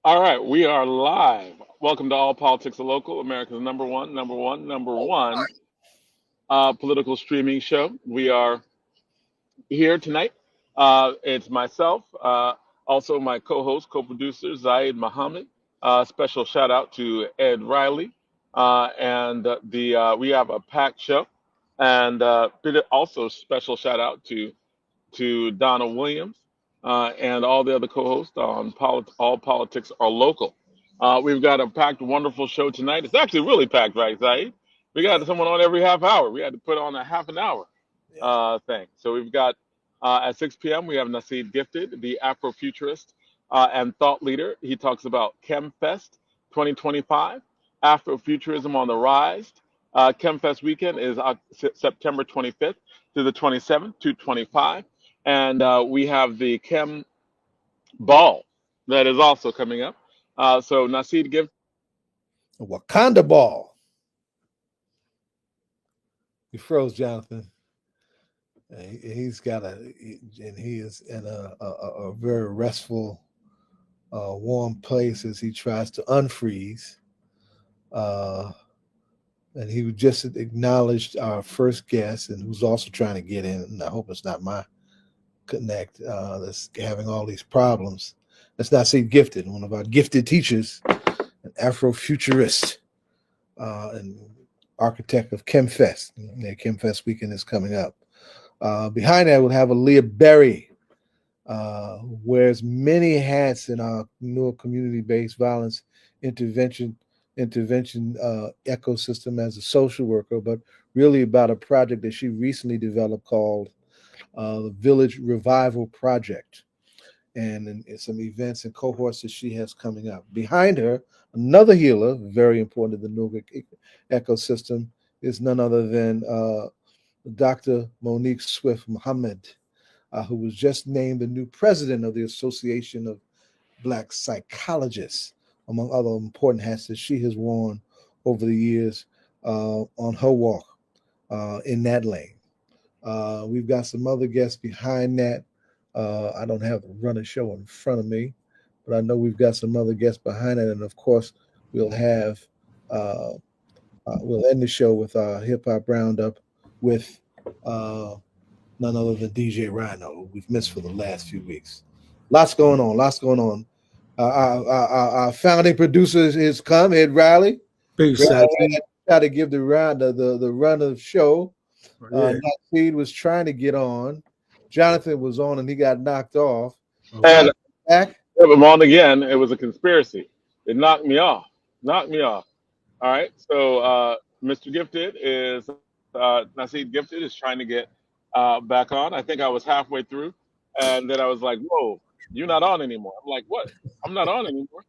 All right, we are live. Welcome to All Politics are Local, America's number one political streaming show. We are here tonight. It's myself, also my co-host, co-producer Zaid Muhammad. Special shout out to Ed Riley, and the we have a packed show, and also special shout out to Donna Williams and all the other co-hosts on All Politics Are Local. We've got a packed, wonderful show tonight. It's actually really packed, right, Zaid? We got someone on every half hour. We had to put on a half an hour Yeah. thing. So we've got at 6 p.m. we have Naseed Gifted, the Afrofuturist and thought leader. He talks about ChemFest 2025, Afrofuturism on the rise. ChemFest weekend is September 25th to the 27th to 25. And we have the Chem Ball that is also coming up. So Naseed Gift. Wakanda ball. You froze, Jonathan. He's got and he is in a very restful, warm place as he tries to unfreeze. Uh, and he just acknowledged our first guest, and who's also trying to get in. And I hope it's not my connect that's having all these problems. Let's not say gifted. One of our gifted teachers, an Afrofuturist and architect of ChemFest. ChemFest weekend is coming up. Behind that, we'll have Aaliyah Berry, who wears many hats in our Newark community-based violence intervention ecosystem as a social worker, but really about a project that she recently developed called the Village Revival Project, and some events and cohorts that she has coming up. Behind her, another healer, very important to the Newark ecosystem, is none other than Dr. Monique Swift Muhammad, who was just named the new president of the Association of Black Psychologists, among other important hats that she has worn over the years on her walk in that lane. We've got some other guests behind that. I don't have the running show in front of me, but I know we've got some other guests behind it. And of course, we'll have we'll end the show with our hip hop roundup with none other than DJ Rhino, who we've missed for the last few weeks. Lots going on. Lots going on. Our founding producer is come, Ed Riley. Peace, Try to give the run of the show. Naseed was trying to get on. Jonathan was on and he got knocked off. And Back. I'm on again. It was a conspiracy. It knocked me off. Knocked me off. All right. So Mr. Gifted is Naseed Gifted is trying to get back on. I think I was halfway through, and then I was like, "Whoa, you're not on anymore." I'm like, "What? I'm not on anymore."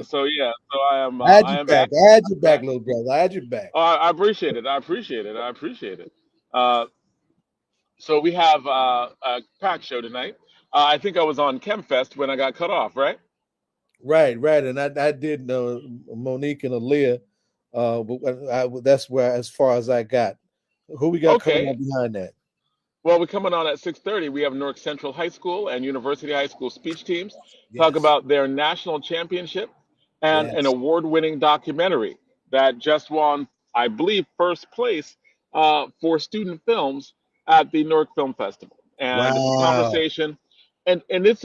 So yeah, so I am. I had I you am back. back. I had you back, little brother. I had you back. Oh, I appreciate it. I appreciate it. I appreciate it. Uh, so we have a pack show tonight. I think I was on ChemFest when I got cut off, right? Right. And I did know Monique and Aaliyah, but that's where as far as I got. Who we got coming Okay. up behind that? Well, we're coming on at 6:30. We have Newark Central High School and University High School speech teams talk Yes. about their national championship and an Yes. award-winning documentary that just won, I believe, first place for student films at the Newark Film Festival. And it's a Wow. conversation, and it's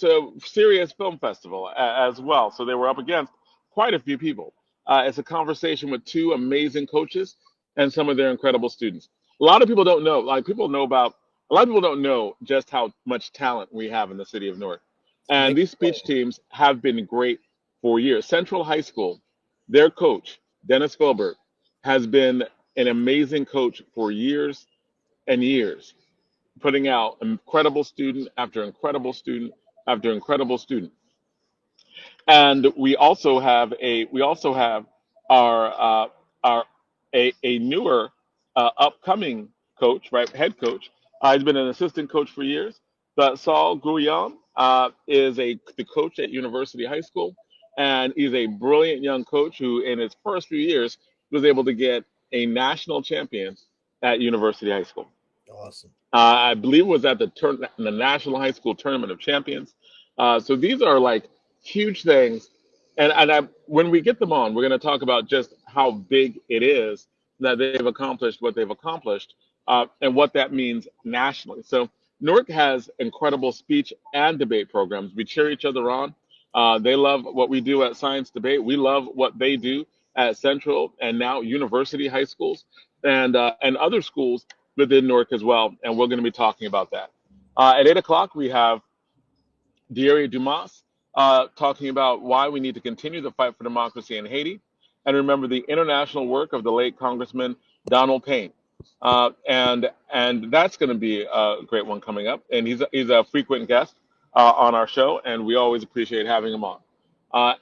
a serious film festival as well. So they were up against quite a few people. It's a conversation with two amazing coaches and some of their incredible students. A lot of people don't know. Like people know about. A lot of people don't know just how much talent we have in the city of Newark. And Make these speech teams have been great for years. Central High School, their coach Dennis Filbert has been an amazing coach for years and years, putting out incredible student after incredible student after incredible student. And we also have our a newer upcoming coach, right, head coach. He's been an assistant coach for years, but Saul Gouillon is the coach at University High School, and he's a brilliant young coach who, in his first few years, was able to get a national champion at University High School. awesome. I believe it was at the National High School Tournament of Champions. So these are like huge things. When we get them on, we're going to talk about just how big it is that they've accomplished what they've accomplished, and what that means nationally. So Newark has incredible speech and debate programs. We cheer each other on. They love what we do at Science Debate. We love what they do at Central and now University high schools and other schools within Newark as well. And we're going to be talking about that. At 8 o'clock, we have Diary Dumas, talking about why we need to continue the fight for democracy in Haiti and remember the international work of the late Congressman Donald Payne. And that's going to be a great one coming up. And he's a frequent guest on our show, and we always appreciate having him on.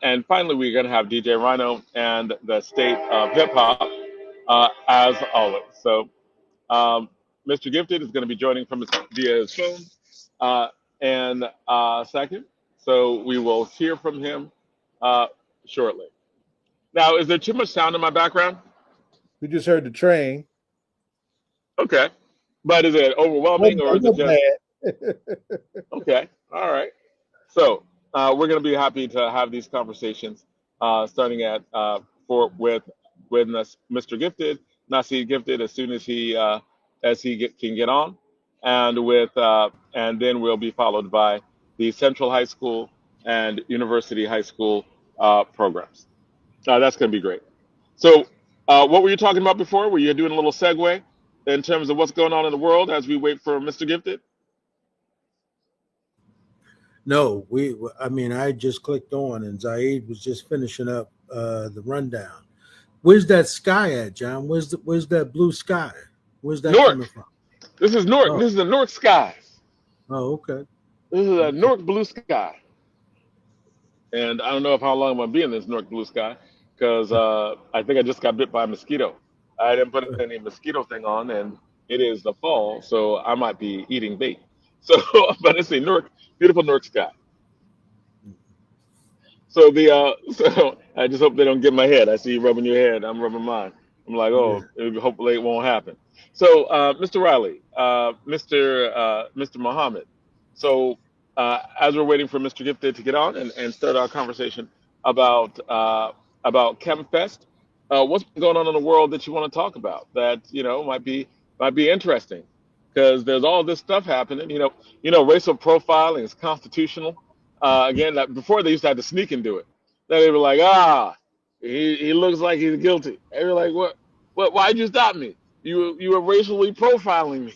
And finally, we're going to have DJ Rhino and the state of hip hop, as always. So um, Mr. Gifted is going to be joining from via his phone in a second. So we will hear from him uh, shortly. Now, is there too much sound in my background? We just heard the train. Okay. But is it overwhelming or is it No just bad. okay? All right. So we're going to be happy to have these conversations starting at with Mr. Gifted, Nasir Gifted, as soon as can get on, and then we'll be followed by the Central High School and University High School programs. That's going to be great. So, what were you talking about before? Were you doing a little segue in terms of what's going on in the world as we wait for Mr. Gifted? No, I mean, I just clicked on, and Zaid was just finishing up the rundown. Where's that sky at, John? Where's that blue sky? Where's that coming Newark. from? This is Newark. Oh, This is the Newark sky. oh, okay, This is a okay. Newark blue sky. And I don't know if how long I'm gonna be in this Newark blue sky because I think I just got bit by a mosquito. I didn't put any mosquito thing on, and it is the fall, so I might be eating bait. So, but it's a Newark, beautiful Newark sky. So I just hope they don't get my head. I see you rubbing your head. I'm rubbing mine. I'm like, Yeah. oh, hopefully it won't happen. So, Mr. Riley, Mr. Muhammad. So, as we're waiting for Mr. Gifted to get on and start our conversation about ChemFest, what's been going on in the world that you want to talk about that might be interesting? Because there's all this stuff happening. Racial profiling is constitutional. Again, like before they used to have to sneak and do it. Then they were like, he looks like he's guilty. They were like, what? Why'd you stop me? You were racially profiling me,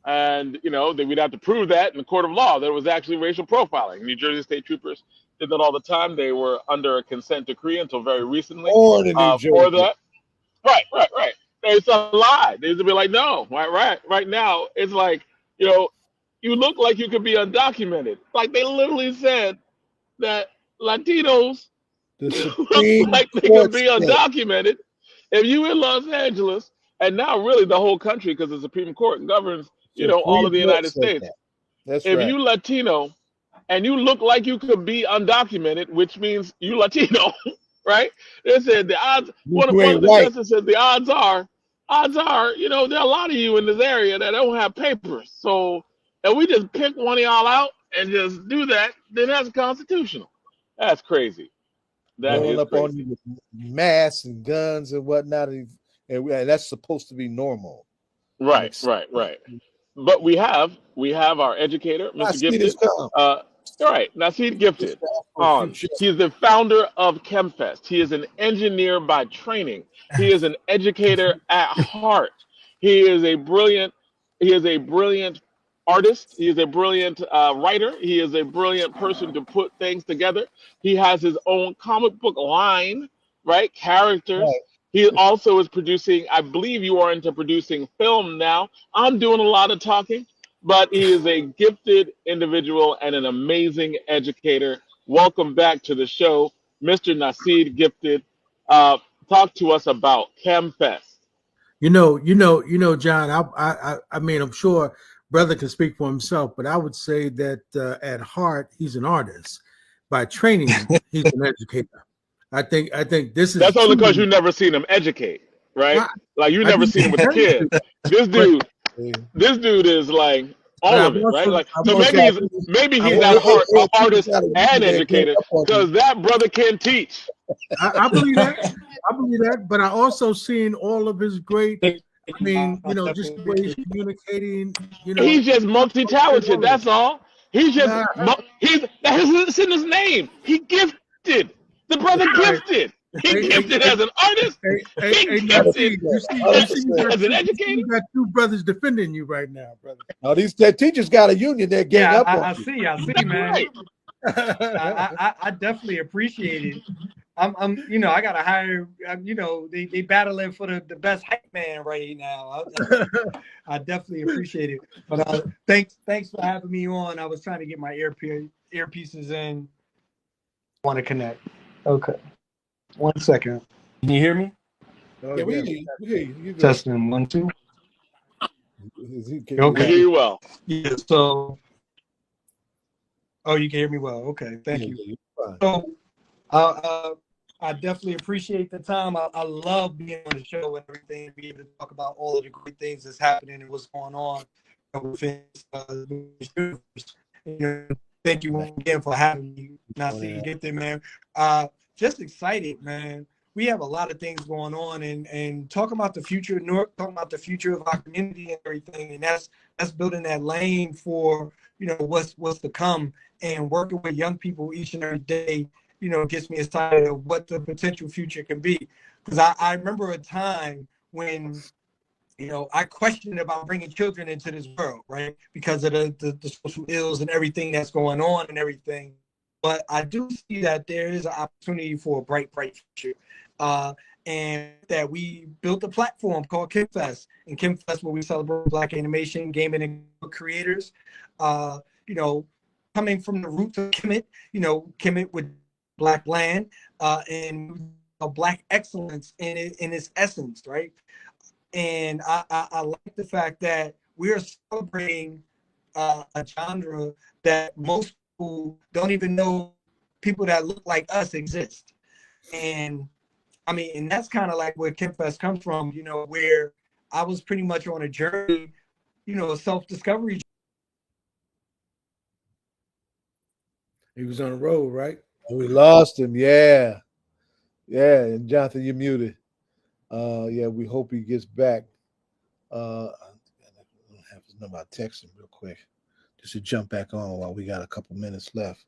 and then we'd have to prove that in the court of law there was actually racial profiling. New Jersey state troopers did that all the time. They were under a consent decree until very recently. Born in New For Jersey. that, right. It's a lie. They used to be like, no, right now it's like you know you look like you could be undocumented. Like they literally said that Latinos The look Supreme like they could Court be said. undocumented. If you in Los Angeles, and now really the whole country, because the Supreme Court governs, all of Supreme the Court United said States. that. That's If right. you Latino and you look like you could be undocumented, which means you Latino, right? They said the odds. One You one of ain't the white. justices said the odds are, there are a lot of you in this area that don't have papers. So, and we just pick one of y'all out and just do that, then that's constitutional. That's crazy. That Rolling is up on crazy. you with masks and guns and whatnot. And that's supposed to be normal and Right, accepted. right, right. But we have our educator, I Mr. see this Gifted. come. Uh, all right, Nasir This Gifted. for On. future. He is the founder of ChemFest. He is an engineer by training. He is an educator at heart. He is a brilliant. He is a brilliant artist. He is a brilliant writer. He is a brilliant person to put things together. He has his own comic book line, right? Characters. Right. He also is producing. I believe you are into producing film now. I'm doing a lot of talking, but he is a gifted individual and an amazing educator. Welcome back to the show, Mr. Nasir Gifted. Uh, Talk to us about ChemFest. John. I mean, I'm sure brother can speak for himself, but I would say that at heart, he's an artist. By training, he's an educator. I think this is That's only because truly. you never seen him educate, right? I, Like you I never didn't seen him with the intend kids. to, This but dude, this dude is like But all of it, right? Like, I've so Teachers also, got maybe I've he's also, at heart an teachers artist got a and union that gang educator up on you. because that brother can teach. I believe that. I believe that. But I also seen all of his great. Thank I mean, I just the definitely way he's appreciate communicating. He's just multi-talented. All of it. That's all. He's just Nah, it's in his name. He gifted. The brother right. gifted. He Hey, hey, gifted hey, as an artist. He hey, now gifted see, 100%. you see, you 100%. got as an two, educator. you got two brothers defending you right now, brother. Now that teachers got a union that gang Yeah, up on I you. see, man. Right. I definitely appreciate it. I gotta hire. They battling for the best hype man right now. I definitely appreciate it. But thanks for having me on. I was trying to get my earpieces in. Want to connect? Okay, 1 second. Can you hear me? Oh Yeah, we yeah. hear you. We hear you. You good. Testing 1 2. Can We we hear Okay. hear you well. Yeah. So, oh, you can hear me well. Okay, thank you? you. Yeah, you fine. So, I definitely appreciate the time. I love being on the show and everything, be able to talk about all of the great things that's happening and what's going on within this universe. Thank you again for having me. And I see you get there, man. Just excited, man. We have a lot of things going on, and talking about the future of Newark, talking about the future of our community and everything, and that's building that lane for what's to come, and working with young people each and every day gets me excited of what the potential future can be. Because I remember a time when, I questioned about bringing children into this world, right? Because of the social ills and everything that's going on and everything. But I do see that there is an opportunity for a bright future. And that we built a platform called KimFest. And KimFest, where we celebrate Black animation, gaming, and creators. Coming from the roots of Kemet, Kemet with Black land, and Black excellence in its essence, right? And I like the fact that we're celebrating a genre that most people don't even know people that look like us exist. And I mean, and that's kind of like where KimFest comes from, where I was pretty much on a journey, a self-discovery. He was on the road, right? We lost him. Yeah. Yeah. And Jonathan, you're muted. Yeah, we hope he gets back. I don't have his number. I'll text him real quick just to jump back on while we got a couple minutes left.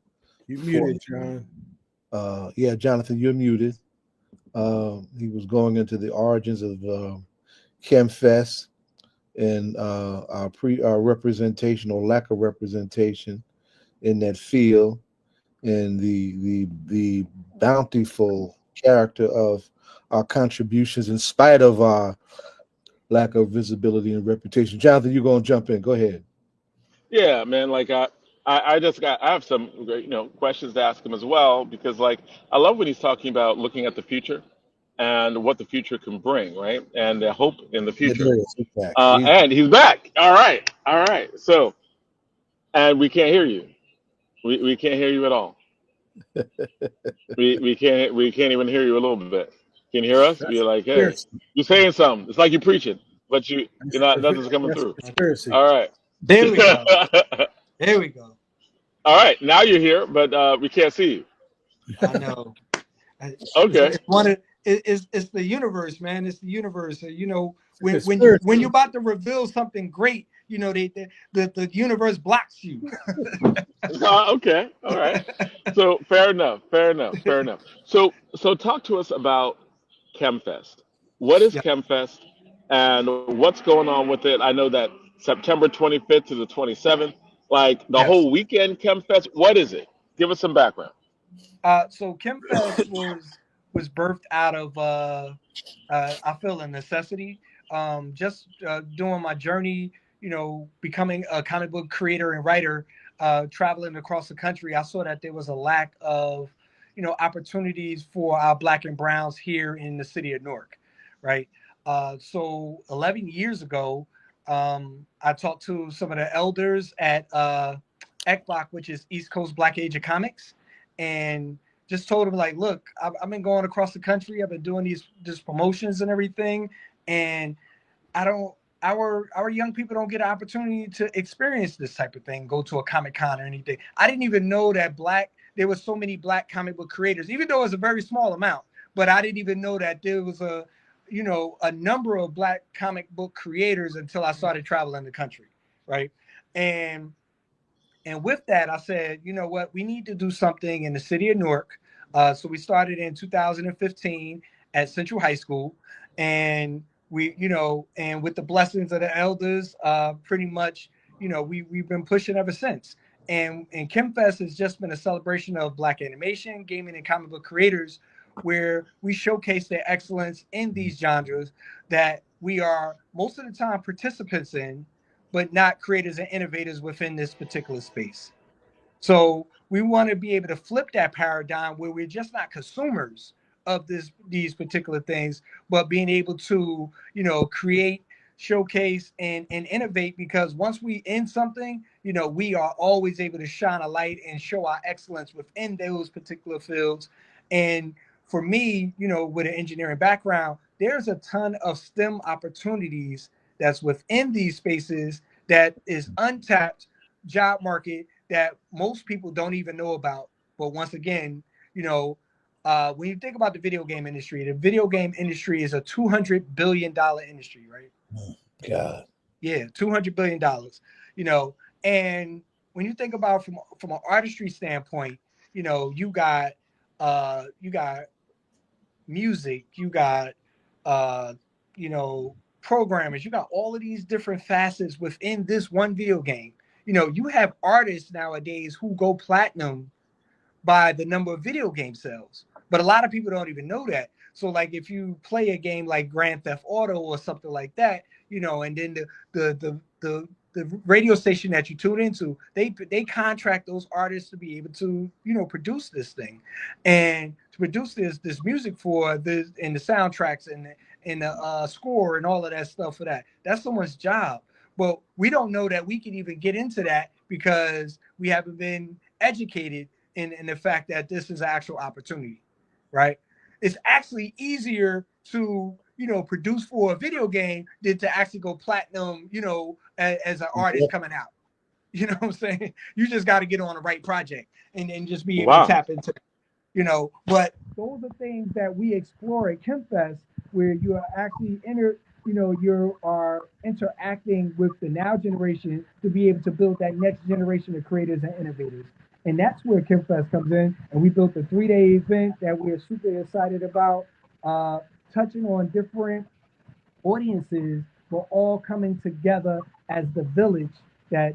You muted, John. Yeah, Jonathan, you're muted. He was going into the origins of ChemFest and our representation or lack of representation in that field, and the bountiful character of our contributions in spite of our lack of visibility and reputation. Jonathan, you're gonna jump in. Go ahead. Yeah, man. Like I have some questions to ask him as well because like I love when he's talking about looking at the future and what the future can bring, right? And the hope in the Yeah, future. there he is. He's back. And he's back. All right. So, and we can't hear you. We can't hear you at all. We can't even hear you a little bit. Can you hear us? That's You're like, hey, conspiracy. you're saying something. It's like you're preaching, but you're not. Nothing's coming That's through. conspiracy. All right. There we go. There we go. All right. Now you're here, but we can't see you. I know. Okay. It's one of it's the universe, man. It's the universe. It's a When conspiracy. you're about to reveal something great, the universe blocks you. Okay. All right. So fair enough. Fair enough. Fair enough. So talk to us about ChemFest. What is Yeah. ChemFest, and what's going on with it? I know that September 25th to the 27th, like the Yes. whole weekend ChemFest. What is it? Give us some background. So KimFest was birthed out of I feel a necessity. Just doing my journey, becoming a comic book creator and writer, traveling across the country, I saw that there was a lack of, opportunities for our Black and Browns here in the city of Newark, right? So 11 years ago, I talked to some of the elders at ECBOC, which is East Coast Black Age of Comics, and just told him like, look, I've been going across the country. I've been doing these promotions and everything, and I don't our young people don't get an opportunity to experience this type of thing, go to a Comic Con or anything. I didn't even know that there was so many Black comic book creators, even though it's a very small amount. But I didn't even know that there was a number of Black comic book creators until I started traveling the country, right? And with that, I said, you know what, we need to do something in the city of Newark. So we started in 2015 at Central High School, and and with the blessings of the elders, pretty much, we've been pushing ever since. And ChemFest has just been a celebration of Black animation, gaming, and comic book creators, where we showcase their excellence in these genres that we are most of the time participants in, but not creators and innovators within this particular space. So we want to be able to flip that paradigm where we're just not consumers of these particular things, but being able to, create, showcase, and innovate. Because once we in something, we are always able to shine a light and show our excellence within those particular fields. And for me, with an engineering background, there's a ton of STEM opportunities that's within these spaces that is untapped job market that most people don't even know about. But once again, when you think about the video game industry is a $200 billion industry, right? God. Yeah, $200 billion. And when you think about from an artistry standpoint, you got music, you got uh, programmers, you got all of these different facets within this one video game. You have artists nowadays who go platinum by the number of video game sales. But a lot of people don't even know that. So like if you play a game like Grand Theft Auto or something like that, and then the radio station that you tune into, they contract those artists to be able to, produce this thing, and to produce this music for this and the soundtracks and the score and all of that stuff for that. That's someone's job. But we don't know that we can even get into that because we haven't been educated in the fact that this is an actual opportunity, right? It's actually easier to, produce for a video game than to actually go platinum, as an artist coming out. You know what I'm saying? You just got to get on the right project and just be able to Wow. tap into, but those are things that we explore at ChemFest, where you are actually you are interacting with the now generation to be able to build that next generation of creators and innovators. And that's where ChemFest comes in. And we built a 3-day event that we're super excited about, uh, touching on different audiences, but all coming together as the village that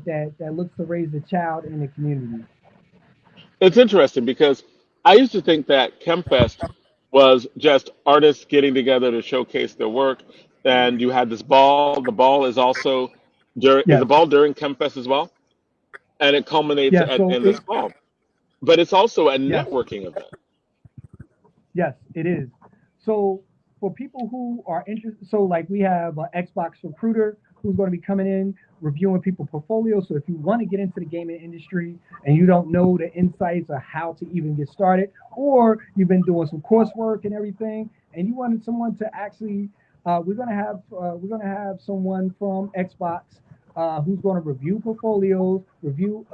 looks to raise a child in the community. It's interesting because I used to think that ChemFest was just artists getting together to showcase their work, and you had this ball. The ball is also is the Yes. ball during ChemFest as well, and it culminates Yes. So in this ball. But it's also a yes. networking event. Yes, it is. So for people who are interested, so like we have an Xbox recruiter who's going to be coming in reviewing people's portfolios. So if you want to get into the gaming industry and you don't know the insights or how to even get started, or you've been doing some coursework and everything, and you wanted someone to actually, we're gonna have someone from Xbox who's going to review portfolios, review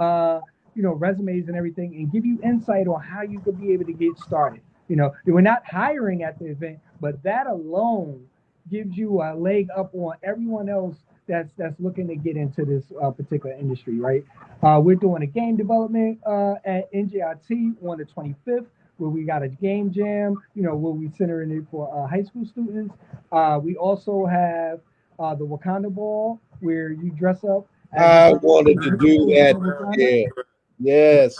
resumes and everything, and give you insight on how you could be able to get started. We're not hiring at the event, but that alone gives you a leg up on everyone else that's looking to get into this particular industry, right? We're doing a game development at NJIT on the 25th, where we got a game jam, where we center in it for high school students. We also have the Wakanda Ball, where you dress up as I the wanted to do that. Wakanda. Yeah. Yes.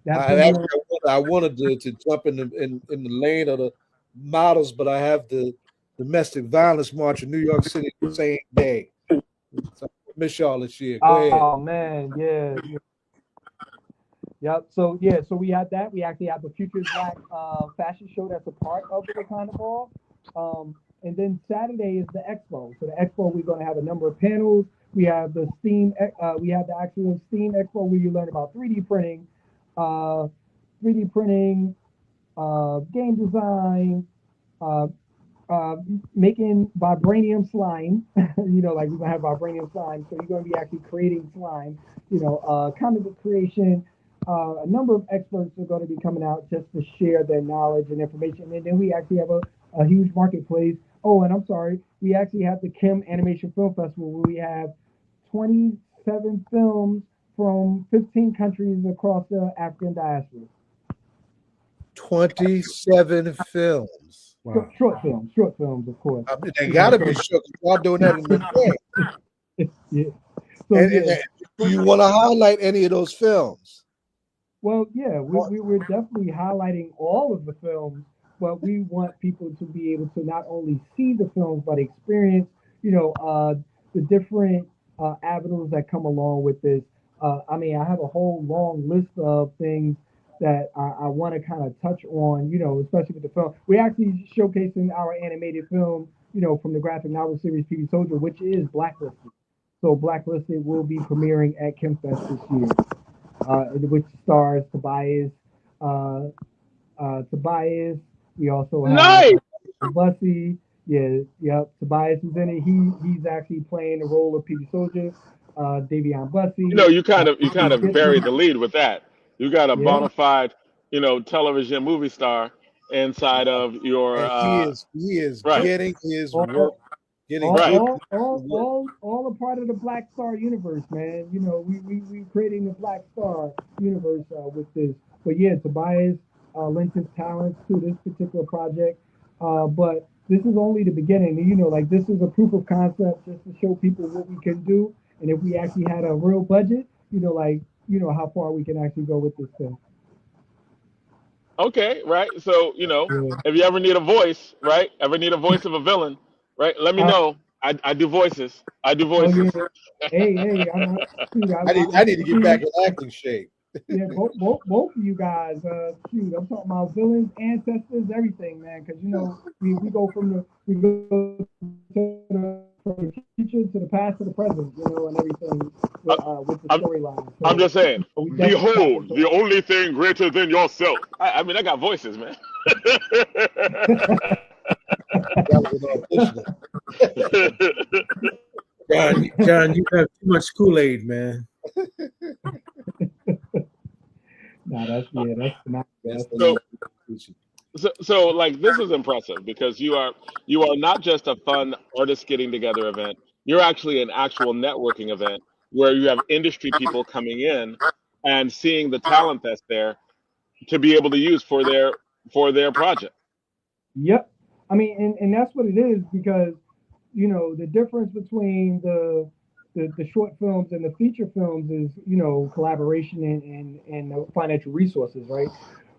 That's I gonna be actually on. I wanted to jump in the lane of the models, but I have the domestic violence march in New York City the same day. So I miss y'all this year. Go ahead. Oh man, yeah. Yep. So yeah, so we had that. We actually have the Futures Black fashion show that's a part of the Wakanda Ball. And then Saturday is the expo. So the expo, we're going to have a number of panels. We have the we have the actual Steam expo where you learn about 3D printing, uh, 3D printing, game design, uh, making vibranium slime. Like we're gonna have vibranium slime, so you're gonna be actually creating slime. Comic book creation. A number of experts are going to be coming out just to share their knowledge and information, and then we actually have a huge marketplace. Oh, and I'm sorry, we actually have the Kim Animation Film Festival where we have 27 films from 15 countries across the African diaspora. 27 films. Wow. Short films, of course. I mean, they gotta be short. Y'all doing that in the day. Yeah. So And do you want to highlight any of those films? Well, yeah, we're definitely highlighting all of the films, but we want people to be able to not only see the films but experience, the different avenues that come along with this. I mean, I have a whole long list of things that I want to kind of touch on, especially with the film. We're actually showcasing our animated film, from the graphic novel series PD Soldier, which is Blacklisted. So Blacklisted will be premiering at KimFest this year, which stars Tobias. Tobias. We also have Nice. Bussy. Yeah, yep. Tobias is in it. He's actually playing the role of PD Soldier. Davion You Bussy. know, you kind of Gibson. buried the lead with that. You got a Yeah. bona fide, television movie star inside of your And he is right, getting his work, All, getting all, right. good all, all, work. all a part of the Black Star universe, man. We creating the Black Star universe with this. But yeah, Tobias lent his talents to this particular project. But this is only the beginning. Like this is a proof of concept just to show people what we can do. And if we actually had a real budget, how far we can actually go with this thing. Okay, right. So, Yeah. if you ever need a voice, right? Ever need a voice of a villain, right? Let me Uh, know. I do voices. I do oh voices. yeah. Hey, shoot, I need to get back in acting shape. yeah, both of you guys. Shoot, I'm talking about villains, ancestors, everything, man. Because we go we go from the future to the past to the present, and everything I, with the I'm storyline. I'm So just saying. we definitely tap Behold, into the only thing greater than yourself. I mean, I got voices, man. That was an John, you have too much Kool-Aid, man. Nah, that's That's the so, next audition. so like this is impressive because you are not just a fun artist getting together event. You're actually an actual networking event where you have industry people coming in and seeing the talent that's there to be able to use for their project. Yep. I mean, and that's what it is because the difference between the short films and the feature films is collaboration and the financial resources, right?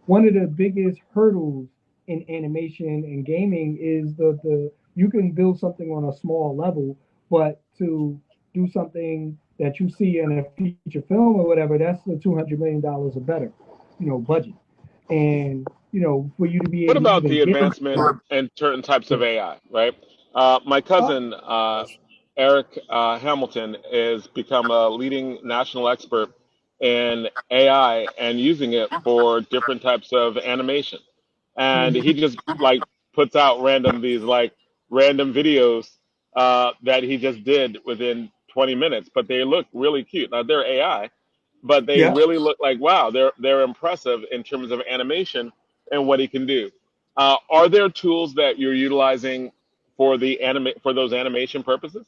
One of the biggest hurdles in animation and gaming is the you can build something on a small level, but to do something that you see in a feature film or whatever, that's the $200 million or better, budget. And for you to be What able to about even the get advancement in certain types of AI, right? My uh, cousin, Eric Hamilton, has become a leading national expert in AI and using it for different types of animation. And he just like puts out random videos that he just did within 20 minutes, but they look really cute. Now they're AI, but they yeah. really look like wow, they're impressive in terms of animation and what he can do. Are there tools that you're utilizing for those animation purposes?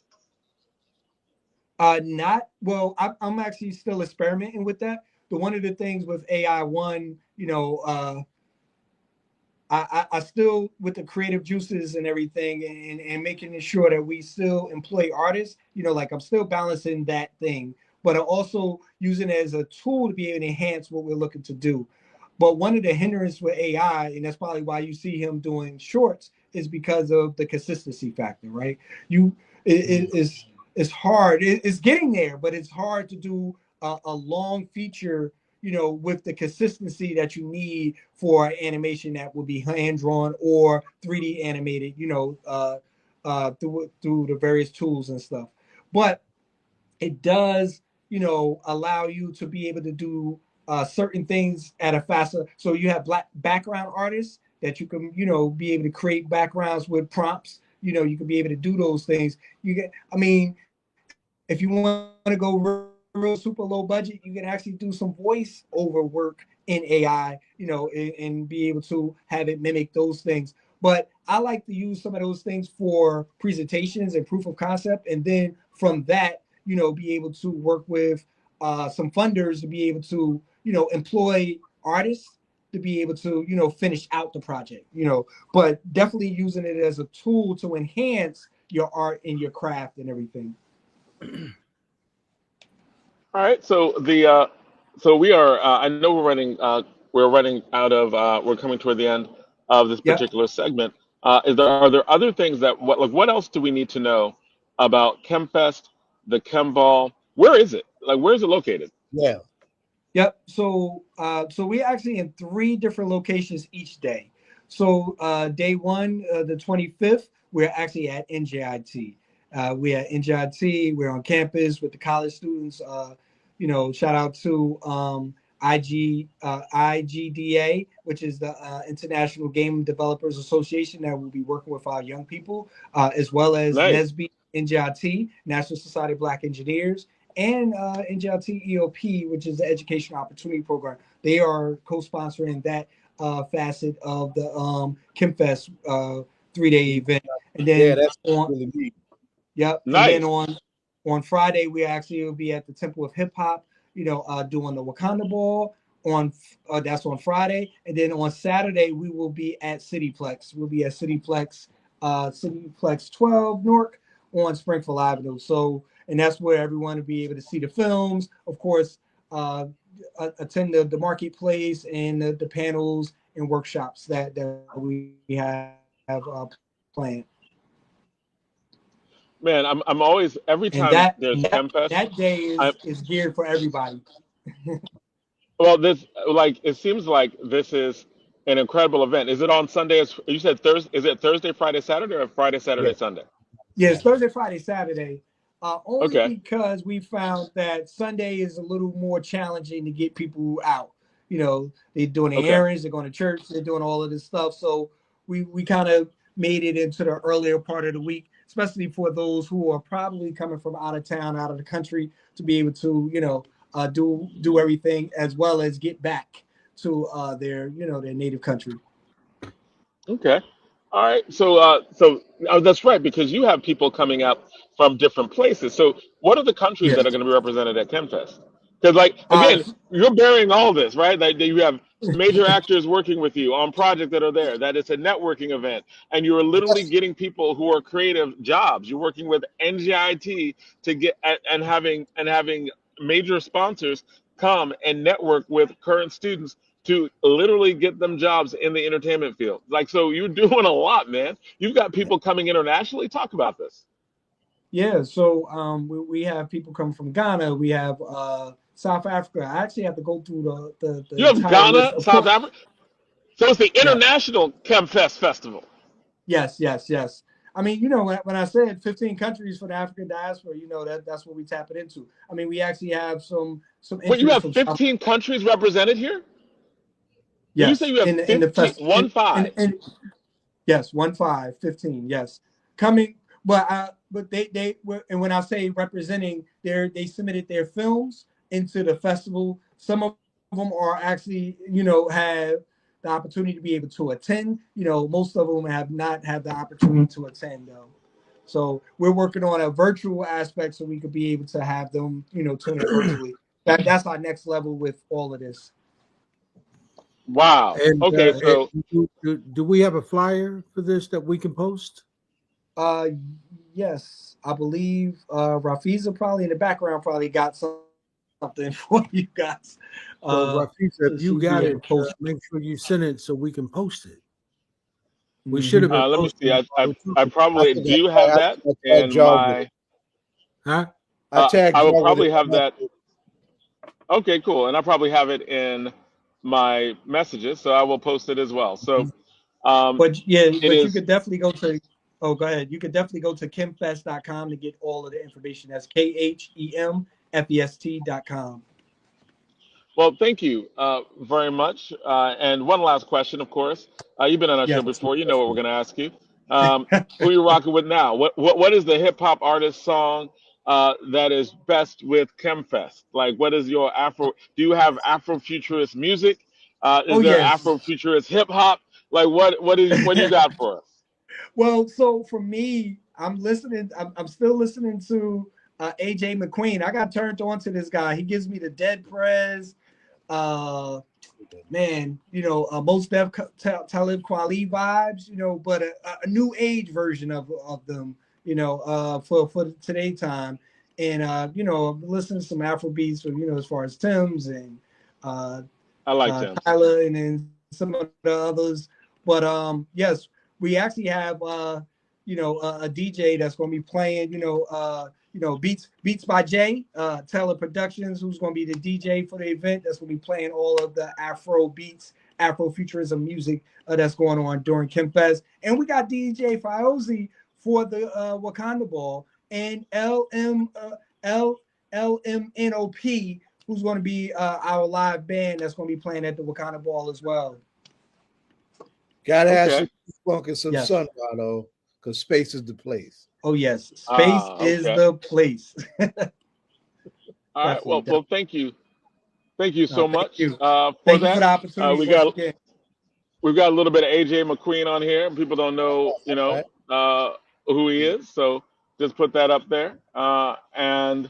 Not well. I'm actually still experimenting with that. But one of the things with AI, one, I still with the creative juices and everything, and making sure that we still employ artists. Like I'm still balancing that thing, but I'm also using it as a tool to be able to enhance what we're looking to do. But one of the hindrances with AI, and that's probably why you see him doing shorts, is because of the consistency factor, right? You it's hard. It's getting there, but it's hard to do a long feature, with the consistency that you need for animation that would be hand drawn or 3D animated, through the various tools and stuff. But it does, allow you to be able to do certain things at a faster. So you have black background artists that you can, be able to create backgrounds with prompts. You can be able to do those things. I mean, if you want to go real super low budget, you can actually do some voice over work in AI, and be able to have it mimic those things. But I like to use some of those things for presentations and proof of concept. And then from that, be able to work with some funders to be able to, employ artists to be able to, finish out the project, but definitely using it as a tool to enhance your art and your craft and everything. All right. So we are. I know we're running. We're running out of. We're coming toward the end of this Yep. particular segment. Are there other things that what else do we need to know about ChemFest, the ChemBall? Where is it? Like, where is it located? Yeah. Yep. So we're actually in 3 different locations each day. So day one, the 25th, we're actually at NJIT. We're at NJIT. We're on campus with the college students. Shout out to IGDA, which is the International Game Developers Association that will be working with our young people, as well as Nice. NSBE, NJIT, National Society of Black Engineers, and NJIT EOP, which is the Education Opportunity Program. They are co-sponsoring that facet of the ChemFest 3-day event. And Yeah, then that's on really neat. Yep. And then Nice. on Friday, we actually will be at the Temple of Hip Hop, doing the Wakanda Ball. That's on Friday, and then on Saturday we will be at Cityplex. We'll be at Cityplex 12 Newark on Springfield Avenue. So, and that's where everyone will be able to see the films. Of course, attend the marketplace and the panels and workshops that we have planned. Man, I'm always every And time that there's that ChemFest. that day I is geared for everybody. Well, this like it seems like this is an incredible event. Is it on Sunday? You said Thursday. Is it Thursday, Friday, Saturday, or Friday, Yeah. Saturday, Sunday? Yeah, it's Thursday, Friday, Saturday. Only Okay. because we found that Sunday is a little more challenging to get people out. They're doing their Okay. errands, they're going to church, they're doing all of this stuff. So we kind of made it into the earlier part of the week, especially for those who are probably coming from out of town, out of the country, to be able to, do everything as well as get back to their native country. Okay. All right. So that's right because you have people coming up from different places. So what are the countries Yeah. that are going to be represented at ChemFest? Because like Uh, again, you're bearing all this, right? Like you have major actors working with you on projects that are there. That it's a networking event, and you're literally getting people who are creative jobs. You're working with NGIT to get and having major sponsors come and network with current students to literally get them jobs in the entertainment field. Like, so you're doing a lot, man. You've got people coming internationally. Talk about this. Yeah, so we have people coming from Ghana. We have South Africa. I actually have to go through the You have entire list. Ghana, Of South course, Africa. So it's the yeah, International ChemFest Festival. yes, yes, yes. I mean, when I said 15 countries for the African diaspora, that's what we tap it into. I mean, we actually have some Wait, you interest have from South. 15 countries represented here? Did you say Yes, you have in the 15, fest, one five? in yes, 15, yes, coming. But they were, and when I say representing, they submitted their films into the festival. Some of them are actually, have the opportunity to be able to attend. Most of them have not had the opportunity to attend though. So we're working on a virtual aspect so we could be able to have them, tune in virtually. That's our next level with all of this. Wow. And Okay, so do we have a flyer for this that we can post? Uh, yes, I believe Rafiza probably in the background probably got something for you guys. So, Uh, Rafisa, if so you she'd be got able to it, post. make sure you send it so we can post it. We should have Mhm. been let me see. posting while we're I talking. I probably think do have that I tagged in y'all with it. my. Huh? I tagged I will y'all with probably it. have that. Okay, cool. And I probably have it in my messages, so I will post it as well. So um, But yeah, it but you is could definitely go to. Oh, go ahead. You could definitely go to chemfest.com to get all of the information. That's KHEMFEST.com. Well, thank you very much. And one last question, of course. You've been on our show Yes. before. You know what we're going to ask you. Who are you rocking with now? What is the hip hop artist song that is best with Chemfest? Like, what is your Afro? Do you have Afrofuturist music? Oh Is there yes. Afrofuturist hip hop? Like, what do you got for us? Well, so for me, I'm listening. I'm still listening to AJ McQueen. I got turned on to this guy. He gives me the Dead Prez. Uh, man, most Def Talib Kweli vibes. But a new age version of them. For today time. And I'm listening to some Afro beats from as far as Tim's and uh, I like them. Tyler, and then some of the others. But yes, we actually have a DJ that's going to be playing beats by Jay Taylor Productions, who's going to be the DJ for the event. That's going to be playing all of the Afro beats, Afrofuturism music that's going on during Chemfest. And we got DJ Fiozzi for the Wakanda Ball, and LMNOP, who's going to be our live band that's going to be playing at the Wakanda Ball as well. Gotta have Okay. some funk and some Yes. sun, Rado, because space is the place. Oh yes, space is Okay. the place. All right. Well, thank you. Thank you so much you. for Thank you that. for the opportunity. We've got a little bit of AJ McQueen on here. People don't know, Right. who he is, so just put that up there. And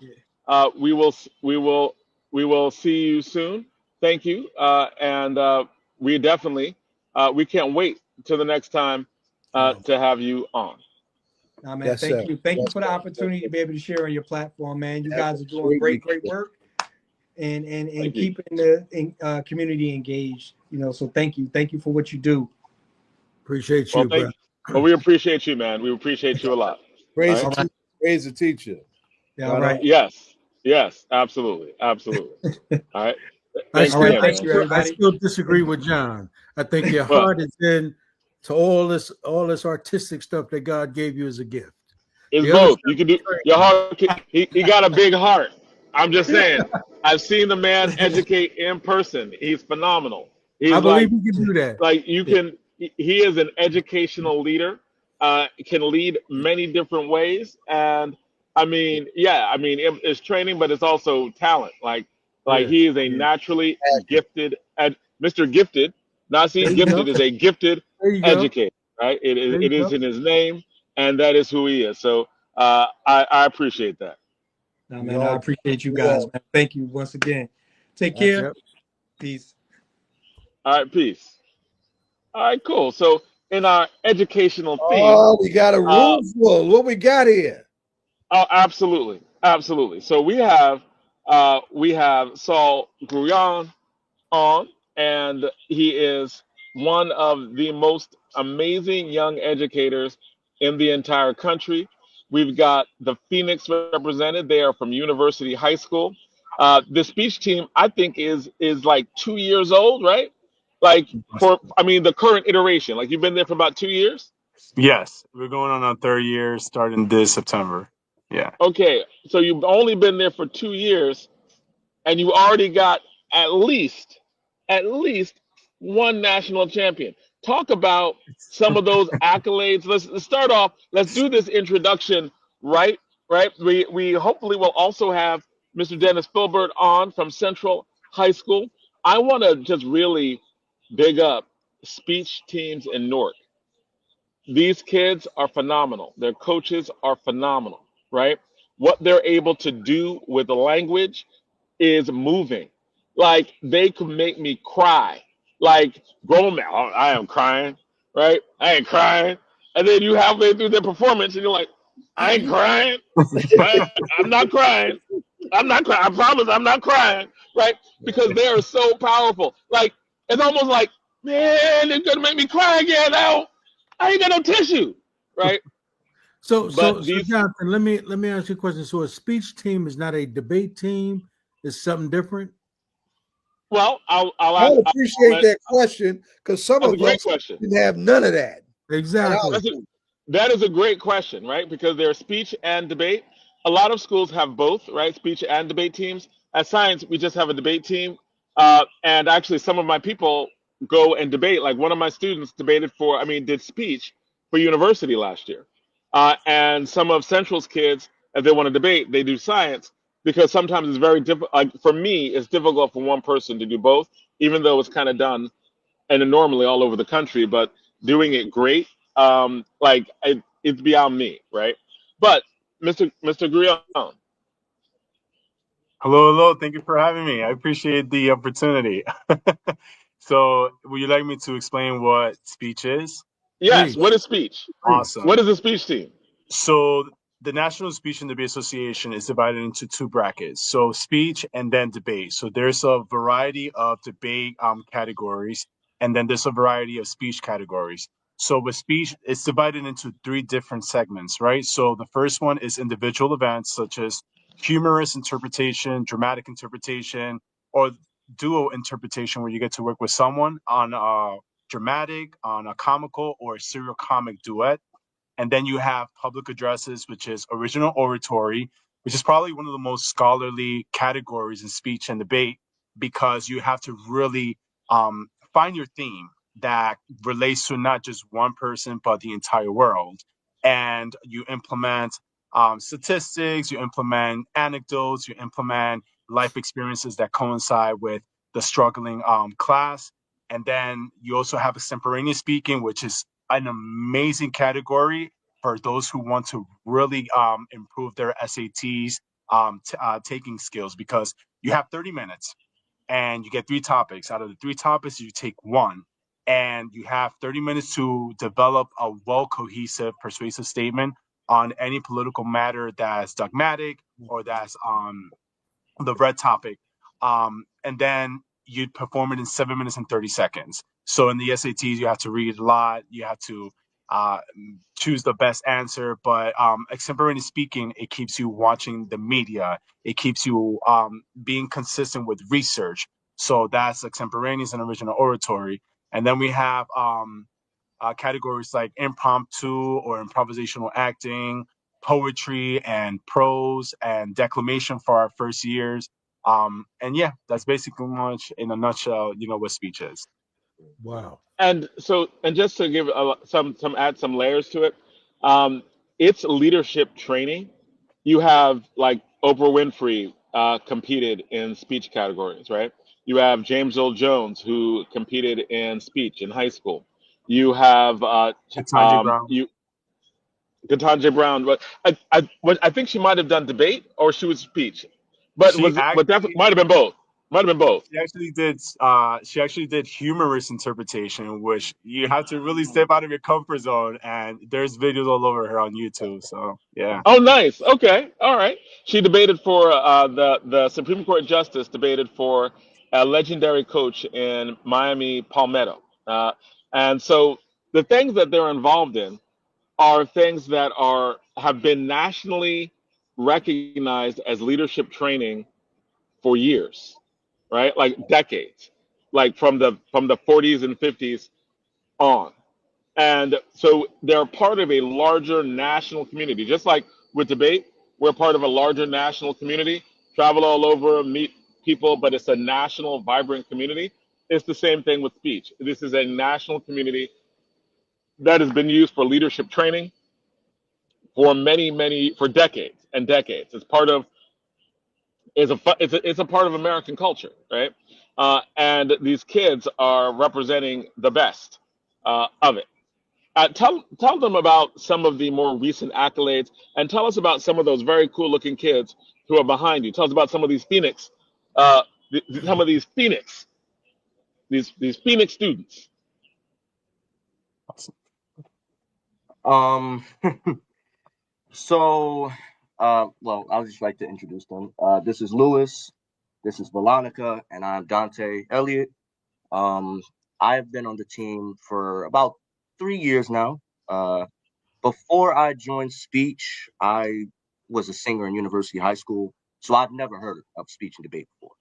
we will see you soon. Thank you, and we definitely we can't wait till the next time to have you on. Nah, man, Yes, thank sir. you. Thank you Yes, for the sir. opportunity to be able to share on your platform, man. You guys are doing Absolutely. great work and Thank you. keeping the community engaged. So thank you. Thank you for what you do. Appreciate Well, you, bro. well, we appreciate you, man. We appreciate you a lot. Praise All the right? teacher. Praise the teacher. Yeah, all right. Yes, absolutely. All right. Thanks All right, again, thank man. you, everybody. I still disagree with John. I think your Well, heart is in to all this artistic stuff that God gave you as a gift. it's The other both. stuff You can do is your training. heart. He got a big heart. I'm just saying. I've seen the man educate in person. He's phenomenal. I He's believe you can do that. you can. He is an educational leader. Can lead many different ways, and I mean, yeah, I mean, it's training, but it's also talent. Like Yeah. he is a naturally gifted, Mr. Gifted. Not There see, you gifted go. is a gifted There you go. educator, right? There you It is go. in his name, and that is who he is. So I appreciate that. No, man, I appreciate you guys, man. Thank you once again. Take care. Yep. Peace. All right, peace. All right, cool. So in our educational theme, Oh, we got a room full. What we got here? oh, absolutely. So we have Saul Gruyan on, and he is one of the most amazing young educators in the entire country. We've got the Phoenix represented. They are from University High School. The speech team, I think, is like 2 years old, right? Like I mean, the current iteration. Like you've been there for about 2 years. Yes, we're going on our third year starting this September. Yeah. Okay, so you've only been there for 2 years, and you already got at least at least one national champion. Talk about some of those accolades. Let's start off. Let's do this introduction right. Right. We hopefully will also have Mr. Dennis Filbert on from Central High School. I want to just really big up speech teams in Newark. These kids are phenomenal. Their coaches are phenomenal, right? What they're able to do with the language is moving. Like they could make me cry. Like grown man, oh, I am crying, right? I ain't crying. And then you halfway through their performance and you're like, I ain't crying, right? I'm not crying. I'm not crying. I promise I'm not crying, right? Because they are so powerful. Like it's almost like, man, it's gonna make me cry again now. I ain't got no tissue, right? So But these, Jonathan, let me ask you a question. So a speech team is not a debate team, it's something different. well, I would appreciate let, that question because some that's a of great us question. didn't have none of that. Exactly. That is a great question, right? Because there's speech and debate. A lot of schools have both, right? Speech and debate teams. At Science, we just have a debate team. And actually, some of my people go and debate. Like one of my students debated for, I mean, did speech for university last year. And some of Central's kids, if they want to debate, they do science because sometimes it's very difficult. Like for me, it's difficult for one person to do both, even though it's kind of done and normally all over the country. But doing it great, it's beyond me, right? But Mr. Grion, Hello, hello. Thank you for having me. I appreciate the opportunity. So, would you like me to explain what speech is? yes, Please, what is speech? please. What Awesome. is a speech team? So the National Speech and Debate Association is divided into two brackets. So speech and then debate. So there's a variety of debate categories, and then there's a variety of speech categories. So with speech, it's divided into three different segments, right? So the first one is individual events such as humorous interpretation, dramatic interpretation, or duo interpretation, where you get to work with someone on a dramatic, on a comical, or a serial comic duet. And then you have public addresses, which is original oratory, which is probably one of the most scholarly categories in speech and debate because you have to really find your theme that relates to not just one person, but the entire world. And you implement statistics, you implement anecdotes, you implement life experiences that coincide with the struggling class. And then you also have extemporaneous speaking, which is an amazing category for those who want to really improve their SATs taking skills because you have 30 minutes and you get three topics. Out of the three topics, you take one. And you have 30 minutes to develop a well cohesive, persuasive statement on any political matter that's dogmatic or that's the red topic. And then you perform it in 7 minutes and 30 seconds. So in the SATs, you have to read a lot. You have to uh, choose the best answer. But extemporaneous speaking, it keeps you watching the media. It keeps you being consistent with research. So that's extemporaneous and original oratory. And then we have categories like impromptu or improvisational acting, poetry and prose and declamation for our first years. And yeah, that's basically much in a nutshell, what speech is. Wow. And so, and just to give some add some layers to it, um, it's leadership training. You have like Oprah Winfrey competed in speech categories, right? You have James Earl Jones who competed in speech in high school. You have Ketanji Brown. you Ketanji Brown, but I think she might have done debate or she was speech, She but that actually might have been both. Might have been both. she actually did humorous interpretation, which you have to really step out of your comfort zone. And there's videos all over her on YouTube. So yeah. Oh, nice. Okay. All right. She debated for the Supreme Court justice debated for a legendary coach in Miami Palmetto, and so the things that they're involved in are things that are have been nationally recognized as leadership training for years, right? Like decades, like from the 40s and 50s on. And so they're part of a larger national community. Just like with debate, we're part of a larger national community, travel all over, meet people, but it's a national, vibrant community. It's the same thing with speech. This is a national community that has been used for leadership training for for decades and decades. It's part of it's a part of American culture, right? And these kids are representing the best of it. Tell them about some of the more recent accolades, and tell us about some of those very cool looking kids who are behind you. Tell us about some of these uh, some of these these Phoenix students. Um, so, well, I would just like to introduce them. This is Lewis, this is Veronica, and I'm Dante Elliott. Um, I've been on the team for about 3 years now. Before I joined speech, I was a singer in University High School, so I've never heard of speech and debate before.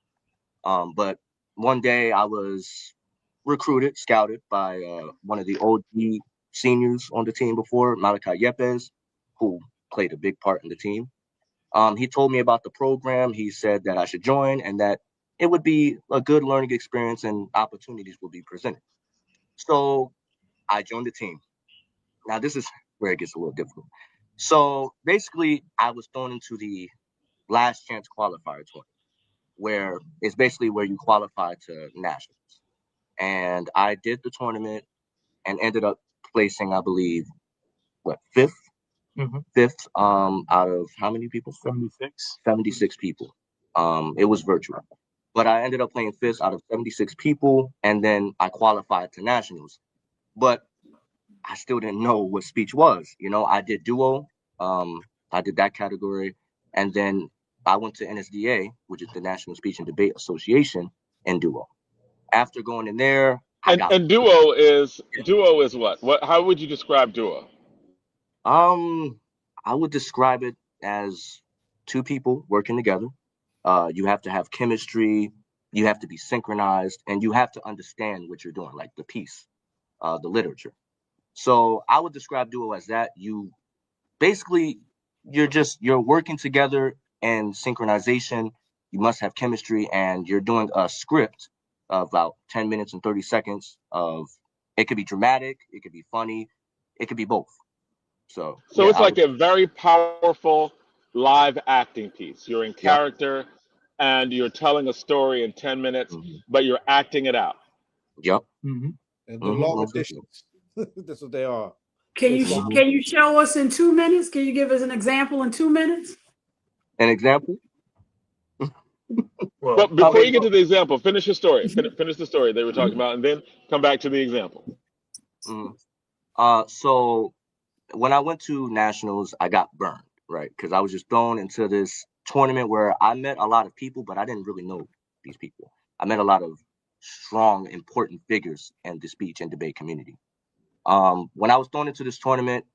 But one day I was recruited, scouted by one of the OG seniors on the team before, Malachi Yepes, who played a big part in the team. He told me about the program. He said that I should join and that it would be a good learning experience and opportunities will be presented. So I joined the team. Now this is where it gets a little difficult. So basically, I was thrown into the last chance qualifier tournament, where it's basically where you qualify to nationals. And I did the tournament and ended up placing, I believe, what, fifth? Fifth out of how many people? 76. 76 people. It was virtual. But I ended up playing fifth out of 76 people, and then I qualified to nationals. But I still didn't know what speech was. You know, I did duo. I did that category. And then I went to NSDA, which is the National Speech and Debate Association, in duo. After going in there, And duo is what? What? How would you describe duo? I would describe it as two people working together. You have to have chemistry, you have to be synchronized, and you have to understand what you're doing, like the piece, the literature. So I would describe duo as that. You basically you're working together and synchronization. You must have chemistry, and you're doing a script of about 10 minutes and 30 seconds of it could be dramatic, it could be funny, it could be both. So So yeah, it's like a very powerful live acting piece. You're in yep. character and you're telling a story in 10 minutes, Mhm. but you're acting it out. Yep. And the long Most definitely. editions. That's what they are. Can It's you long. can you show us in 2 minutes? Can you give us an example in 2 minutes? An example? Well, But before you get to well, the example, finish your story. Finish the story they were talking about, and then come back to the example. mhm. So when I went to nationals, I got burned, right? Because I was just thrown into this tournament where I met a lot of people, but I didn't really know these people. I met a lot of strong, important figures in the speech and debate community. When I was thrown into this tournament,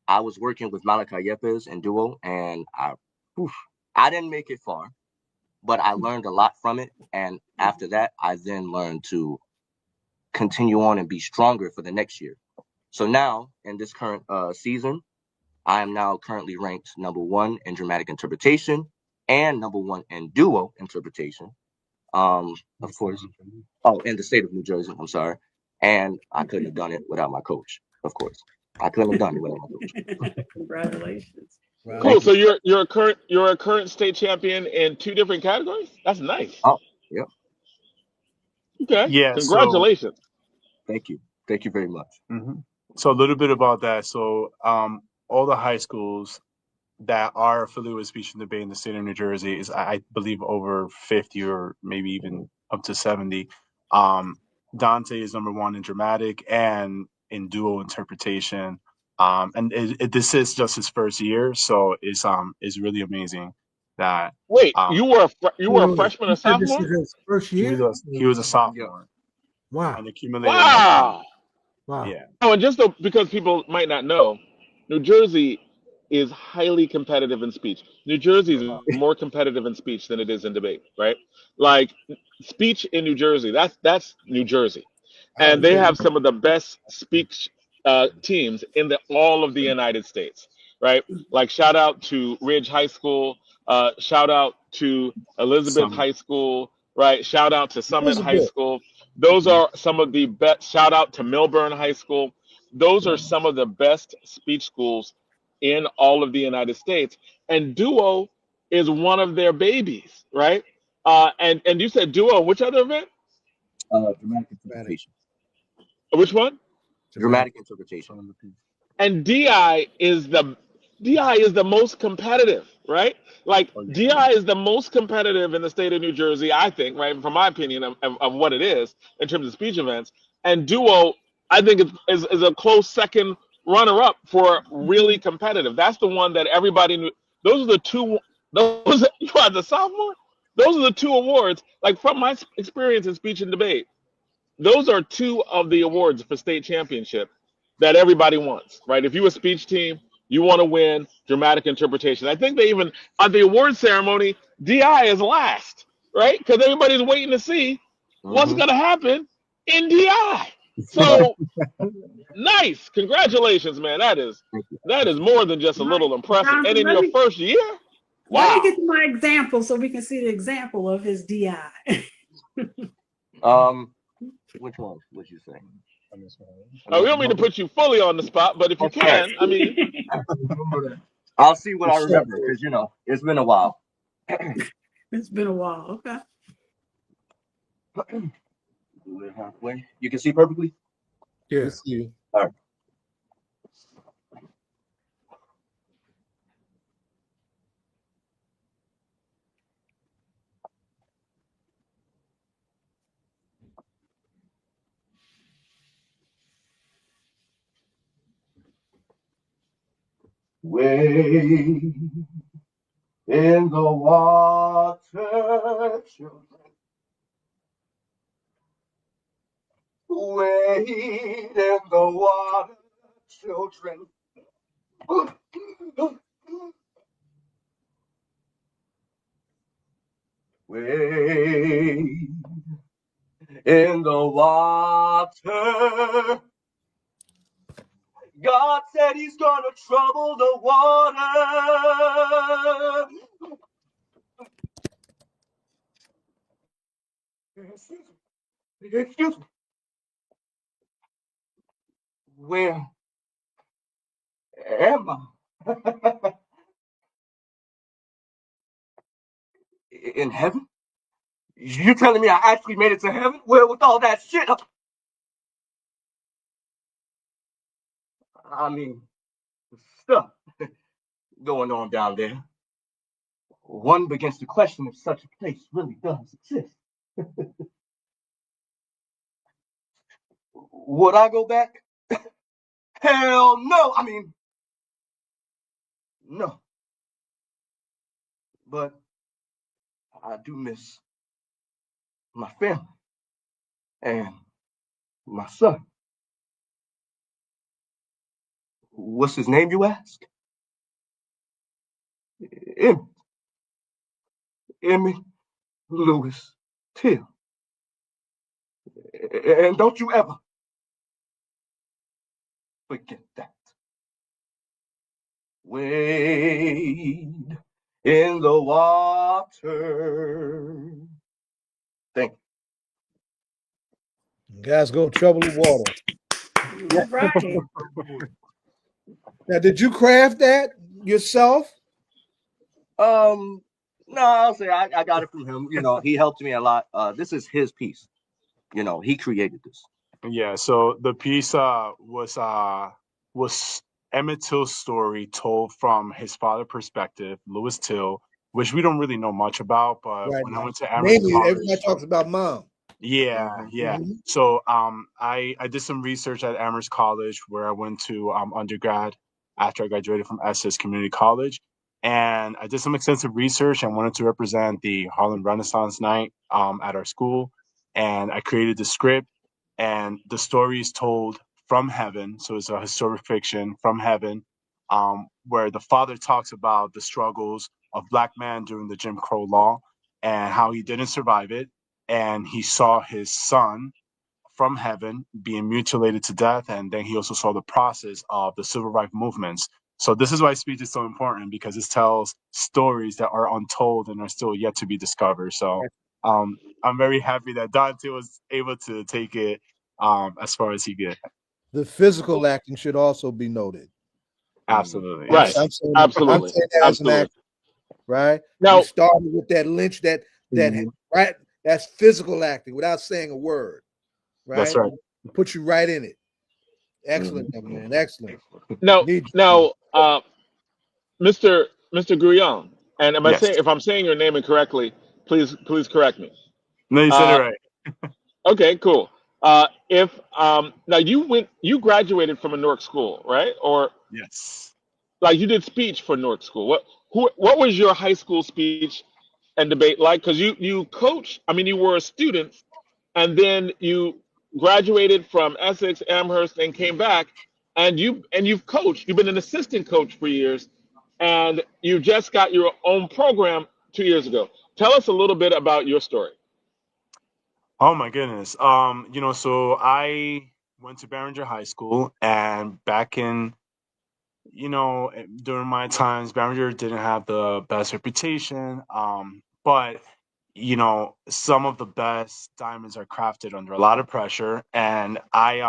I was working with Malachi Yepes and duo, and I didn't make it far, but I learned a lot from it. And after that, I then learned to continue on and be stronger for the next year. So now, in this current season, I am now currently ranked #1 in dramatic interpretation and #1 in duo interpretation. Of course, in the state of New Jersey, I'm sorry. And I couldn't have done it without my coach, of course. I couldn't have done it without my coach. Congratulations. Wow. Cool. Thank So you. you're a current state champion in 2 different categories. That's nice. Oh, yep. Okay. yeah. So, Congratulations. Thank you. Thank you very much. so a little bit about that. So, all the high schools that are affiliated with speech and debate in the state of New Jersey is, I believe, over 50 or maybe even up to 70. Dante is #1 in dramatic and in duo interpretation. And this is just his first year, so it's really amazing that Wait, um you were a Wait. freshman or You said this sophomore? is his first he was year? a sophomore Wow. and accumulated enough time. Wow. Wow. Yeah. Oh, and just because people might not know, New Jersey is highly competitive in speech. New Jersey is more competitive in speech than it is in debate, right? Like speech in New Jersey, that's New Jersey, I and they understand. have some of the best speech teams in all of the United States, right? Like shout out to Ridge High School, shout out to Elizabeth Some High School, right? Shout out to Summit High Elizabeth. School. Those are some of the best. Shout out to Milburn High School. Those are some of the best speech schools in all of the United States. And Duo is one of their babies, right? And you said Duo. Which other event? Dramatic Dramatic. interpretation. Which one? Dramatic. Dramatic interpretation. And DI is the most competitive, right? Like oh yeah. DI is the most competitive in the state of New Jersey, I think, right? From my opinion of what it is in terms of speech events. And Duo, I think is a close second runner up for really competitive. That's the one that everybody knew. Those are the two. Those you are the sophomore. Those are the two awards. Like from my experience in speech and debate, those are two of the awards for state championship that everybody wants, right? If you're a speech team, you want to win dramatic interpretation. I think they even at the award ceremony, DI is last, right? Because everybody's waiting to see what's Mm-hmm. going to happen in DI. So nice, congratulations, man. That is more than just a little impressive. And Jonathan, in your first year. Let me Wow. get to my example so we can see the example of his DI. Which one would you say? We don't mean to put you fully on the spot, but if you Okay. can, I mean, I'll see what I What's up, remember because it's been a while. It's been a while. Okay. We're halfway. You can see perfectly. Yeah. Let's see. All right. Way in the water, children. Wade in the water, children. Wade in the water. God said he's gonna trouble the water. Excuse me. Where am I? In heaven? You telling me I actually made it to heaven? Well, with all that shit, I mean, stuff going on down there. One begins to question if such a place really does exist. Would I go back? Hell no. I mean, no. But I do miss my family and my son. What's his name, you ask? Emmett. Emmett Lewis Till. And don't you ever forget that. Wade in the water. Thank Guys, go trouble the water. All right. Now, did you craft that yourself? you. No, I'll say I got it from him. He helped me a lot. This is his piece. He created this. Yeah, so the piece was Emmett Till's story told from his father perspective, Lewis Till, which we don't really know much about, but Right. when I went to Amherst Mainly, everybody College, talks about mom. yeah, Mhm. yeah. Mhm. So I did some research at Amherst College where I went to undergrad after I graduated from Essex Community College, and I did some extensive research and wanted to represent the Harlem Renaissance Night at our school, and I created the script, and the story is told from heaven, so it's a historic fiction from heaven, where the father talks about the struggles of Black man during the Jim Crow law and how he didn't survive it, and he saw his son from heaven being mutilated to death, and then he also saw the process of the civil rights movements. So this is why speech is so important, because it tells stories that are untold and are still yet to be discovered. So I'm very happy that Dante was able to take it as far as he did. The physical acting should also be noted. Absolutely, I'm, right. yes. I'm saying, I'm Absolutely. saying that as an Absolutely. actor, right? You Now, started with that lynch, that Mhm. right. That's physical acting without saying a word, That's right? right. Put you right in it. Mhm. Excellent, young man. Excellent. now, Need now, Mr. Guillaume, and Yes. if I'm saying your name incorrectly, please correct me. No, you said it Uh, right. okay, cool. If Now you graduated from a Newark school, right? Or Yes. like you did speech for Newark School. What was your high school speech and debate like? Because you coach. I mean, you were a student, and then you graduated from Essex, Amherst, and came back, and you've coached. You've been an assistant coach for years, and you just got your own program 2 years ago. Tell us a little bit about your story. Oh my goodness. So I went to Barringer High School, and back in during my times, Behringer didn't have the best reputation. But some of the best diamonds are crafted under a lot of pressure, and I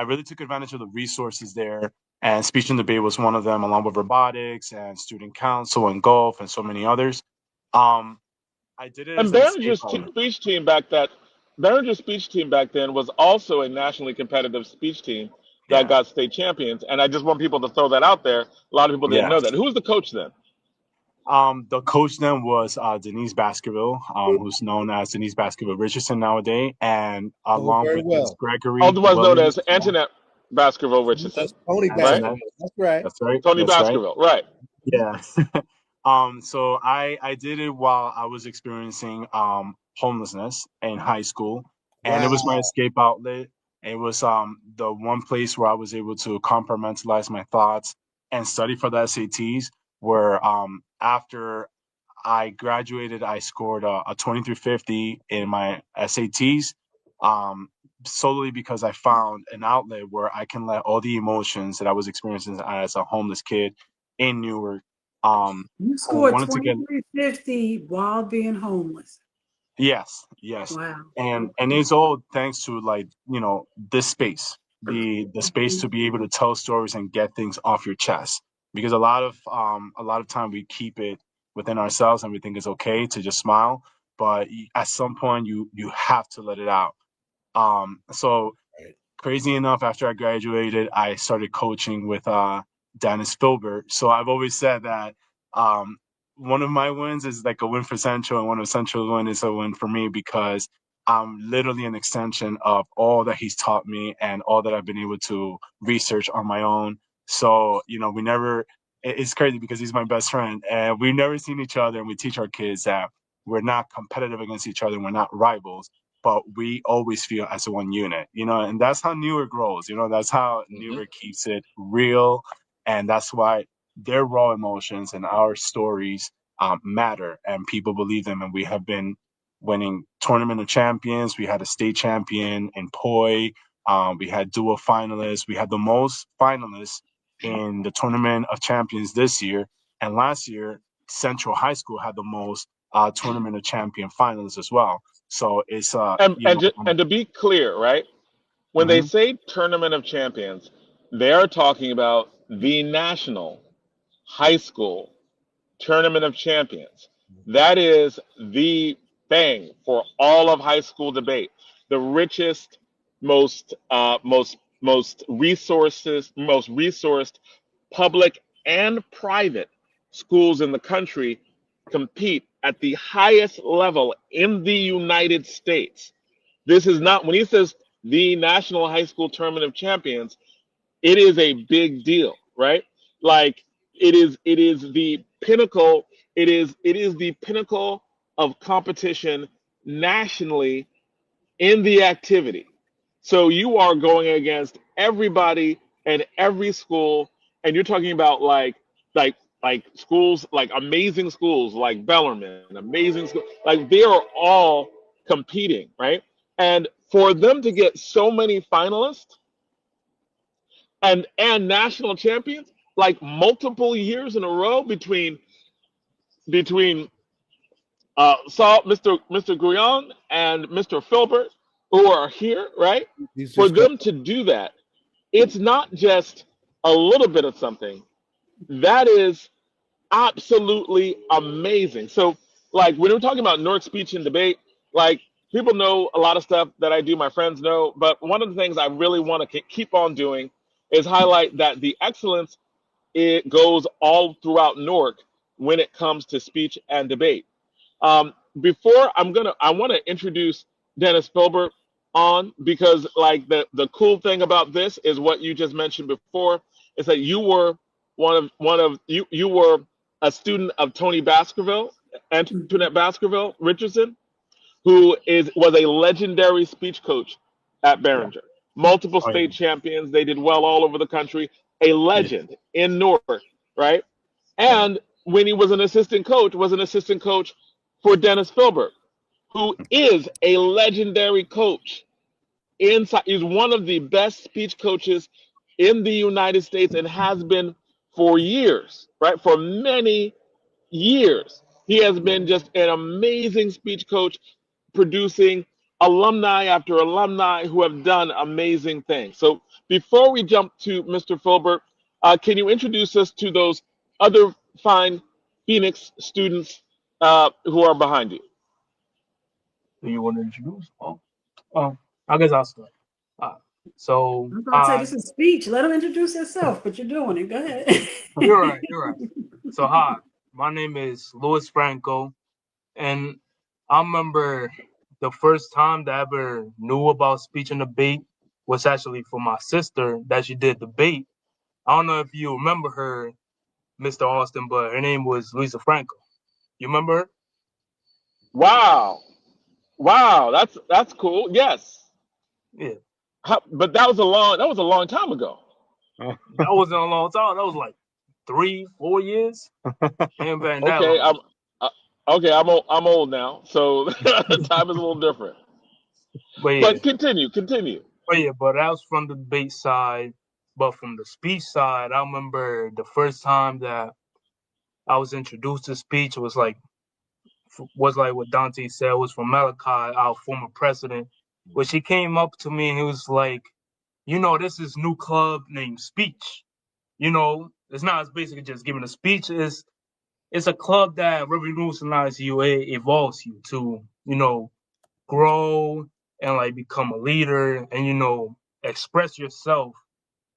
really took advantage of the resources there. And speech and debate was one of them, along with robotics and student council and golf and so many others. Um, I did it as And an escape outlet. Behringer's speech team back then was also a nationally competitive speech team that Yeah, got state champions. And I just want people to throw that out there. A lot of people didn't yeah. know that. Who was the coach then? The coach then was Denise Baskerville, who's known as Denise Baskerville Richardson nowadays, and Oh, along very with Miss well. Gregory Otherwise known as Williams. Antoinette Baskerville Richardson, That's Tony right? Antoinette. Baskerville. That's right. That's right. Tony That's right. Baskerville, right? Yeah. So I did it while I was experiencing homelessness in high school, and it was my Wow. escape outlet. It was the one place where I was able to compartmentalize my thoughts and study for the SATs. Where after I graduated, I scored a 2350 in my SATs, um, solely because I found an outlet where I can let all the emotions that I was experiencing as a homeless kid in Newark. You I scored wanted to get 2350 while being homeless. yes, Wow. and it's all thanks to this space, the space to be able to tell stories and get things off your chest, because a lot of time we keep it within ourselves and we think it's okay to just smile, but at some point you have to let it out. So Right. crazy enough, after I graduated, I started coaching with Dennis Filbert. So I've always said that um, one of my wins is like a win for Central, and one of Central's win is a win for me, because I'm literally an extension of all that he's taught me and all that I've been able to research on my own. So, we never, it's crazy because he's my best friend, and we've never seen each other, and we teach our kids that we're not competitive against each other, we're not rivals, but we always feel as one unit, and that's how Newark grows, that's how Mhm. Newark keeps it real. And that's why their raw emotions and our stories matter, and people believe them. And we have been winning Tournament of Champions. We had a state champion in Poi. We had dual finalists. We had the most finalists in the Tournament of Champions this year. And last year, Central High School had the most Tournament of Champion finalists as well. So it's And to be clear, right? When they mhm. say Tournament of Champions, they are talking about the national high school Tournament of Champions. That is the thing for all of high school debate. The richest, most resourced public and private schools in the country compete at the highest level in the United States. This is not, when he says the National High School Tournament of Champions, it is a big deal, right? Like it is the pinnacle, it is the pinnacle of competition nationally in the activity. So you are going against everybody and every school, and you're talking about like like schools, like amazing schools like Bellarmine, amazing school, like they are all competing, right? And for them to get so many finalists and national champions, like multiple years in a row between Mr. Guyon and Mr. Filbert, who are here, right? He's For just come. them to do that, it's not just a little bit of something. That is absolutely amazing. So, like when we're talking about Newark speech and debate, like people know a lot of stuff that I do, my friends know, but one of the things I really want to keep on doing is highlight that the excellence, it goes all throughout Newark when it comes to speech and debate. Before I want to introduce Dennis Filbert on, because like the cool thing about this is what you just mentioned before is that you were you were a student of Tony Baskerville, Antoinette Baskerville Richardson, who is was a legendary speech coach at Yeah. Behringer. Multiple Oh, yeah. state champions. They did well all over the country. A Yeah. legend in Newark, right? Right. And when he was an assistant coach for Dennis Filbert, who is a legendary coach. Inside, he's one of the best speech coaches in the United States and has been for years, right? For many years. He has been just an amazing speech coach, producing alumni after alumni who have done amazing things. So before we jump to Mr. Filbert, can you introduce us to those other fine Phoenix students who are behind you? Do you want to introduce? I guess I'll start. Uh, so, I'm about to say this is speech. Let him introduce himself, but you're doing it. Go ahead. you're right. You're right. So, hi, my name is Louis Franco, and I remember the first time that I ever knew about speech and debate was actually for my sister that she did debate. I don't know if you remember her, Mr. Austin, but her name was Lisa Franco. You remember her? Wow, wow, that's cool. Yes, Yeah. but that was a long time ago. That wasn't a long time. That was like 3, 4 years. Ain't been that Okay, long. uh, I'm old now, so time is a little different. But yeah, But continue. but that was from the debate side. But from the speech side, I remember the first time that I was introduced to speech was like what Dante said was from Malachi, our former president, which he came up to me and he was like, this is new club named Speech. It's not basically just giving a speech. It's a club that revolutionizes you. It evolves you to, grow and like become a leader and express yourself.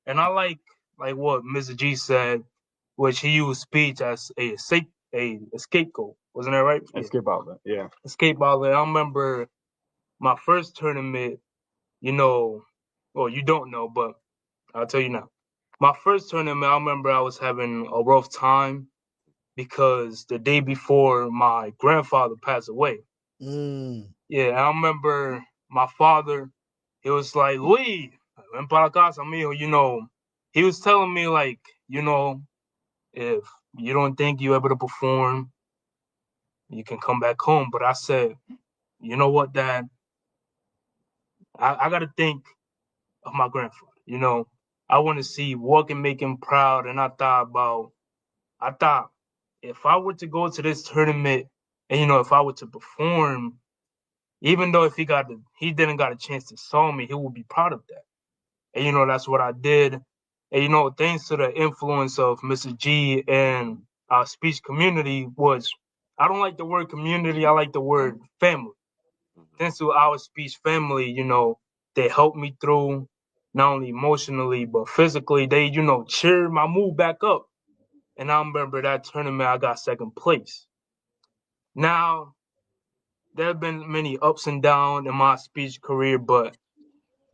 And I like what Mr. G said, which he used speech as a scapegoat. Wasn't that right? Yeah. Escape outlet. Yeah. Escape outlet. I remember my first tournament, well, you don't know, but I'll tell you now. My first tournament, I remember I was having a rough time because the day before my grandfather passed away. Mm. Yeah, I remember my father, he was like, Luis, ven para casa, mijo, he was telling me like, if you don't think you're able to perform, you can come back home. But I said, you know what, Dad? I got to think of my grandfather. I want to see what can make him proud. And I thought if I were to go to this tournament and, if I were to perform, even though if he didn't got a chance to saw me, he would be proud of that. And, that's what I did. And, thanks to the influence of Mrs. G and our speech community I don't like the word community. I like the word family. Thanks to our speech family, they helped me through not only emotionally, but physically. They, cheered my mood back up. And I remember that tournament, I got second place. Now, there have been many ups and downs in my speech career, but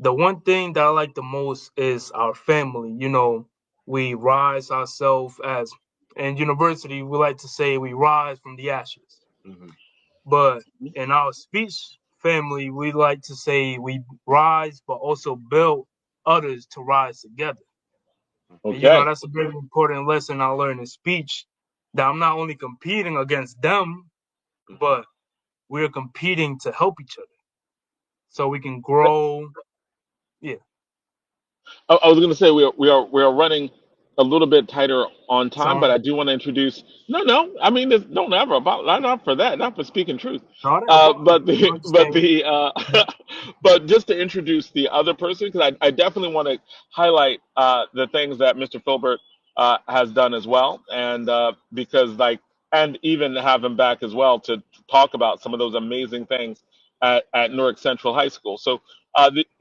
the one thing that I like the most is our family. We rise ourselves in university, we like to say we rise from the ashes. Mm-hmm. But in our speech family, we like to say we rise, but also build others to rise together. And Okay, that's a very important lesson I learned in speech, that I'm not only competing against them, but we're competing to help each other so we can grow. Yeah. I was going to say we are running a little bit tighter on time, but Sorry. I do want to introduce. No. I mean, don't ever about not for that, not for speaking truth. No, I didn't bother But you. I understand. but just to introduce the other person, because I definitely want to highlight the things that Mr. Filbert has done as well, and because and even have him back as well to talk about some of those amazing things at Newark Central High School. So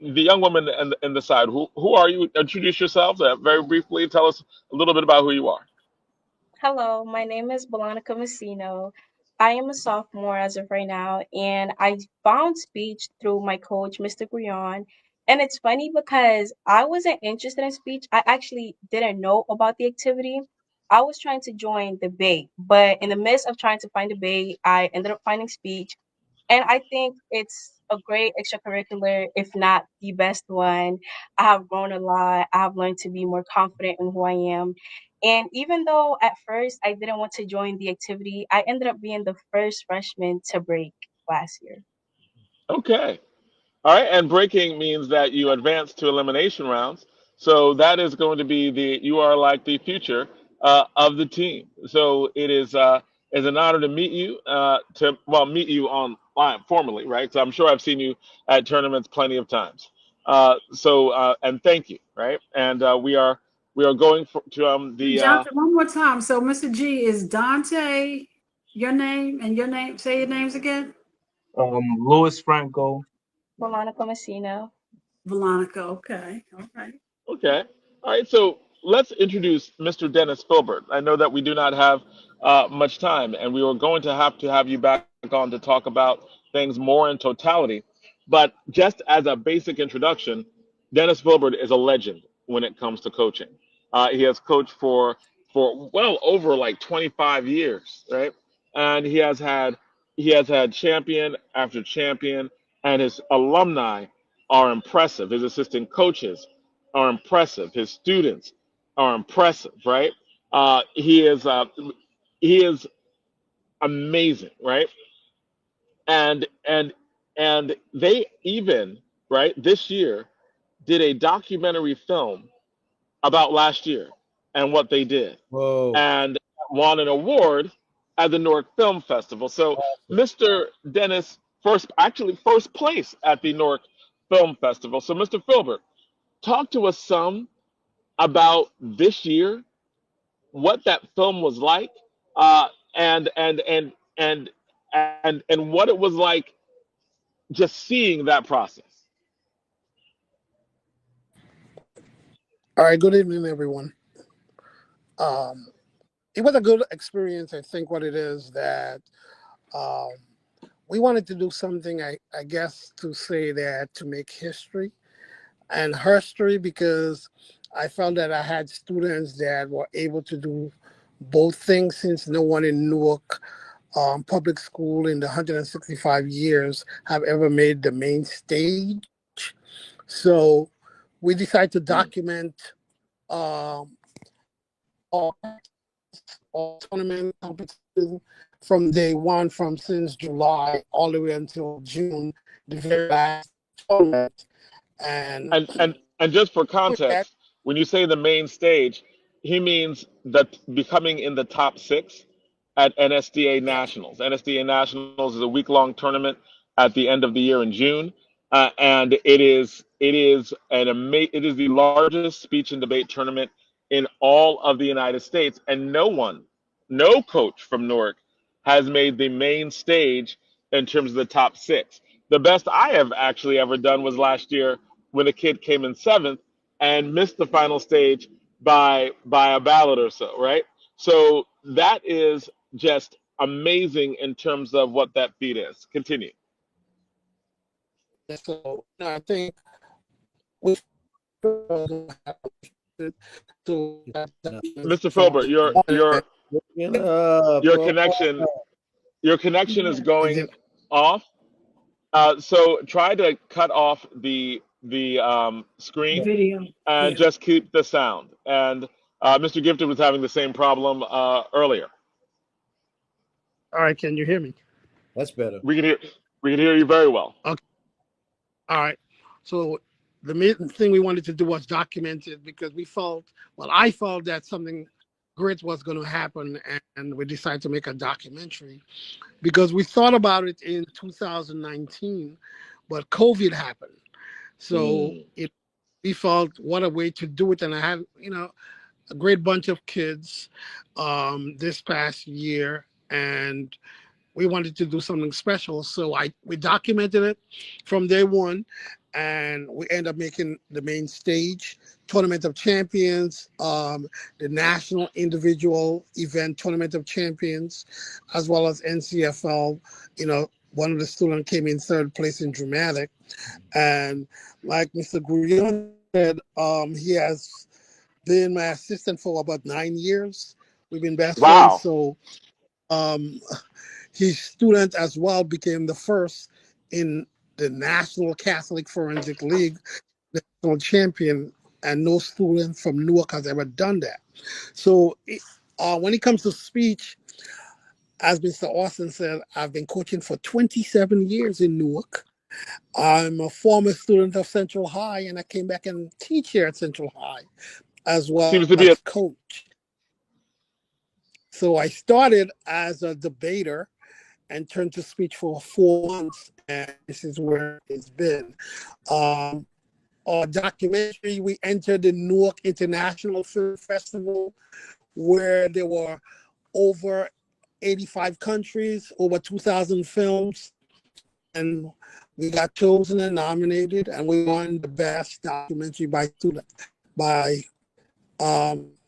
the young woman in the side, who are you? Introduce yourselves very briefly. Tell us a little bit about who you are. Hello, my name is Belanica Messino. I am a sophomore as of right now, and I found speech through my coach, Mr. Guion. And it's funny because I wasn't interested in speech. I actually didn't know about the activity. I was trying to join debate, but in the midst of trying to find debate, I ended up finding speech. And I think it's a great extracurricular, if not the best one. I have grown a lot. I have learned to be more confident in who I am. And even though at first I didn't want to join the activity, I ended up being the first freshman to break last year. Okay. All right, and breaking means that you advance to elimination rounds. So that is going to be you are like the future of the team. So it is an honor to meet you. Meet you online formally, right? So I'm sure I've seen you at tournaments plenty of times. And thank you, right? And we are going to Dante, one more time. So, Mr. G, is Dante your name and your name? Say your names again. Louis Franco. Monica Messina. Veronica. Okay. All right. Okay. All right. So let's introduce Mr. Dennis Filbert. I know that we do not have much time, and we were going to have you back on to talk about things more in totality. But just as a basic introduction, Dennis Filbert is a legend when it comes to coaching. He has coached for well over like 25 years, right? And he has had champion after champion, and his alumni are impressive. His assistant coaches are impressive. His students are impressive, right? He is amazing, right? And and and they even right this year did a documentary film about last year and what they did, Whoa. and won an award at the Newark Film Festival. So Mr. Dennis first place at the Newark Film Festival. So Mr. Filbert, talk to us some about this year, what that film was like, uh, and what it was like just seeing that process. All right, good evening, everyone. Um, it was a good experience. I think what it is that um, we wanted to do something, I guess, to say that to make history and history because I felt that I had students that were able to do both things since no one in Newark public school in the 165 years have ever made the main stage. So we decided to document um, all, all tournament competition from day one, from since July all the way until June, the very last tournament. And And just for with that, context, when you say the main stage, he means that becoming in the top six at NSDA yes, Nationals. NSDA Nationals is a week-long tournament at the end of the year in June, and it is the largest speech and debate tournament in all of the United States, and no coach from Newark has made the main stage in terms of the top six. The best I have actually ever done was last year when a kid came in seventh and missed the final stage by a ballot or so, right? So that is just amazing in terms of what that feat is. Continue. so I think we so that Mr. from Filbert, your one your Waking up. your Oh, connection your connection is Yeah. is going it off. So try to cut off the screen Video. and Yeah. just keep the sound. And Mr. Gifted was having the same problem earlier. all right, can you hear me? that's better. We can hear we can hear you very well. Okay, all right. So the main thing we wanted to do was document it because I felt that something great was going to happen, and we decided to make a documentary because we thought about it in 2019, but COVID happened. So Mm. we felt what a way to do it, and I had a great bunch of kids this past year, and we wanted to do something special. So we documented it from day one, and we end up making the main stage, Tournament of Champions, the National Individual Event Tournament of Champions, as well as NCFL. One of the students came in third place in dramatic, and like Mr. Gurion said, he has been my assistant for about 9 years. We've been best friends, Wow. so um, his student as well became the first in the National Catholic Forensic League national champion, and no student from Newark has ever done that. So when it comes to speech, as Mr. Austin said, I've been coaching for 27 years in Newark. I'm a former student of Central High, and I came back and teach here at Central High as Seems well to be a as coach. So I started as a debater and turned to speech for 4 months, and this is where it's been. Um, our documentary, we entered the Newark International Film Festival, where there were over 85 countries, over 2,000 films, and we got chosen and nominated, and we won the best documentary by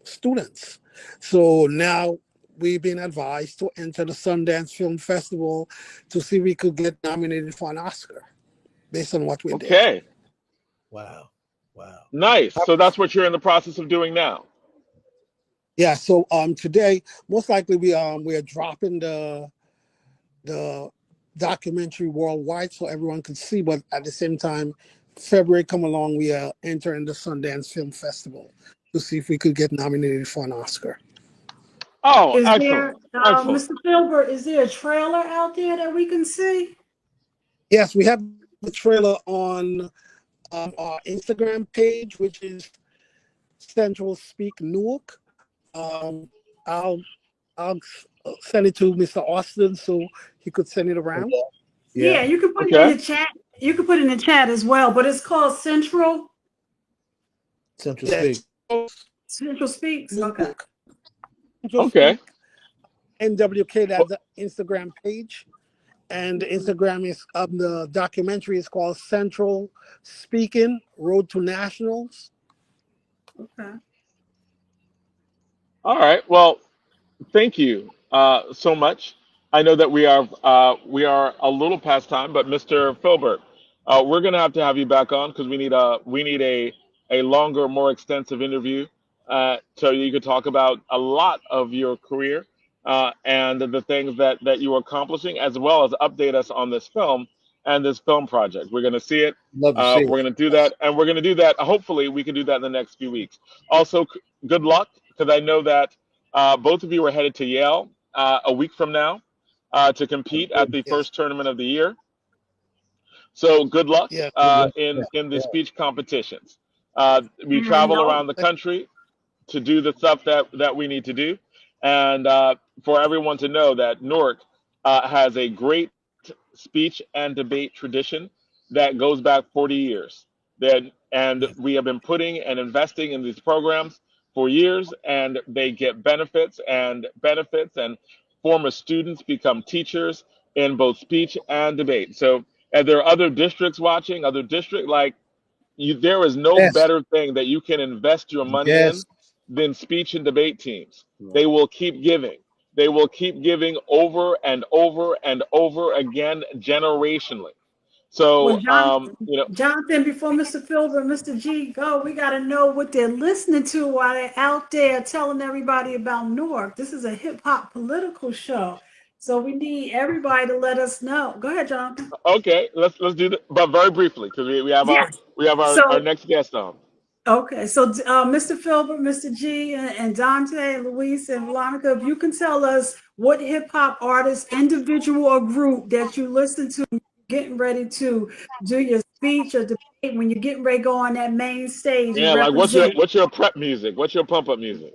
students. So now we've been advised to enter the Sundance Film Festival to see if we could get nominated for an Oscar based on what we did. Okay, Wow. Wow. nice. So that's what you're in the process of doing now. Yeah. So today, most likely we are dropping the documentary worldwide so everyone can see. But at the same time, February come along, we are entering the Sundance Film Festival to see if we could get nominated for an Oscar. Oh, Is there, excellent, excellent. Mr. Filbert, is there a trailer out there that we can see? Yes, we have the trailer on our Instagram page, which is Central Speak Newark. I'll send it to Mr. Austin so he could send it around. Yeah, you can put it Okay. in the chat. You can put it in the chat as well, but it's called Central Speak. Central Speaks. Okay. Okay. NWK, that's the Instagram page. And the Instagram is the documentary is called Central Speaking Road to Nationals. Okay. All right. Well, thank you so much. I know that we are a little past time, but Mr. Filbert, we're gonna have to have you back on because we need a longer, more extensive interview so you could talk about a lot of your career and the things that you are accomplishing, as well as update us on this film and this film project. We're gonna see it. Love to see it. We're gonna do that, and we're gonna do that. Hopefully, we can do that in the next few weeks. Also, good luck because I know that. Both of you are headed to Yale a week from now to compete at the first tournament of the year. So good luck Yeah. in the speech competitions. We travel around the country to do the stuff that we need to do, and for everyone to know that Newark has a great speech and debate tradition that goes back 40 years. And we have been putting and investing in these programs for years, and they get benefits, and former students become teachers in both speech and debate. So, and there are other districts watching, other district like you. There is no Yes. better thing that you can invest your money in Yes. than speech and debate teams. They will keep giving. They will keep giving over and over and over again, generationally. Well, So, you know, Jonathan, before Mr. Filbert, Mr. G go, we got to know what they're listening to while they're out there telling everybody about Newark. This is a hip hop political show, so we need everybody to let us know. Go ahead, Jonathan. okay, let's do that, but very briefly because we have Yes. our next guest on. Okay, so Mr. Filbert, Mr. G, and Dante, Luis, and Veronica, if you can tell us what hip hop artist, individual or group that you listen to, getting ready to do your speech or debate when you're getting ready to go on that main stage and Yeah, like represent. what's your prep music? What's your pump up music?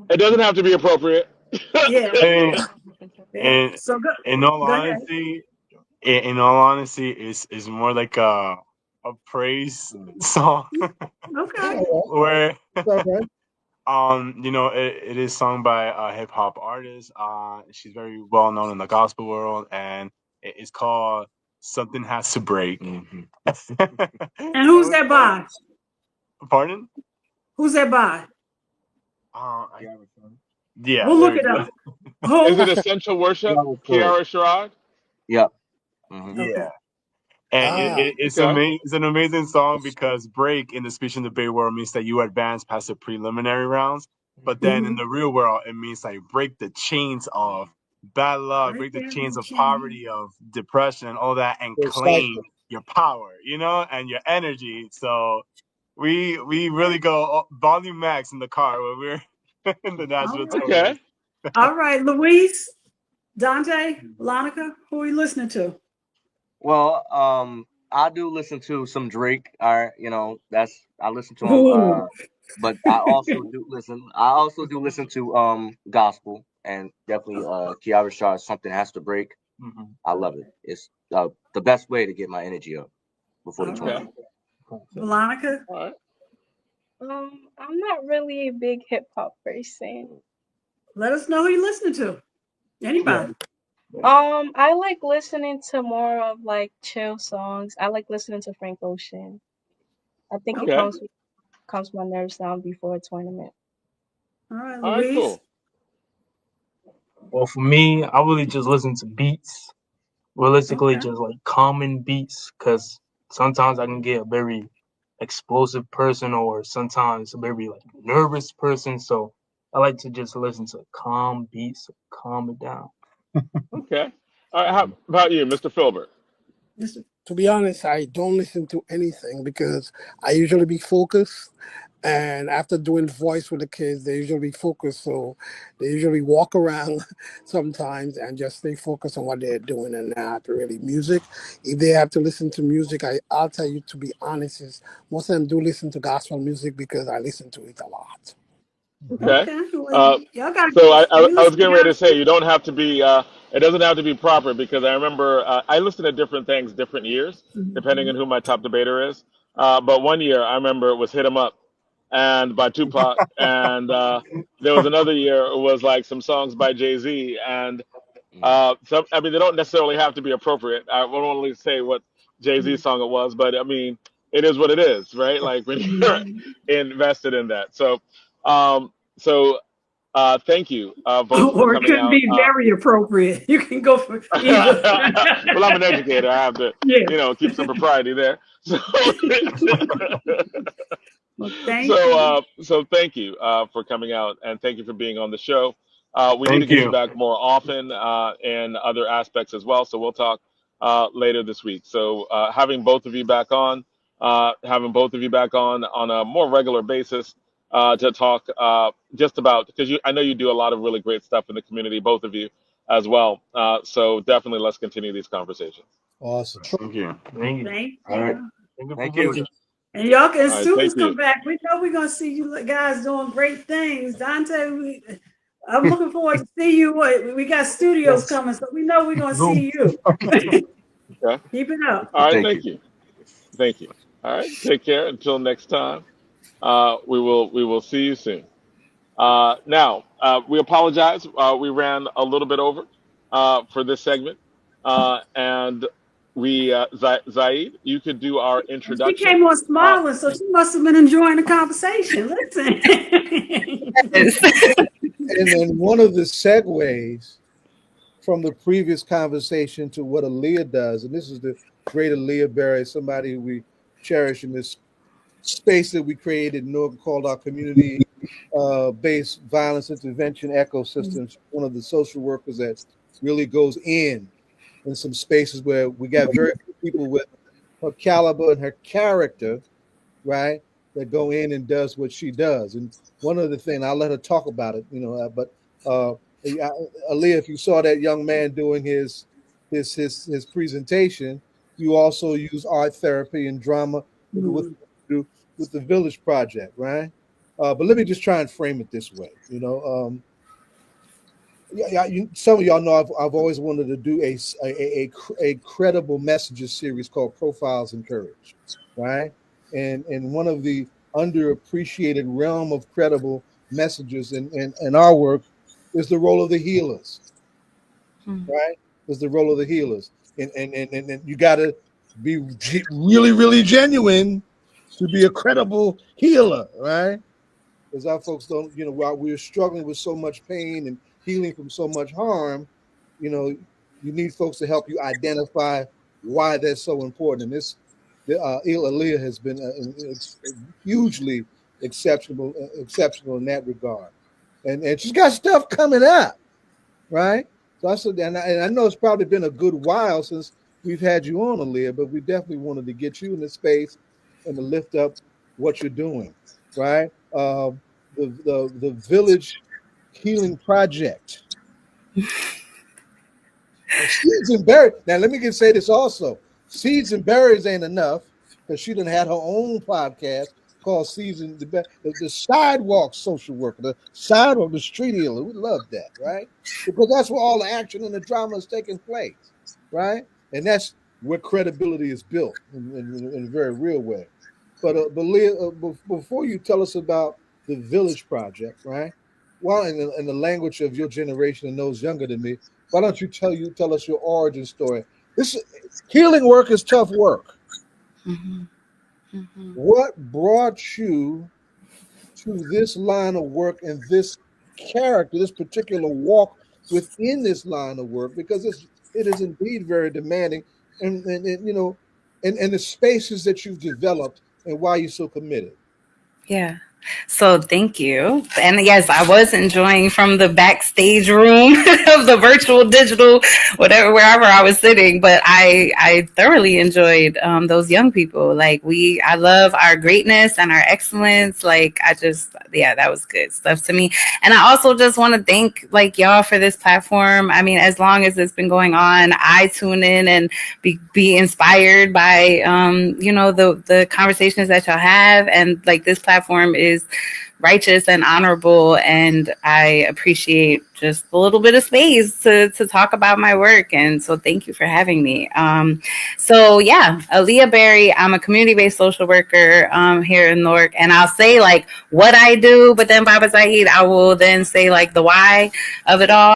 It doesn't have to be appropriate. Yeah. And So in all go ahead. honesty, it's more like a praise song Okay. where Okay. it is sung by a hip hop artist. She's very well known in the gospel world, and it's called "Something Has to Break." And who's that by? Pardon? Who's that by? Yeah, We'll look it up. Is it Essential Worship? Kiara Sherrod? Yeah. Yeah. And it's Okay. it's an amazing song because break in the speech and debate world means that you advance past the preliminary rounds. But then in the real world, it means like break the chains of bad luck, break the chains of poverty, of depression, and all that, and claim your power, and your energy. So we really go volume max in the car when we're in the national tour. Okay. All right, Luis, Dante, Veronica, who are you listening to? Well, I do listen to some Drake. I listen to him. Ooh. but I also do listen. I also do listen to gospel, and definitely Kiara Shaw's "Something Has to Break." Mm-hmm. I love it. It's the best way to get my energy up before the All Okay. tournament. right. Veronica, All right. I'm not really a big hip hop person. let us know who you're listening to. Yeah. Anybody. I like listening to more of like chill songs. I like listening to Frank Ocean. I think it Okay. Okay. calms my nerves down before a tournament. All right, All right. Louise. Cool. Well, for me, I really just listen to beats. Realistically, Okay. just like common beats, because sometimes I can get a very explosive person, or sometimes a very like nervous person. So I like to just listen to calm beats, to calm it down. Okay. All right. How about you, Mr. Filbert? Mr. To be honest, I don't listen to anything because I usually be focused. And after doing voice with the kids, they usually be focused. So they usually walk around sometimes and just stay focused on what they're doing and not really music. If they have to listen to music, I'll tell you to be honest, is most of them do listen to gospel music because I listen to it a lot. Okay. Okay. Well, Uh, y'all got so we I was listen to getting ready to say gospel. you don't have to be. It doesn't have to be proper because I remember I listened to different things different years depending on who my top debater is. But one year I remember it was "Hit 'Em Up" and by Tupac, and there was another year it was like some songs by Jay-Z, and Mm. some. I mean, they don't necessarily have to be appropriate. I won't only say what Jay-Z song it was, but I mean, it is what it is, right? Like when you're invested in that. So thank you both for Or it coming could out. be very appropriate. You can go for either. Well, I'm an educator. I have to, Yeah. keep some propriety there. So, Well, thank you. so thank you for coming out, and thank you for being on the show. We need to Thank get you you. back more often in other aspects as well. So we'll talk later this week. So having both of you back on a more regular basis to talk just about because I know you do a lot of really great stuff in the community, both of you as well. So definitely let's continue these conversations. Awesome. Thank you. Thank you. Thank All right. you. Thank you for Thank being you. here. And y'all can, All as right, students thank come you. back, we know we're gonna see you guys doing great things. Dante, I'm looking forward to see you. We got studios Yes. coming, so we know we're gonna Zoom. see you. Okay. Keep it up. All right, Thank you. thank you. Thank you. All right, take care. Until next time, we will see you soon. Now, we apologize. We ran a little bit over for this segment, and Zaid, you could do our And she introduction. came on Uh, smiling, so she must have been enjoying the conversation. Listen. And then one of the segues from the previous conversation to what Aaliyah does, and this is the great Aaliyah Berry, somebody who we cherish in this space that we created in Newark called our community based violence intervention ecosystem. She's one of the social workers that really goes in some spaces where we got very few people with her caliber and her character, right? That go in and does what she does. And one of the things I'll let her talk about it, but Aaliyah, if you saw that young man doing his presentation, you also use art therapy and drama with the Village Project, right? But let me just try and frame it this way. Some of y'all know I've always wanted to do a credible messages series called Profiles in Courage, right? And one of the underappreciated realm of credible messages in our work is the role of the healers, right? Is the role of the healers, and you got to be really really genuine to be a credible healer, right? Because our folks don't, while we're struggling with so much pain and healing from so much harm, you need folks to help you identify why that's so important. And Aaliyah has been hugely exceptional in that regard. And she's got stuff coming up, right? So I said, and I know it's probably been a good while since we've had you on, Aaliyah, but we definitely wanted to get you in the space and to lift up what you're doing, right? The Village Healing Project. And Seeds and Berries. Now, let me say this also. Seeds and Berries ain't enough because she done had her own podcast called the sidewalk social worker, the sidewalk, the street healer. We love that, right? Because that's where all the action and the drama is taking place, right? And that's where credibility is built in a very real way. But Leah, before you tell us about the Village Project, right? Well, in the language of your generation and those younger than me, why don't you tell us your origin story? This healing work is tough work. Mm-hmm. Mm-hmm. What brought you to this line of work and this character, this particular walk within this line of work? Because it is indeed very demanding, and you know, and the spaces that you've developed and why you're so committed. Yeah. So thank you. And yes, I was enjoying from the backstage room of the virtual, digital, whatever, wherever I was sitting. But I thoroughly enjoyed those young people. Like I love our greatness and our excellence. Like yeah, that was good stuff to me. And I also just want to thank like y'all for this platform. I mean, as long as it's been going on, I tune in and be inspired by the conversations that y'all have, and like this platform is righteous and honorable, and I appreciate just a little bit of space to talk about my work. And so thank you for having me. So yeah, Aaliyah Berry, I'm a community-based social worker here in Newark, and I'll say like what I do, but then Baba Zahid, I will then say like the why of it all.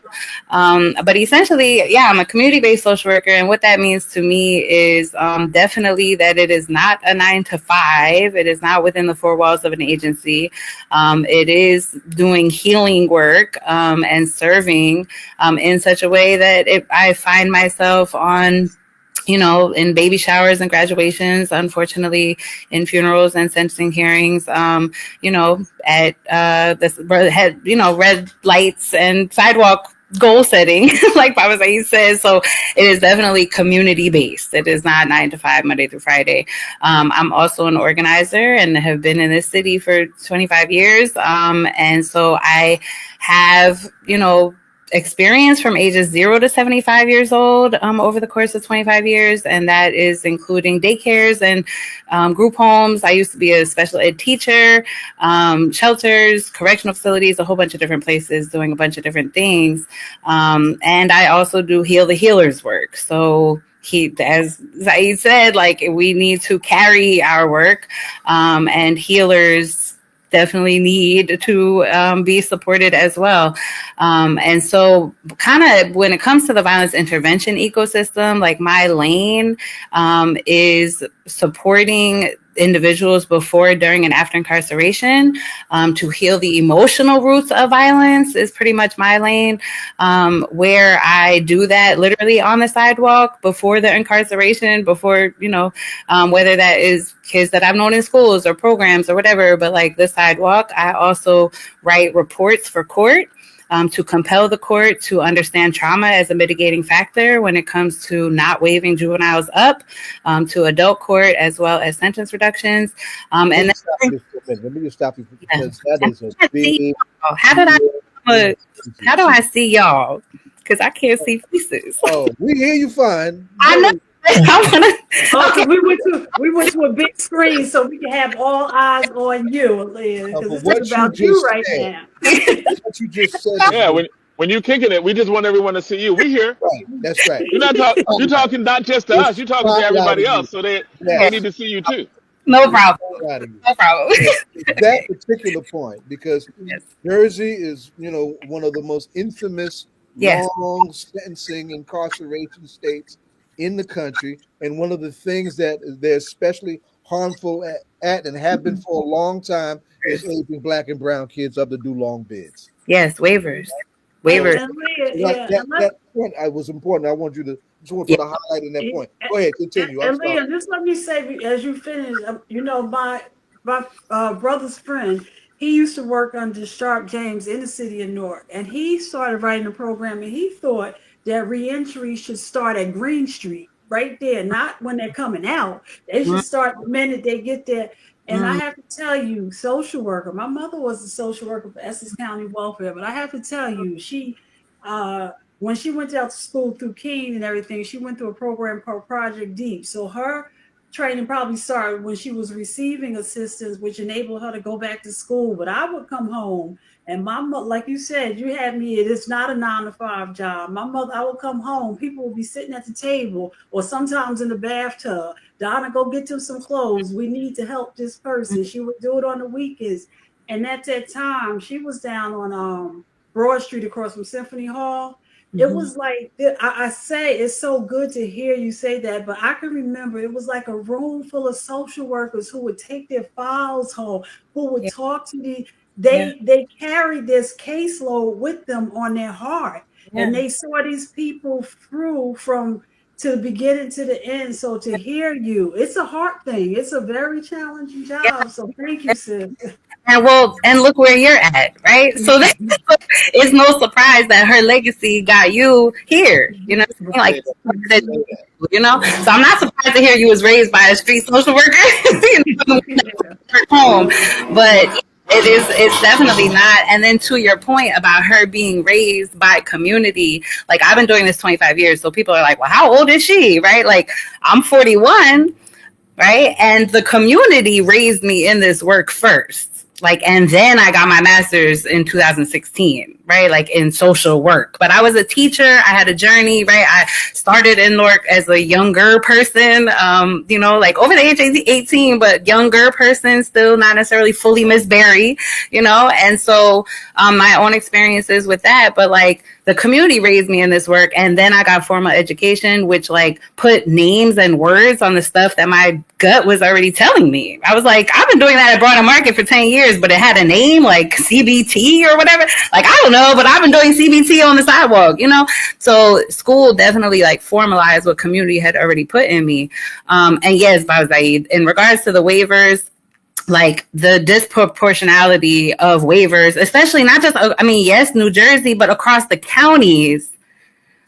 But essentially, yeah, I'm a community-based social worker, and what that means to me is definitely that it is not a 9 to 5. It is not within the four walls of an agency. It is doing healing work and serving in such a way that I find myself on, in baby showers and graduations, unfortunately, in funerals and sentencing hearings, at red lights and sidewalk goal setting, like Baba Saeed says. So it is definitely community based. It is not 9 to 5, Monday through Friday. I'm also an organizer and have been in this city for 25 years. And so I have, experience from ages 0 to 75 years old over the course of 25 years. And that is including daycares and group homes. I used to be a special ed teacher, shelters, correctional facilities, a whole bunch of different places doing a bunch of different things. And I also do Heal the Healers work. So as Zaid said, like we need to carry our work, and healers definitely need to be supported as well. And so kind of when it comes to the violence intervention ecosystem, like my lane is supporting individuals before, during, and after incarceration to heal the emotional roots of violence is pretty much my lane, where I do that literally on the sidewalk before the incarceration, before, whether that is kids that I've known in schools or programs or whatever, but like the sidewalk, I also write reports for court to compel the court to understand trauma as a mitigating factor when it comes to not waiving juveniles up to adult court, as well as sentence reductions. Let me just stop you because that is a big. How do I see y'all? Because I can't see faces. Oh, we hear you fine. I know. So we went to a big screen so we can have all eyes on you, Leah, because it's about you right now. What you just said. Yeah, when you kicking it, we just want everyone to see you. We here. Right, that's right. You're talking not just to us. You're talking to everybody else, so they need to see you too. No problem. No problem. That particular point, because Jersey is, one of the most infamous long sentencing incarceration states in the country, and one of the things that they're especially harmful at and have been for a long time is aging Black and brown kids up to do long bids. Yes, waivers. That point was important. I want you to put a highlight in that point. Go ahead, continue. And Leah, just let me say, as you finish, my brother's friend, he used to work under Sharp James in the city of Newark, and he started writing a program, and he thought that reentry should start at Green Street, right there, not when they're coming out. They should start the minute they get there. And I have to tell you, social worker, my mother was a social worker for Essex County Welfare, but I have to tell you, she, when she went out to school through Keene and everything, she went through a program called Project Deep. So her training probably started when she was receiving assistance, which enabled her to go back to school. But I would come home and my mother, like you said, you had me, it's not a 9 to 5 job. My mother, I would come home, people would be sitting at the table or sometimes in the bathtub. Donna, go get them some clothes. We need to help this person. She would do it on the weekends. And at that time, she was down on Broad Street across from Symphony Hall. It was like, I say it's so good to hear you say that, but I can remember it was like a room full of social workers who would take their files home, who would talk to they carried this caseload with them on their heart, and they saw these people through from to the beginning to the end. So to hear you, it's a hard thing. It's a very challenging job. So thank you, sis. And look where you're at, right? So it's no surprise that her legacy got you here. You know what I mean? Like, you know. So I'm not surprised to hear you was raised by a street social worker, home, but it's definitely not. And then to your point about her being raised by community, like I've been doing this 25 years, so people are like, well, how old is she, right? Like I'm 41, right? And the community raised me in this work first. Like, and then I got my master's in 2016, right? Like in social work. But I was a teacher. I had a journey, right? I started in Newark as a younger person, you know, like over the age of 18, but younger person, still not necessarily fully Miss Berry, you know? And so my own experiences with that, but like the community raised me in this work. And then I got formal education, which like put names and words on the stuff that my gut was already telling me. I was like, I've been doing that at Broad Market for 10 years, but it had a name like CBT or whatever. Like, I don't know, but I've been doing CBT on the sidewalk, you know? So school definitely like formalized what community had already put in me. And yes, Bazaid, in regards to the waivers, like the disproportionality of waivers, especially not just, I mean, yes, New Jersey, but across the counties,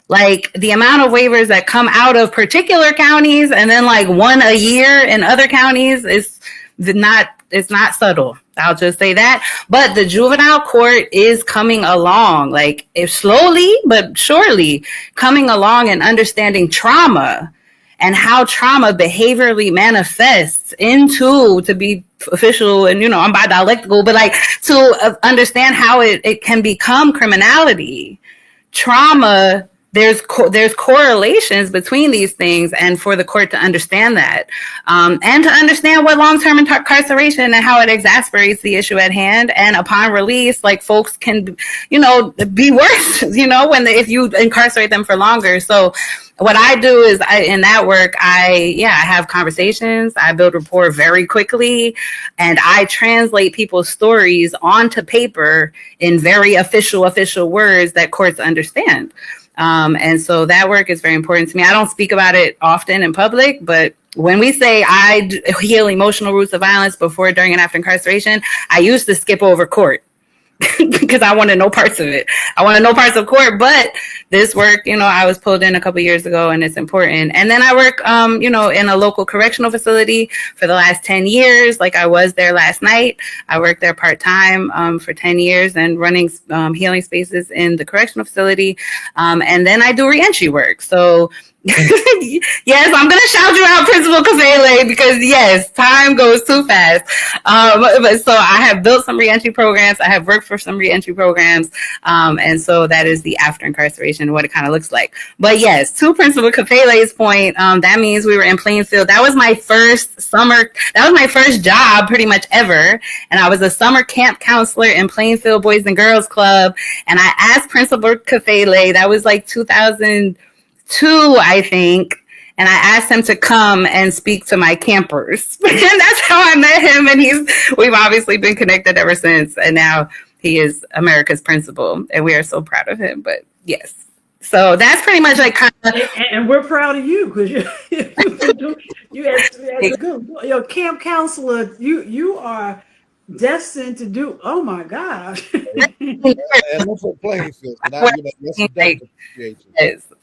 like the amount of waivers that come out of particular counties and then like one a year in other counties is not, it's not subtle. I'll just say that. But the juvenile court is coming along, like if slowly, but surely coming along and understanding trauma and how trauma behaviorally manifests into, to be official, and you know, I'm bi-dialectical, but like to understand how it can become criminality. Trauma, there's correlations between these things, and for the court to understand that, and to understand what long-term incarceration and how it exacerbates the issue at hand, and upon release, like folks can, you know, be worse, you know, if you incarcerate them for longer. So what I do is in that work, I have conversations, I build rapport very quickly, and I translate people's stories onto paper in very official words that courts understand. And so that work is very important to me. I don't speak about it often in public, but when we say I heal emotional roots of violence before, during, and after incarceration, I used to skip over court. Because I want to know parts of it. I want to know parts of court, but this work, you know, I was pulled in a couple years ago, and it's important. And then I work, you know, in a local correctional facility for the last 10 years. Like I was there last night. I worked there part-time for 10 years and running healing spaces in the correctional facility. And then I do reentry work. So yes, I'm going to shout you out, Principal Kafele, because yes, time goes too fast. But so I have built some reentry programs. I have worked for some reentry programs. And so that is the after incarceration, what it kind of looks like. But yes, to Principal Kafele's point, that means we were in Plainfield. That was my first summer. That was my first job pretty much ever. And I was a summer camp counselor in Plainfield Boys and Girls Club. And I asked Principal Kafele, that was like 2002, I think, and I asked him to come and speak to my campers. And that's how I met him, and we've obviously been connected ever since, and now he is America's principal, and we are so proud of him. But yes, so that's pretty much like kind of, and we're proud of you because you as a good your camp counselor, you are destined to do. Oh my gosh. And that's what Plainfield.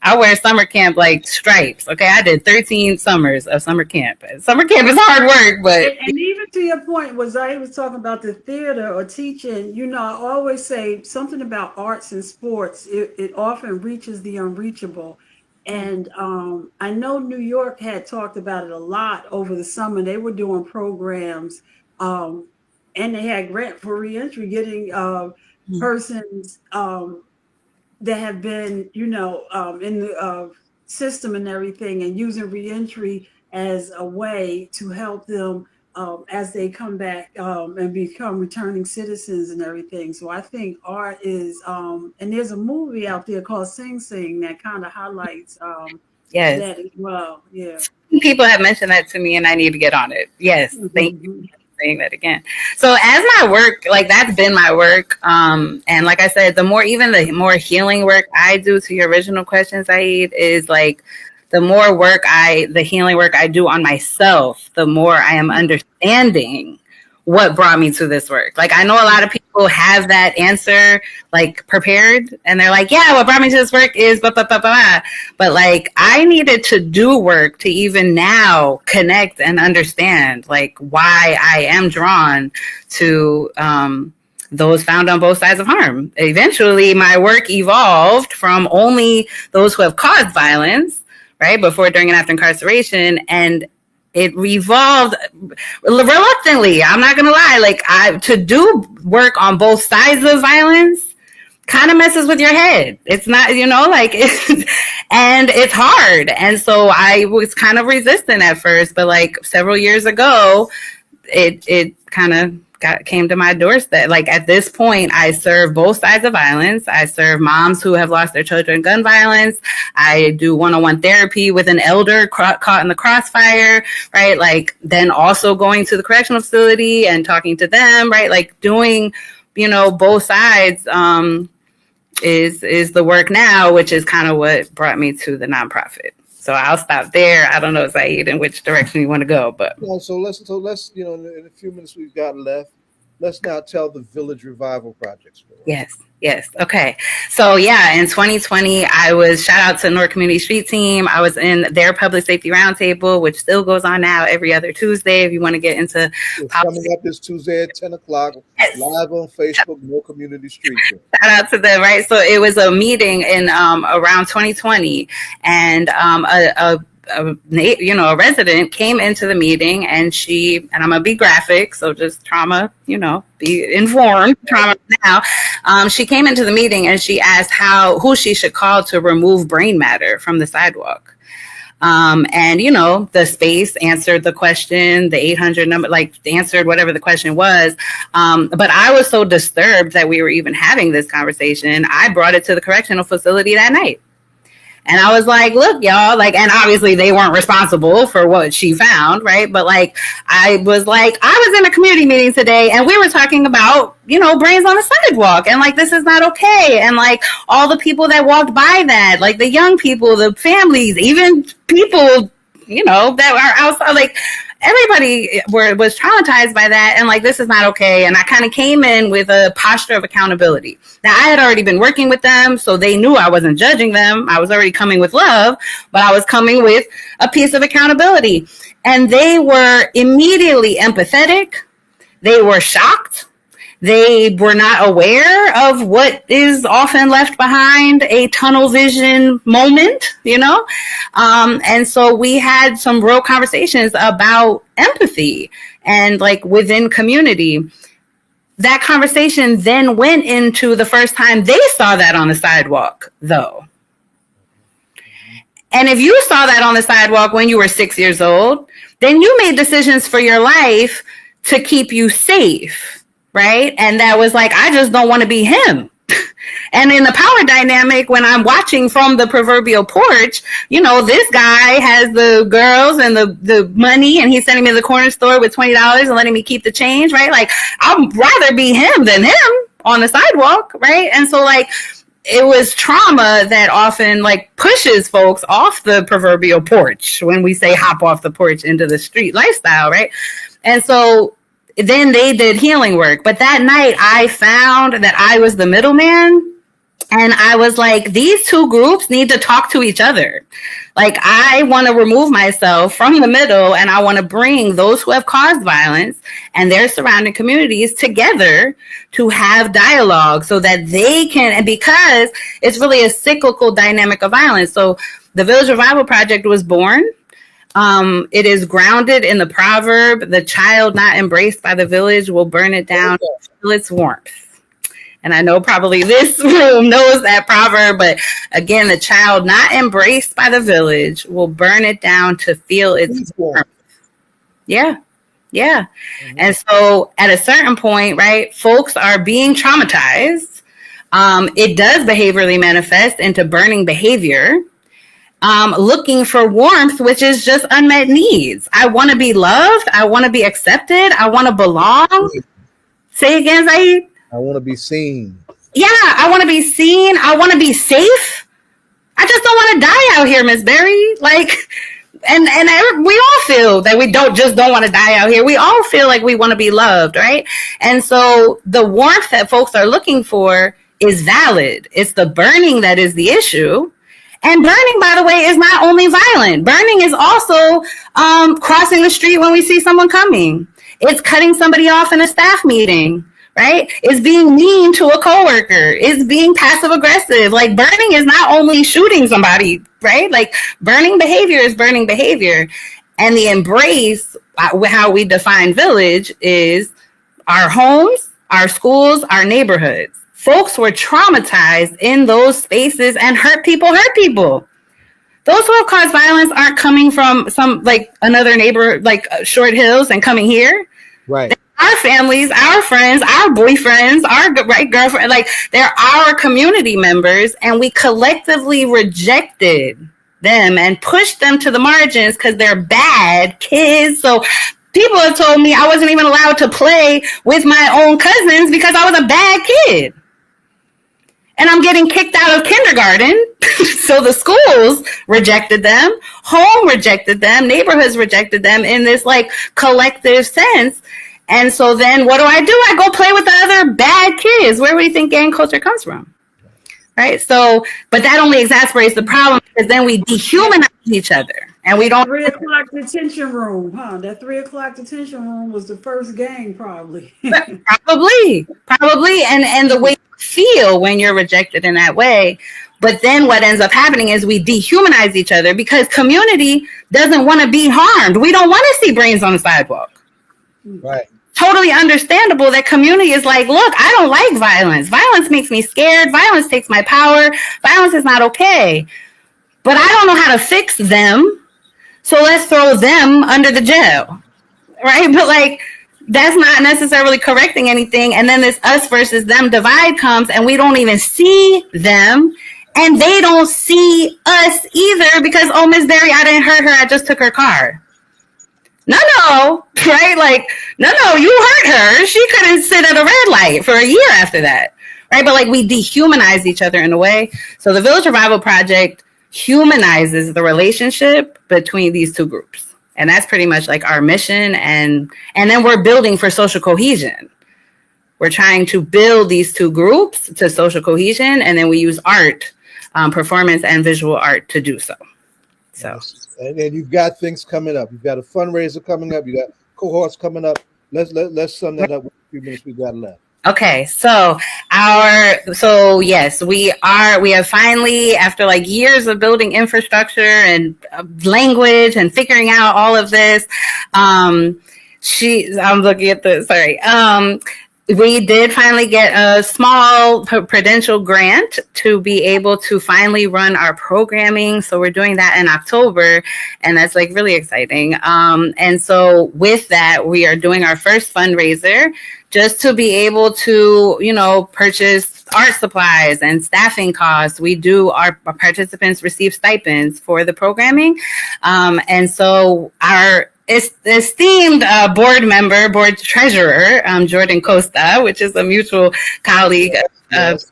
I wear summer camp like stripes. Okay, I did 13 summers of summer camp. Summer camp is hard work, but and even to your point, was I was talking about the theater or teaching. You know, I always say something about arts and sports. It often reaches the unreachable. And I know New York had talked about it a lot over the summer. They were doing programs, and they had grant for reentry, getting persons that have been, in the system and everything, and using reentry as a way to help them as they come back and become returning citizens and everything. So I think art is, and there's a movie out there called Sing Sing that kind of highlights Yes. that as well. Yeah. People have mentioned that to me and I need to get on it. Yes. Thank you for saying that again. So as my work, like that's been my work. And like I said, the more healing work I do, to your original question, Saeed, is like the more the healing work I do on myself, the more I am understanding what brought me to this work. Like I know a lot of people have that answer like prepared and they're like, yeah, what brought me to this work is blah, blah, blah, blah. But like I needed to do work to even now connect and understand like why I am drawn to those found on both sides of harm. Eventually my work evolved from only those who have caused violence, right, before, during, and after incarceration, and it revolved reluctantly. I'm not gonna lie. Like to do work on both sides of violence kind of messes with your head. It's not, and it's hard. And so I was kind of resistant at first, but like several years ago, it kind of came to my doorstep. Like at this point, I serve both sides of violence. I serve moms who have lost their children in gun violence. I do one-on-one therapy with an elder caught in the crossfire, right? Like then also going to the correctional facility and talking to them, right? Like doing, both sides is the work now, which is kind of what brought me to the nonprofit. So I'll stop there. I don't know, Saeed, in which direction you want to go, but so let's in a few minutes we've got left, let's now tell the Village Revival Project story. Yes. Okay. So yeah, in 2020, I was, shout out to North Community Street Team. I was in their public safety roundtable, which still goes on now every other Tuesday. If you want to get into coming up this Tuesday at 10 o'clock, live on Facebook, North Community Street Team. Shout out to them, right? So it was a meeting in around 2020, and a resident came into the meeting, and I'm gonna be graphic, so just trauma, be informed, trauma now. She came into the meeting and she asked who she should call to remove brain matter from the sidewalk. And the space answered the question, the 800 number, like answered whatever the question was. But I was so disturbed that we were even having this conversation, I brought it to the correctional facility that night. And I was like, look, y'all, like, and obviously they weren't responsible for what she found, right? But like, I was in a community meeting today and we were talking about, brains on the sidewalk, and like, this is not okay. And like all the people that walked by that, like the young people, the families, even people, that are outside, like everybody was traumatized by that. And like, this is not okay. And I kind of came in with a posture of accountability. Now I had already been working with them, so they knew I wasn't judging them. I was already coming with love, but I was coming with a piece of accountability. And they were immediately empathetic. They were shocked. They were not aware of what is often left behind, a tunnel vision moment, and so we had some real conversations about empathy and like within community. That conversation then went into the first time they saw that on the sidewalk, though. And if you saw that on the sidewalk when you were 6 years old, then you made decisions for your life to keep you safe. Right. And that was like, I just don't want to be him. And in the power dynamic, when I'm watching from the proverbial porch, this guy has the girls and the money, and he's sending me to the corner store with $20 and letting me keep the change. Right. Like, I'd rather be him than him on the sidewalk. Right. And so like, it was trauma that often like pushes folks off the proverbial porch when we say hop off the porch into the street lifestyle. Right. And so then they did healing work. But that night I found that I was the middleman, and I was like, these two groups need to talk to each other. Like, I want to remove myself from the middle, and I want to bring those who have caused violence and their surrounding communities together to have dialogue so that they can, and because it's really a cyclical dynamic of violence. So the Village Revival Project was born. It is grounded in the proverb, the child not embraced by the village will burn it down to feel its warmth. And I know probably this room knows that proverb, but again, the child not embraced by the village will burn it down to feel its warmth. Yeah. Yeah. Mm-hmm. And so at a certain point, right, folks are being traumatized. It does behaviorally manifest into burning behavior, looking for warmth, which is just unmet needs. I want to be loved. I want to be accepted. I want to belong. Say again, Zaid. I want to be seen. Yeah, I want to be seen. I want to be safe. I just don't want to die out here, Miss Berry. Like, and we all feel that we don't want to die out here. We all feel like we want to be loved, right? And so the warmth that folks are looking for is valid. It's the burning that is the issue. And burning, by the way, is not only violent. Burning is also crossing the street when we see someone coming. It's cutting somebody off in a staff meeting. Right? It's being mean to a coworker. It's being passive aggressive. Like burning is not only shooting somebody, right? Like burning behavior is burning behavior. And the embrace, how we define village, is our homes, our schools, our neighborhoods. Folks were traumatized in those spaces and hurt people. Those who have caused violence aren't coming from some like another neighbor, like Short Hills and coming here. Right. Our families, our friends, our boyfriends, our girlfriend, like they're our community members, and we collectively rejected them and pushed them to the margins because they're bad kids. So people have told me I wasn't even allowed to play with my own cousins because I was a bad kid. And I'm getting kicked out of kindergarten. So the schools rejected them, home rejected them, neighborhoods rejected them in this like collective sense. And so then what do? I go play with the other bad kids. Where do you think gang culture comes from? Right? So, but that only exacerbates the problem because then we dehumanize each other. And we don't. 3 o'clock detention room, huh? That 3 o'clock detention room was the first gang, probably. Probably. And the way you feel when you're rejected in that way. But then what ends up happening is we dehumanize each other because community doesn't want to be harmed. We don't want to see brains on the sidewalk. Right. Totally understandable that community is like, look, I don't like violence. Violence makes me scared. Violence takes my power. Violence is not okay. But I don't know how to fix them. So let's throw them under the jail. Right? But like, that's not necessarily correcting anything. And then this us versus them divide comes and we don't even see them. And they don't see us either because, oh, Miss Berry, I didn't hurt her. I just took her car. No, right? Like, no, you hurt her. She couldn't sit at a red light for a year after that, right? But like we dehumanize each other in a way. So the Village Revival Project humanizes the relationship between these two groups. And that's pretty much like our mission. And then we're building for social cohesion. We're trying to build these two groups to social cohesion. And then we use art, performance and visual art to do so. So. And then you've got things coming up. You've got a fundraiser coming up. You got cohorts coming up. Let's sum that up with a few minutes we got left. Okay, so yes, we have finally, after like years of building infrastructure and language and figuring out all of this, I'm looking at this, sorry. We did finally get a small Prudential grant to be able to finally run our programming. So we're doing that in October, and that's like really exciting. And so with that, we are doing our first fundraiser just to be able to, purchase art supplies and staffing costs. Our participants receive stipends for the programming. And so our esteemed board treasurer, Jordan Costa, which is a mutual colleague. Yes.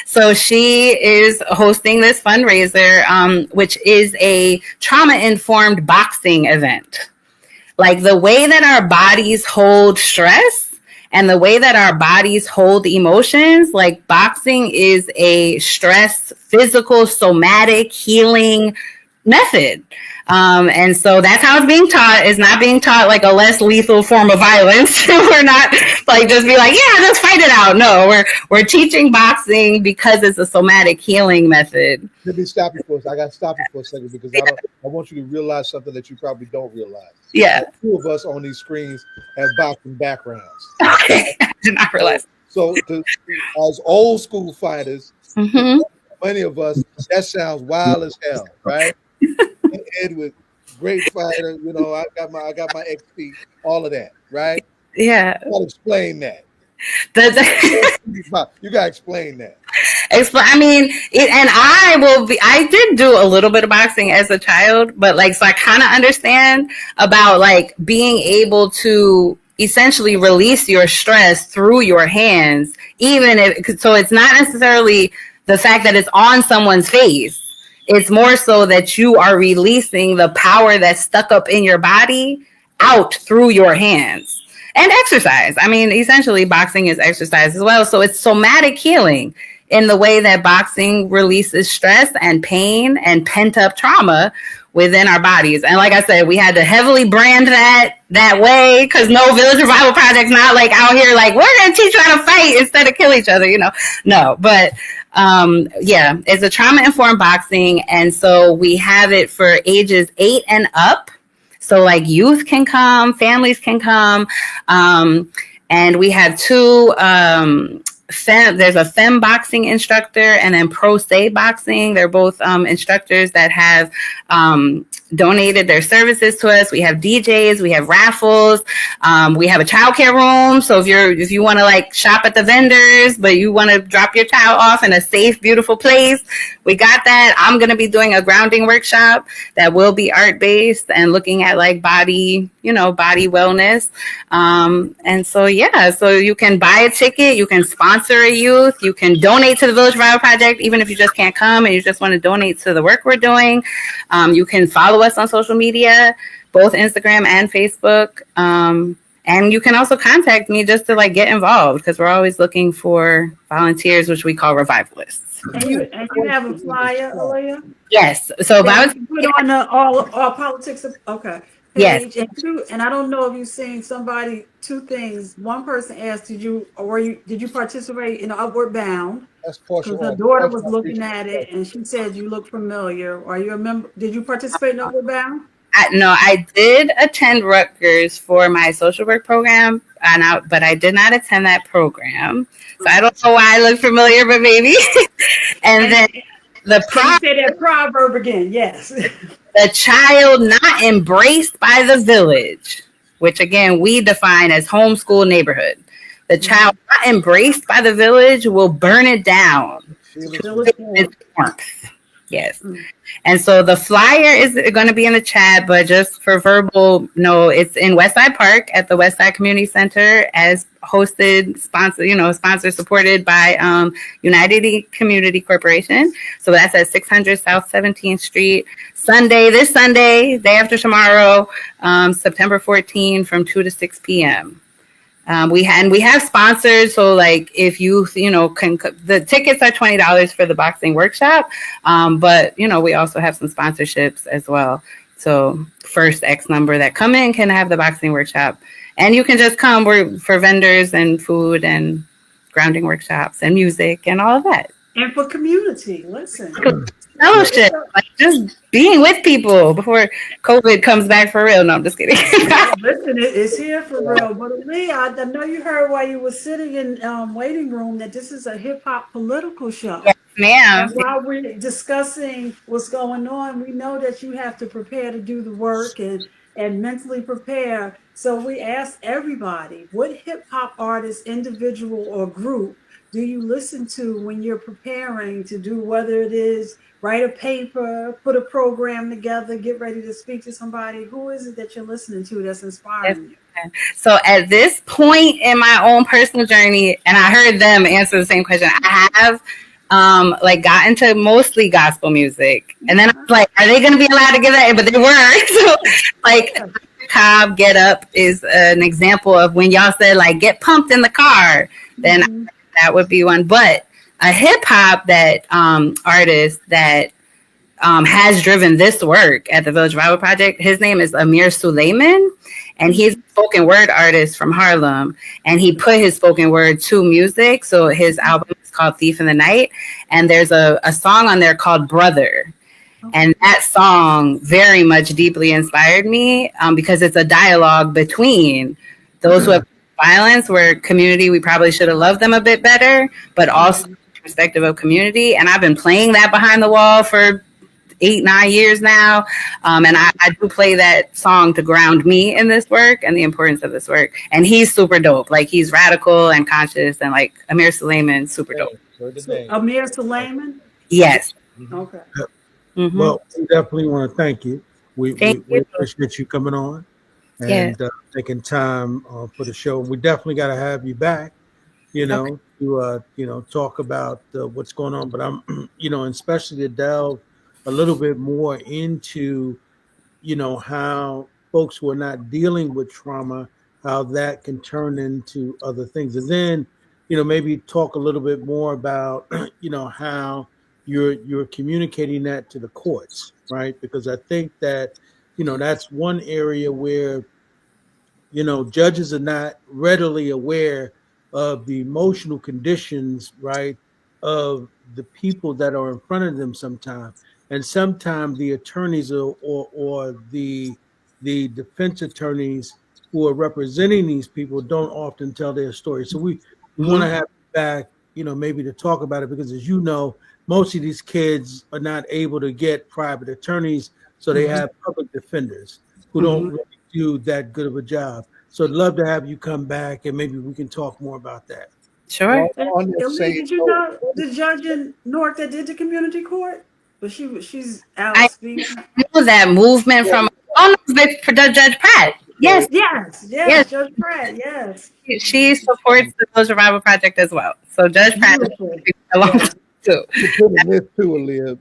So she is hosting this fundraiser, which is a trauma-informed boxing event. Like the way that our bodies hold stress and the way that our bodies hold emotions, like boxing is a stress, physical, somatic healing method. And so that's how it's being taught. It's not being taught like a less lethal form of violence. We're not like just be like, yeah, let's fight it out. No, we're teaching boxing because it's a somatic healing method. Let me stop you for a second. I got to stop you for a second because I want you to realize something that you probably don't realize. Yeah. Two of us on these screens have boxing backgrounds. Okay. I did not realize. So as old school fighters, many of us, that sounds wild as hell, right? Ed was great fighter, you know. I got my XP, all of that, right? Yeah. You gotta explain that. You gotta explain that. I mean, I did do a little bit of boxing as a child, but like, so I kind of understand about like being able to essentially release your stress through your hands, so it's not necessarily the fact that it's on someone's face. It's more so that you are releasing the power that's stuck up in your body out through your hands. And exercise. I mean, essentially boxing is exercise as well. So it's somatic healing in the way that boxing releases stress and pain and pent up trauma within our bodies. And like I said, we had to heavily brand that way because no Village Revival Project's not like out here like, we're going to teach you how to fight instead of kill each other, you know. No, but yeah, it's a trauma-informed boxing. And so we have it for ages 8 and up. So like youth can come, families can come. And we have two, there's a fem boxing instructor and then pro se boxing. They're both instructors that have donated their services to us. We have DJs, we have raffles, we have a childcare room. So if you want to like shop at the vendors, but you want to drop your child off in a safe, beautiful place, we got that. I'm going to be doing a grounding workshop that will be art based and looking at like body wellness. And so, yeah, so you can buy a ticket, you can sponsor a youth, you can donate to the Village Revival Project, even if you just can't come and you just want to donate to the work we're doing. You can follow us on social media, both Instagram and Facebook. And you can also contact me just to like get involved because we're always looking for volunteers, which we call revivalists. And you have a flyer, Aaliyah? Yes. So I was put on the all politics. Okay. Yes. And I don't know if you've seen somebody, two things. One person asked, did you participate in Upward Bound? Because her daughter was looking at it and she said you look familiar. Are you a member? Did you participate in Upward Bound? No, I did attend Rutgers for my social work program, but I did not attend that program. So I don't know why I look familiar, but maybe. and then say that proverb again, yes. The child not embraced by the village, which again we define as homeschool neighborhood. The child not embraced by the village will burn it down. Yes. And so the flyer is going to be in the chat, but just for verbal, no, it's in Westside Park at the Westside Community Center as hosted, sponsor supported by United Community Corporation. So that's at 600 South 17th Street. This Sunday, day after tomorrow, September 14 from 2 to 6 p.m. We have sponsors, so like if you the tickets are $20 for the boxing workshop, but we also have some sponsorships as well. So first X number that come in can have the boxing workshop, and you can just come for vendors and food and grounding workshops and music and all of that. And for community, listen. Fellowship, like just being with people before COVID comes back for real. No, I'm just kidding. Listen, it's here for real. But Lee, I know you heard while you were sitting in waiting room that this is a hip hop political show. Yes, ma'am. And while we're discussing what's going on, we know that you have to prepare to do the work and mentally prepare. So we ask everybody, what hip hop artist, individual, or group do you listen to when you're preparing to do, whether it is write a paper, put a program together, get ready to speak to somebody? Who is it that you're listening to that's inspiring you? So at this point in my own personal journey, and I heard them answer the same question, I have gotten to mostly gospel music. And then I was like, are they going to be allowed to give that? But they were. So Cobb Get Up is an example of when y'all said like get pumped in the car, then that would be one. But a hip hop artist that has driven this work at the Village Revival Project. His name is Amir Suleiman, and he's a spoken word artist from Harlem. And he put his spoken word to music. So his album is called Thief in the Night. And there's a song on there called Brother. And that song very much deeply inspired me because it's a dialogue between those who have violence, where community, we probably should have loved them a bit better, but also the perspective of community. And I've been playing that behind the wall for 8-9 years now. And I do play that song to ground me in this work and the importance of this work. And he's super dope. Like, he's radical and conscious, and like Amir Suleiman, super dope. So, Amir Suleiman? Yes. Okay. Mm-hmm. Well, we definitely want to thank you. We appreciate you coming on and taking time for the show. We definitely got to have you back, to talk about what's going on. But I'm, and especially to delve a little bit more into, how folks who are not dealing with trauma, how that can turn into other things. And then, maybe talk a little bit more about, how you're communicating that to the courts, right? Because I think that, that's one area where, judges are not readily aware of the emotional conditions, right, of the people that are in front of them sometimes. And sometimes the attorneys or the defense attorneys who are representing these people don't often tell their story. So we want to have you back, maybe to talk about it, because as you know, most of these kids are not able to get private attorneys, so they have public defenders who don't really do that good of a job. So I'd love to have you come back, and maybe we can talk more about that. Sure. Did you know the judge in Newark that did the community court? But she's out speaking. I know that movement from Judge Pratt. Yes, Judge Pratt. Yes, she supports the Village Revival Project as well. So Judge Pratt belongs too. This too, Aaliyah.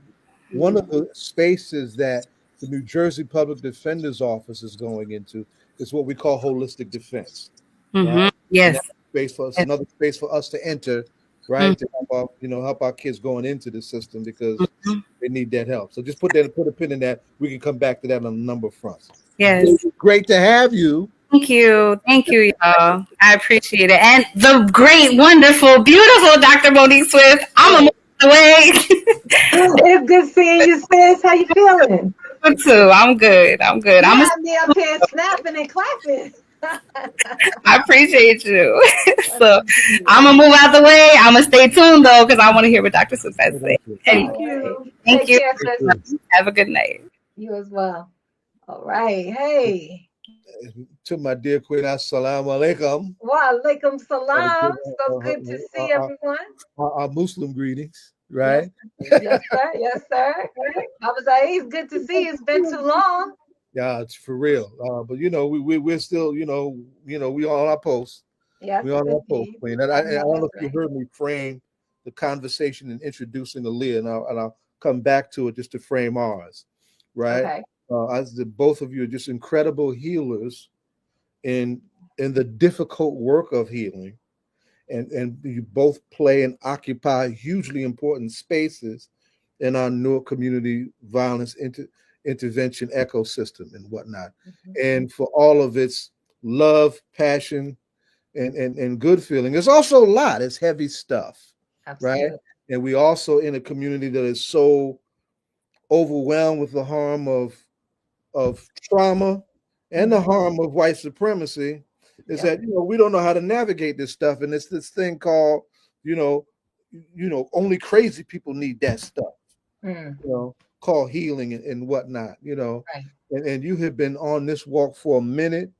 One of the spaces that the New Jersey Public Defender's Office is going into is what we call holistic defense. Right? Yes, space for us, another space for us to enter, right? To help our kids going into the system, because they need that help. So just put a pin in that. We can come back to that on a number of fronts. Yes, great to have you. Thank you, y'all. I appreciate it, and the great, wonderful, beautiful Dr. Monique Swift. I'm a move away. It's good seeing you, sis. How you feeling? Me too. I'm good. I'm me up here snapping and clapping. I appreciate you. So I'm gonna move out the way. I'm gonna stay tuned though, because I want to hear what Dr. Swift has to say. Thank you. Thank you. Have a good night. You as well. All right. Hey. To my dear Queen, assalamu alaikum. Wa alaikum salam. So good to see everyone. Our Muslim greetings, right? Yes, sir. Yes, sir. Baba Zaid, it's good to see you. It's been too long. Yeah, it's for real. But we're still, we on our post. Yes, we're on our post, Queen. And I don't know if you heard me frame the conversation in introducing Aaliyah, and I'll come back to it just to frame ours, right? Okay. Both of you are just incredible healers in the difficult work of healing, and you both play and occupy hugely important spaces in our Newark community violence intervention ecosystem and whatnot. And for all of its love, passion, and good feeling, there's also a lot. It's heavy stuff. Absolutely. Right? And we also in a community that is so overwhelmed with the harm of trauma and the harm of white supremacy, is that we don't know how to navigate this stuff. And it's this thing called, only crazy people need that stuff. Called healing and whatnot, right. And you have been on this walk for a minute.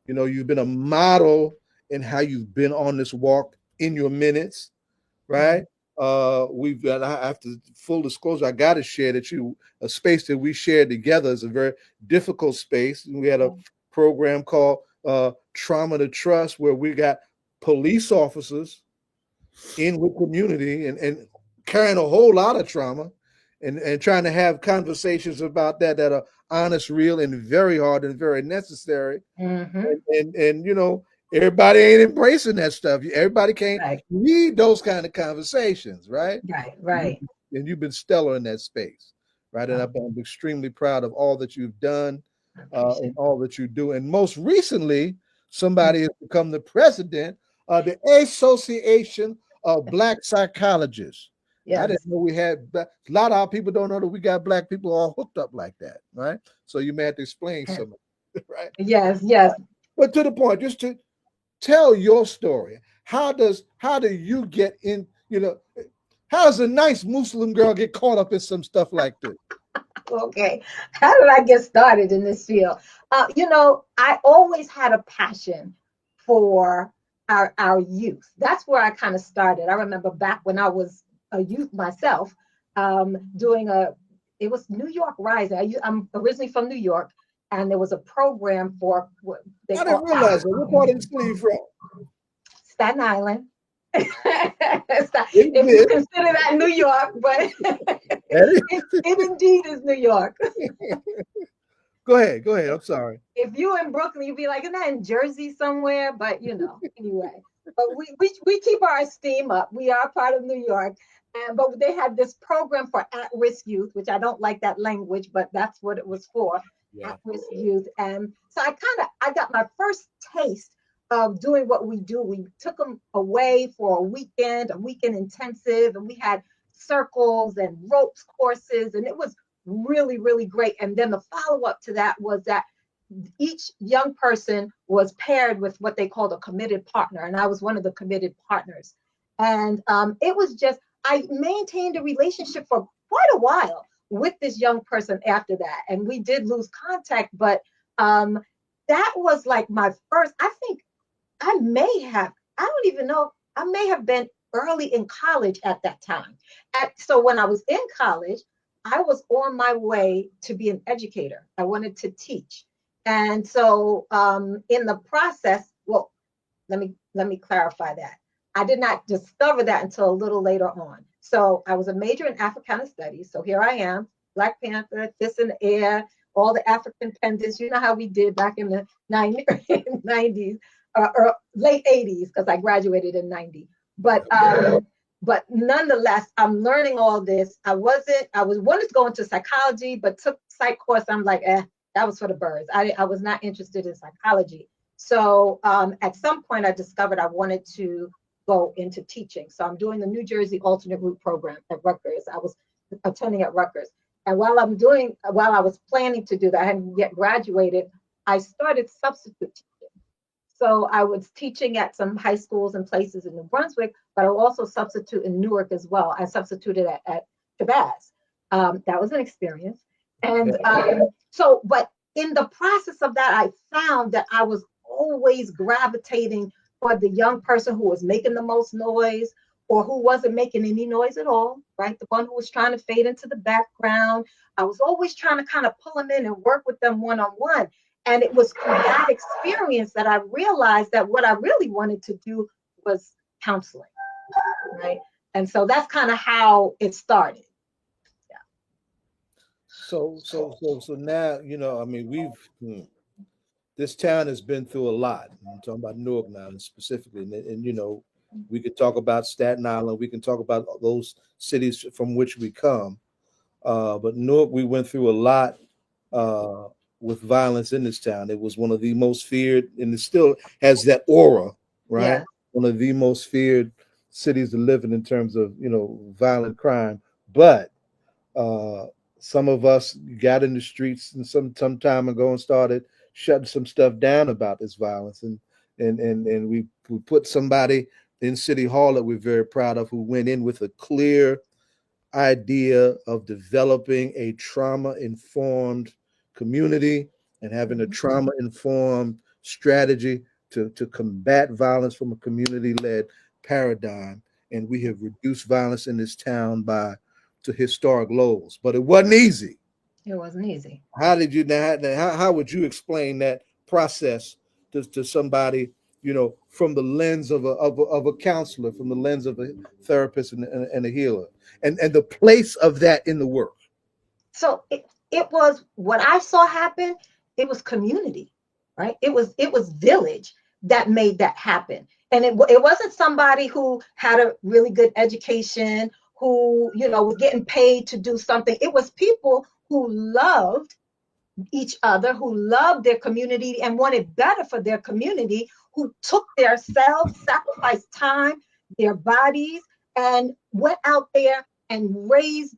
You've been a model in how you've been on this walk in your minutes, right? We've got, after full disclosure, I got to share that a space that we shared together is a very difficult space. We had a program called Trauma to Trust, where we got police officers in with community and carrying a whole lot of trauma. And trying to have conversations about that are honest, real, and very hard and very necessary. And everybody ain't embracing that stuff. Everybody can't read those kind of conversations, right? Right. And you've been stellar in that space, right? And I'm extremely proud of all that you've done and all that you do. And most recently, somebody has become the president of the Association of Black Psychologists. I Yes. didn't know we had a lot of our people don't know that we got Black people all hooked up like that, right? So you may have to explain some of it, right? Yes. Yes. But to the point, just to tell your story. How do you get in, how does a nice Muslim girl get caught up in some stuff like this? Okay. How did I get started in this field? I always had a passion for our youth. That's where I kind of started. I remember back when I was a youth myself, doing it was New York Rising. I'm originally from New York, and there was a program for what they I didn't call realize that. What part of the city are you from? Staten Island. If you consider that New York, but it indeed is New York. Go ahead. I'm sorry. If you in Brooklyn, you'd be like, isn't that in Jersey somewhere? But anyway. But we keep our esteem up. We are part of New York. But they had this program for at-risk youth, which I don't like that language, but that's what it was for, at-risk youth. And so I got my first taste of doing what we do. We took them away for a weekend intensive, and we had circles and ropes courses, and it was really, really great. And then the follow-up to that was that each young person was paired with what they called a committed partner, and I was one of the committed partners. And it was just, I maintained a relationship for quite a while with this young person after that, and we did lose contact, but that was like my first, I think I don't even know, I may have been early in college at that time. So when I was in college, I was on my way to be an educator. I wanted to teach. And so in the process, well, let me clarify that. I did not discover that until a little later on. So I was a major in Africana studies. So here I am, Black Panther, Fist in the Air, all the African pendants. You know how we did back in the 90s or late 80s, because I graduated in 90. But nonetheless, I'm learning all this. I wanted to go into psychology, but took psych course. I'm like, that was for the birds. I was not interested in psychology. So at some point I discovered I wanted to go into teaching. So I'm doing the New Jersey Alternate Route program at Rutgers. I was attending at Rutgers. And while I was planning to do that, I hadn't yet graduated, I started substitute teaching. So I was teaching at some high schools and places in New Brunswick, but I also substitute in Newark as well. I substituted at Shabazz. That was an experience. And but in the process of that, I found that I was always gravitating toward the young person who was making the most noise or who wasn't making any noise at all, right? The one who was trying to fade into the background. I was always trying to kind of pull them in and work with them one-on-one. And it was through that experience that I realized that what I really wanted to do was counseling, right? And so that's kind of how it started. Yeah. So now, I mean, this town has been through a lot. I'm talking about Newark now specifically. And we could talk about Staten Island. We can talk about those cities from which we come. But Newark, we went through a lot with violence in this town. It was one of the most feared, and it still has that aura, right? Yeah. One of the most feared cities to live in terms of, violent crime. But some of us got in the streets and some time ago and started shutting some stuff down about this violence. And we put somebody in City Hall that we're very proud of, who went in with a clear idea of developing a trauma-informed community and having a trauma-informed strategy to combat violence from a community-led paradigm. And we have reduced violence in this town to historic lows. But it wasn't easy. It wasn't easy. How did you how would you explain that process to somebody, from the lens of a counselor, from the lens of a therapist and a healer, and the place of that in the work? So it was what I saw happen. It was community, right? It was village that made that happen. And it wasn't somebody who had a really good education who, you know, were getting paid to do something. It was people who loved each other, who loved their community and wanted better for their community, who took their selves, sacrificed time, their bodies, and went out there and raised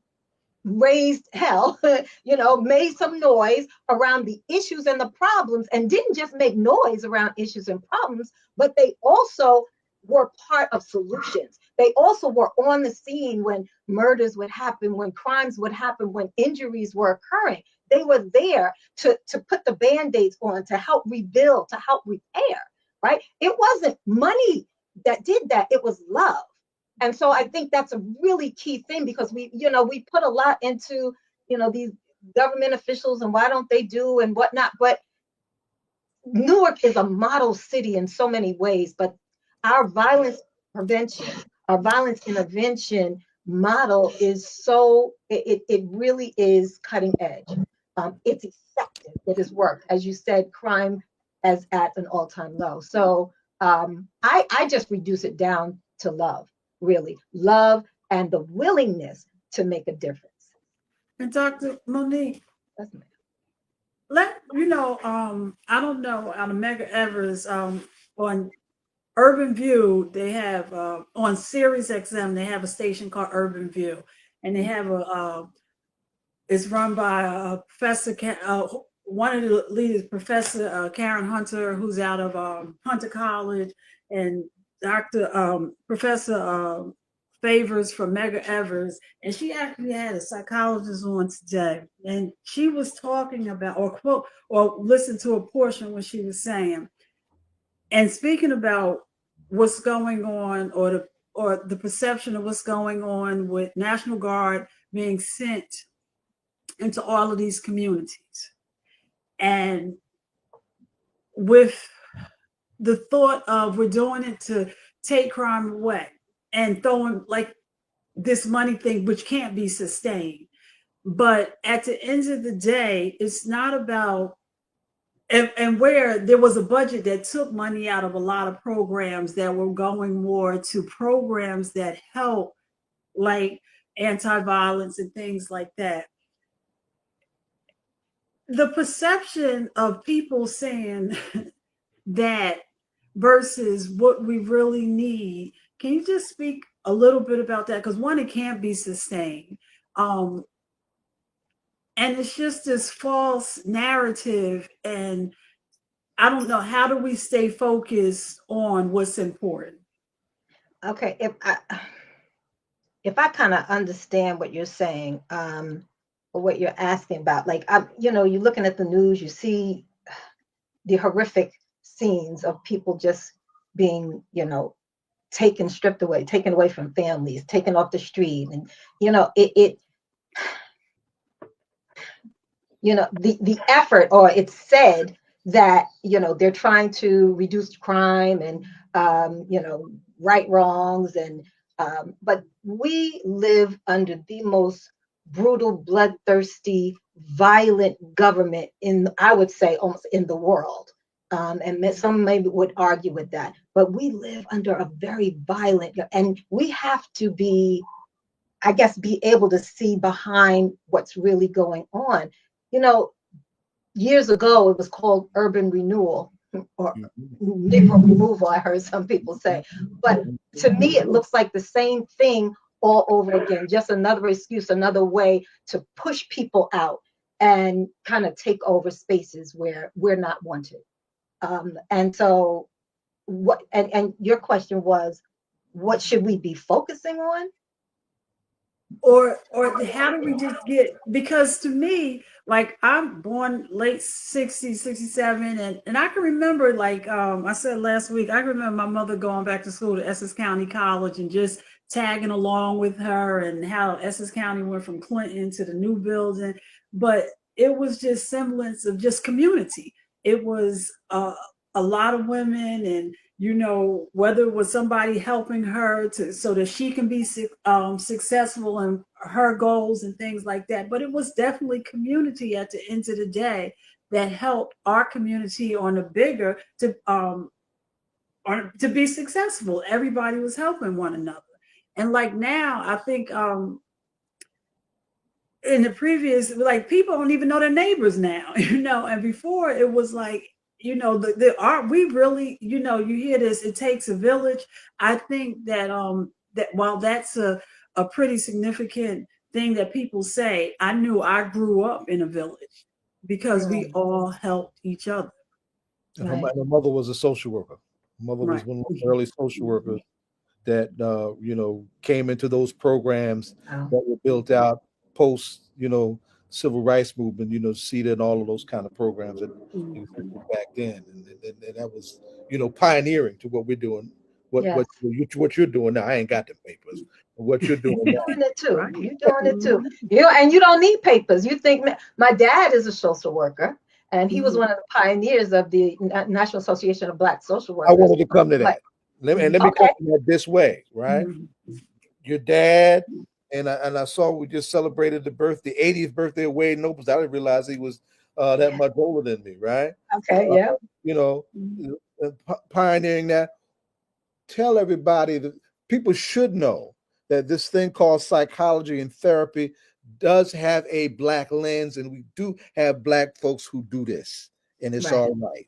hell, you know, made some noise around the issues and the problems, and didn't just make noise around issues and problems, but they also were part of solutions. They also were on the scene when murders would happen, when crimes would happen, when injuries were occurring. They were there to put the band-aids on, to help rebuild, to help repair, right? It wasn't money that did that, it was love. And so I think that's a really key thing, because we, you know, we put a lot into, you know, these government officials and why don't they do and whatnot. But Newark is a model city in so many ways, but our violence prevention, our violence intervention model is so, it really is cutting edge. It's effective, it has worked. As you said, crime is at an all-time low. So I just reduce it down to love. Really, love and the willingness to make a difference. And Dr. Monique, That's me. I don't know, out of Medgar Evers, on Urban View, they have on Sirius XM, they have a station called Urban View, and they have it's run by Professor one of the leaders, Professor Karen Hunter, who's out of Hunter College, and Dr. Professor Favors from Medgar Evers, and she actually had a psychologist on today, and she was talking about, or quote, or listen to a portion when she was saying, and speaking about what's going on, or the perception of what's going on with National Guard being sent into all of these communities, and with the thought of we're doing it to take crime away and throwing like this money thing, which can't be sustained. But at the end of the day, it's not about, and where there was a budget that took money out of a lot of programs that were going more to programs that help, like anti-violence and things like that. The perception of people saying that versus what we really need. Can you just speak a little bit about that? Because one, it can't be sustained. And it's just this false narrative. And I don't know, how do we stay focused on what's important? Okay, if I kind of understand what you're saying, or what you're asking about, like, you know, you're looking at the news, you see the horrific scenes of people just being, you know, stripped away, taken away from families, taken off the street. And, you know, you know, the effort, or it's said that, you know, they're trying to reduce crime and, you know, right wrongs. And, but we live under the most brutal, bloodthirsty, violent government I would say, almost in the world. And some maybe would argue with that, but we live under a very violent, and we have to be, I guess, be able to see behind what's really going on. You know, years ago, it was called urban renewal, or Negro removal, I heard some people say. But to me, it looks like the same thing all over again, just another excuse, another way to push people out and kind of take over spaces where we're not wanted. And so what, and your question was, what should we be focusing on? Or how do we just get, because to me, like, I'm born late 60s, 67, and I can remember, like I said last week, I remember my mother going back to school to Essex County College and just tagging along with her, and how Essex County went from Clinton to the new building. But it was just semblance of just community. It was a lot of women, and you know, whether it was somebody helping her so that she can be successful in her goals and things like that. But it was definitely community at the end of the day that helped our community on a bigger to be successful. Everybody was helping one another. And like now, I think in the previous, like people don't even know their neighbors now, and before it was like, the art, we really, you hear this, it takes a village. I think that that while that's a pretty significant thing that people say, I knew I grew up in a village because we all helped each other. And her mother was a social worker. Mother was one of the early social workers that came into those programs that were built out post civil rights movement, CETA and all of those kind of programs that existed back then, and that was pioneering to what we're doing. What you're doing now, I ain't got the papers. What you're doing now, doing it too. You're doing it too. And you don't need papers. You think my dad is a social worker, and he was one of the pioneers of the National Association of Black Social Workers. I wanted to come to that. Let me come to that this way, right? Your dad and I saw we just celebrated the 80th birthday of Wade Nobles. I didn't realize he was that much older than me, right? Okay, yeah. Pioneering that. Tell everybody that people should know that this thing called psychology and therapy does have a Black lens, and we do have Black folks who do this, and it's all right.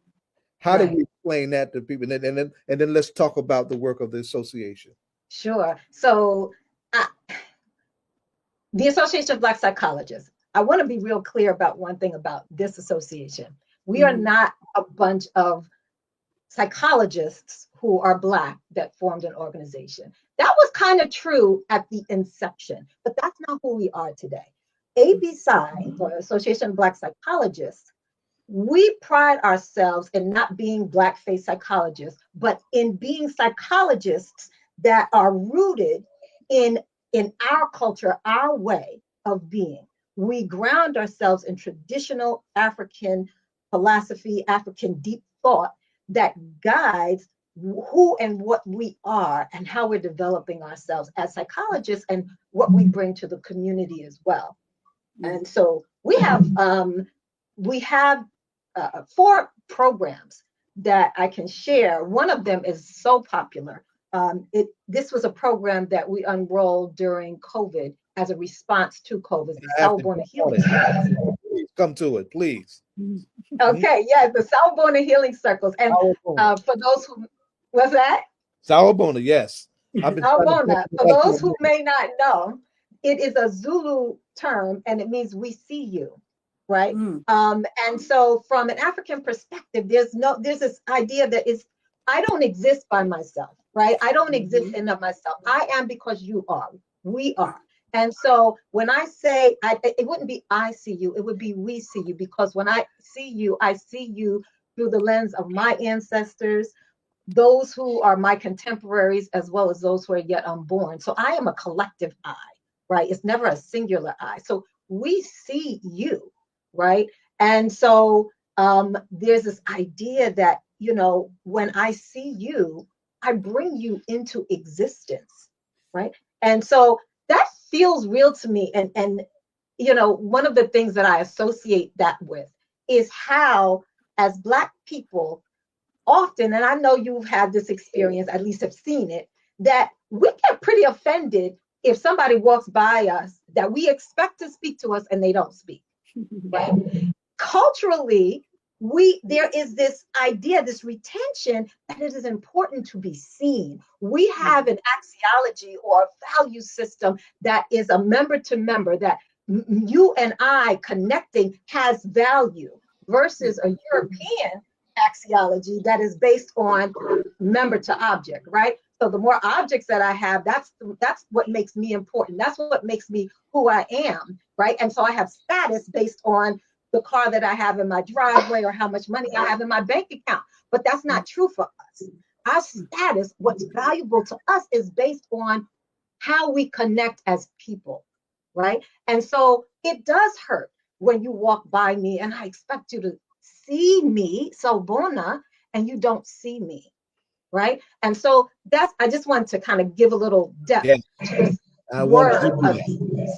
How do we explain that to people? And then let's talk about the work of the association. Sure. So the Association of Black Psychologists, I want to be real clear about one thing about this association. We are not a bunch of psychologists who are Black that formed an organization. That was kind of true at the inception, but that's not who we are today. ABPSI, or Association of Black Psychologists, we pride ourselves in not being Black-faced psychologists, but in being psychologists that are rooted in our culture, our way of being. We ground ourselves in traditional African philosophy, African deep thought that guides who and what we are and how we're developing ourselves as psychologists and what we bring to the community as well. And so we have 4 programs that I can share. One of them is so popular. This was a program that we unrolled during COVID as a response to COVID, the Salbona Healing Circles. Please come to it, please. Okay, the Salbona Healing Circles. And for those who, what's that? Salbona, yes. Salbona, for those who may not know, it is a Zulu term and it means we see you, right? And so from an African perspective, there's this idea that I don't exist by myself, right? I don't exist in of myself. I am because you are. We are. And so when I say, it wouldn't be I see you, it would be we see you, because when I see you through the lens of my ancestors, those who are my contemporaries, as well as those who are yet unborn. So I am a collective I, right? It's never a singular I. So we see you, right? And so there's this idea that, when I see you, I bring you into existence, right? And so that feels real to me. And one of the things that I associate that with is how, as Black people, often, and I know you've had this experience, at least have seen it, that we get pretty offended if somebody walks by us that we expect to speak to us and they don't speak, right? Culturally, there is this idea, this retention, that it is important to be seen. We have an axiology or a value system that is a member to member, that you and I connecting has value, versus a European axiology that is based on member to object, right? So the more objects that I have, that's what makes me important. That's what makes me who I am, right? And so I have status based on the car that I have in my driveway or how much money I have in my bank account. But that's not true for us. Our status, what's valuable to us, is based on how we connect as people, right? And so it does hurt when you walk by me and I expect you to see me, Salbona, and you don't see me, right? And so I just wanted to kind of give a little depth to this word of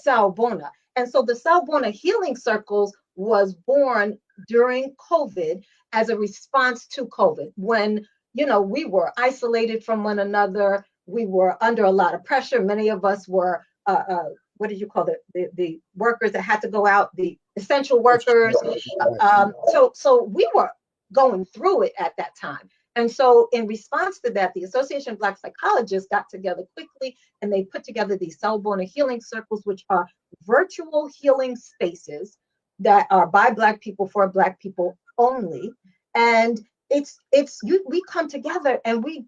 Salbona. And so the Salbona Healing Circles was born during COVID as a response to COVID, when we were isolated from one another. we were under a lot of pressure. Many of us were, what did you call it? The workers that had to go out, the essential workers. So we were going through it at that time. And so in response to that, the Association of Black Psychologists got together quickly and they put together these Cell-Born Healing Circles, which are virtual healing spaces that are by Black people for Black people only. And we come together and we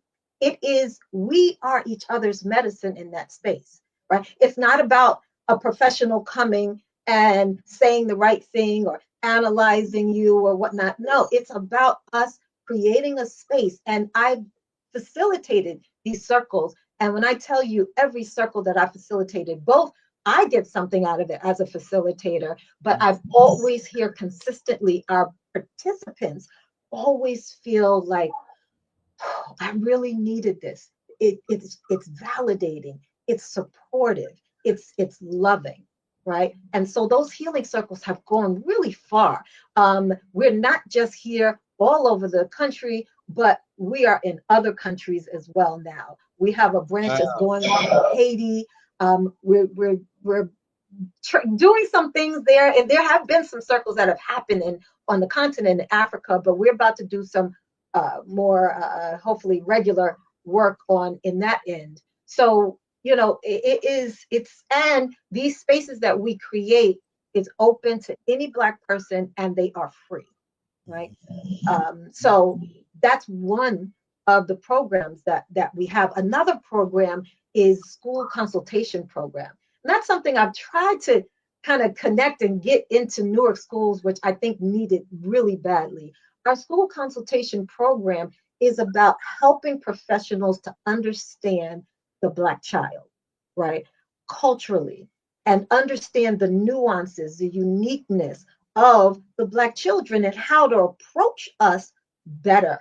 are each other's medicine in that space, right? It's not about a professional coming and saying the right thing or analyzing you or whatnot. No, it's about us creating a space. And I've facilitated these circles. And when I tell you every circle that I facilitated, both I get something out of it as a facilitator, but I've always hear consistently our participants always feel like, oh, I really needed this. It's validating, it's supportive, it's loving, right? And so those healing circles have gone really far. We're not just here all over the country, but we are in other countries as well now. We have a branch that's going on in Haiti. We're doing some things there, and there have been some circles that have happened on the continent in Africa, but we're about to do some more hopefully regular work in that end. So and these spaces that we create is open to any Black person and they are free, right? So that's one of the programs that we have. Another program is school consultation program. And that's something I've tried to kind of connect and get into Newark schools, which I think need it really badly. Our school consultation program is about helping professionals to understand the Black child, right? Culturally, and understand the nuances, the uniqueness of the Black children and how to approach us better.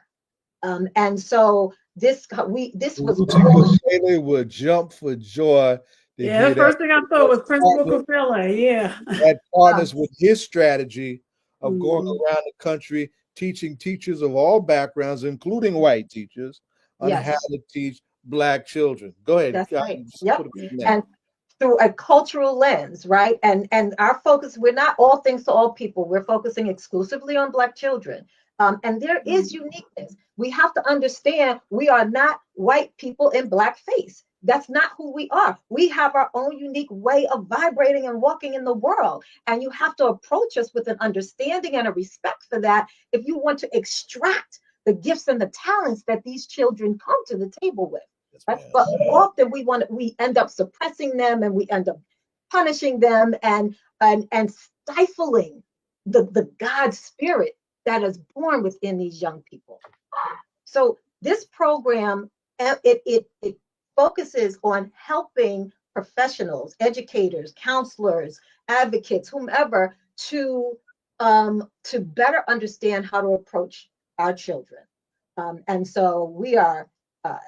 And so this was Taylor would jump for joy. Yeah, the first thing I thought was Principal Kafele. Yeah. That partners with his strategy of going around the country teaching teachers of all backgrounds, including white teachers, on how to teach Black children. Go ahead. That's right. Yep. And through a cultural lens, right? And our focus, we're not all things to all people. We're focusing exclusively on Black children. And there is uniqueness. We have to understand we are not white people in blackface. That's not who we are. We have our own unique way of vibrating and walking in the world. And you have to approach us with an understanding and a respect for that if you want to extract the gifts and the talents that these children come to the table with. Right? But often we end up suppressing them and we end up punishing them and stifling the God spirit that is born within these young people. So this program, it focuses on helping professionals, educators, counselors, advocates, whomever, to better understand how to approach our children. And so we are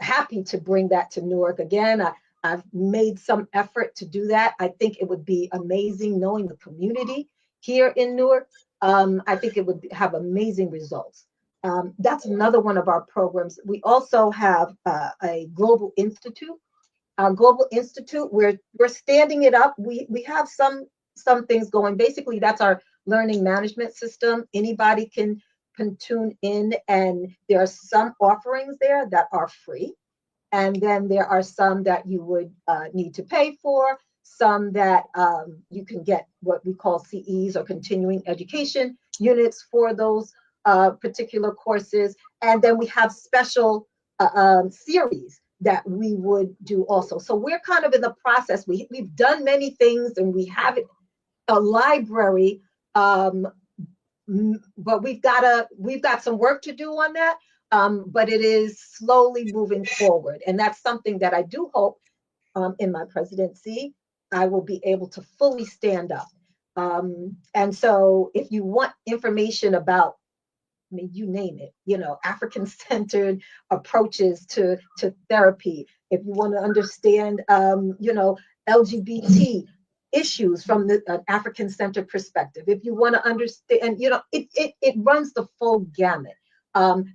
happy to bring that to Newark again. I've made some effort to do that. I think it would be amazing knowing the community here in Newark. I think it would have amazing results. That's another one of our programs. We also have a global institute. Our global institute, we're standing it up. We have some things going. Basically, that's our learning management system. Anybody can tune in, and there are some offerings there that are free. And then there are some that you would need to pay for, some that you can get what we call CEs or continuing education units for those particular courses. And then we have special series that we would do also. So we're kind of in the process. We've done many things and we have a library, but we've got some work to do on that. But it is slowly moving forward. And that's something that I do hope in my presidency, I will be able to fully stand up. And so if you want information about, I mean, you name it, African-centered approaches to therapy, if you want to understand, LGBT issues from an African-centered perspective, if you want to understand, it runs the full gamut.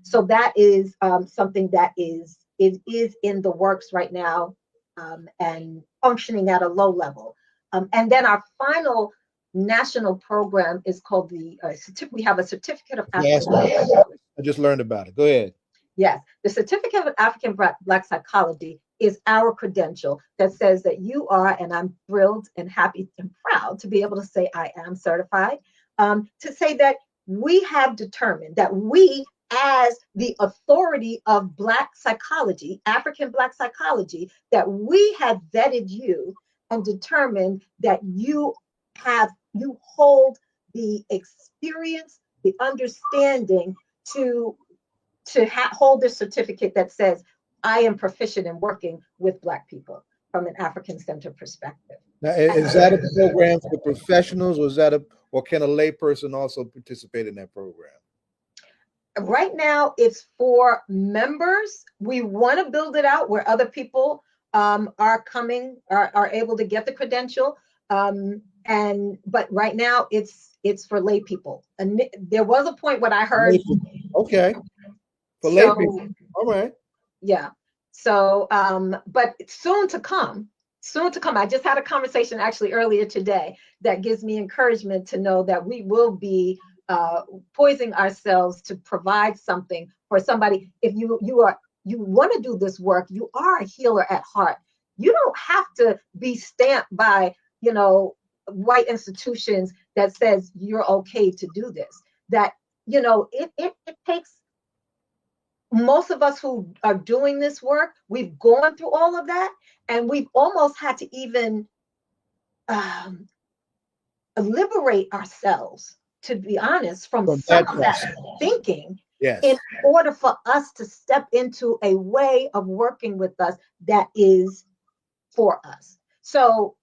So that is something that is it is in the works right now, and functioning at a low level. And then our final national program is called we have a certificate of Yes, African. I just learned about it. Go ahead. Yes, the certificate of African Black psychology is our credential that says that you are, and I'm thrilled and happy and proud to be able to say I am certified, to say that we have determined that we, as the authority of Black psychology, African Black psychology, that we have vetted you and determined that you hold the experience, the understanding to hold a certificate that says I am proficient in working with Black people from an African centered perspective. Now, is that a program for professionals, or can a layperson also participate in that program? Right now, it's for members. We want to build it out where other people are able to get the credential. But right now, it's for lay people. And there was a point when I heard. Okay. For So, lay people. All right. Yeah. So, but soon to come. I just had a conversation actually earlier today that gives me encouragement to know that we will be poising ourselves to provide something for somebody. If you want to do this work, you are a healer at heart. You don't have to be stamped by, white institutions that says you're okay to do this. That, it takes most of us who are doing this work, we've gone through all of that, and we've almost had to even liberate ourselves, to be honest, from some of that thinking, yes, in order for us to step into a way of working with us that is for us. So,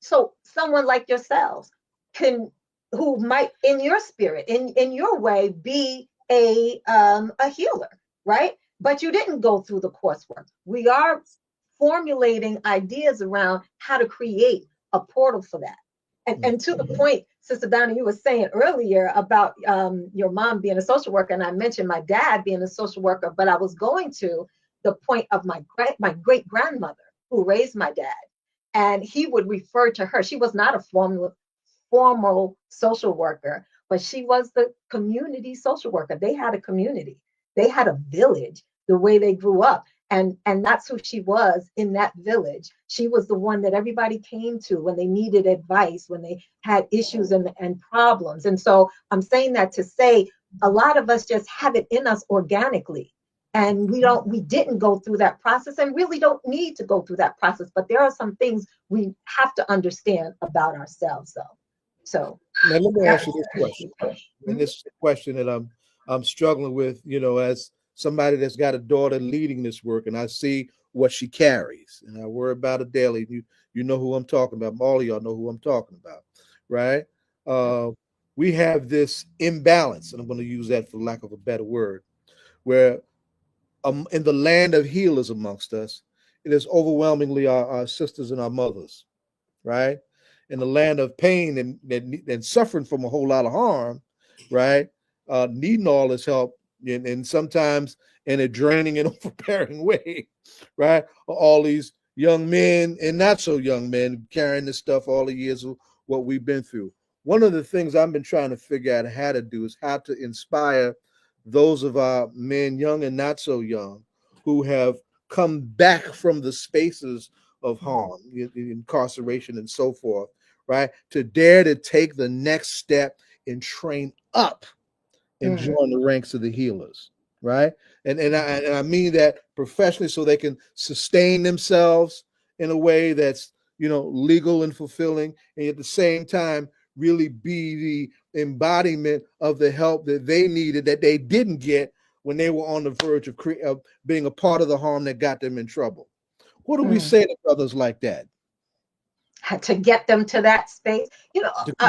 so someone like yourselves who might, in your spirit, in your way, be a healer, right? But you didn't go through the coursework. We are formulating ideas around how to create a portal for that. And to the point, Sister Donna, you were saying earlier about your mom being a social worker, and I mentioned my dad being a social worker, but I was going to the point of my great grandmother who raised my dad, and he would refer to her. She was not a formal social worker, but she was the community social worker. They had a community, they had a village, the way they grew up. And that's who she was in that village. She was the one that everybody came to when they needed advice, when they had issues and problems. And so I'm saying that to say a lot of us just have it in us organically. And we didn't go through that process, and really don't need to go through that process. But there are some things we have to understand about ourselves, though. So now let me ask you this question. And this is a question that I'm struggling with, as somebody that's got a daughter leading this work, and I see what she carries, and I worry about it daily. You know who I'm talking about. All of y'all know who I'm talking about, right? We have this imbalance, and I'm going to use that for lack of a better word, where in the land of healers amongst us, it is overwhelmingly our sisters and our mothers, right? In the land of pain and suffering from a whole lot of harm, right? Needing all this help, and sometimes in a draining and overbearing way, right? All these young men and not so young men carrying this stuff all the years of what we've been through. One of the things I've been trying to figure out how to do is how to inspire those of our men, young and not so young, who have come back from the spaces of harm, incarceration, and so forth, right? To dare to take the next step and train up and join the ranks of the healers, right? And I mean that professionally, so they can sustain themselves in a way that's legal and fulfilling, and at the same time really be the embodiment of the help that they needed that they didn't get when they were on the verge of being a part of the harm that got them in trouble. What do we say to brothers like that? To get them to that space,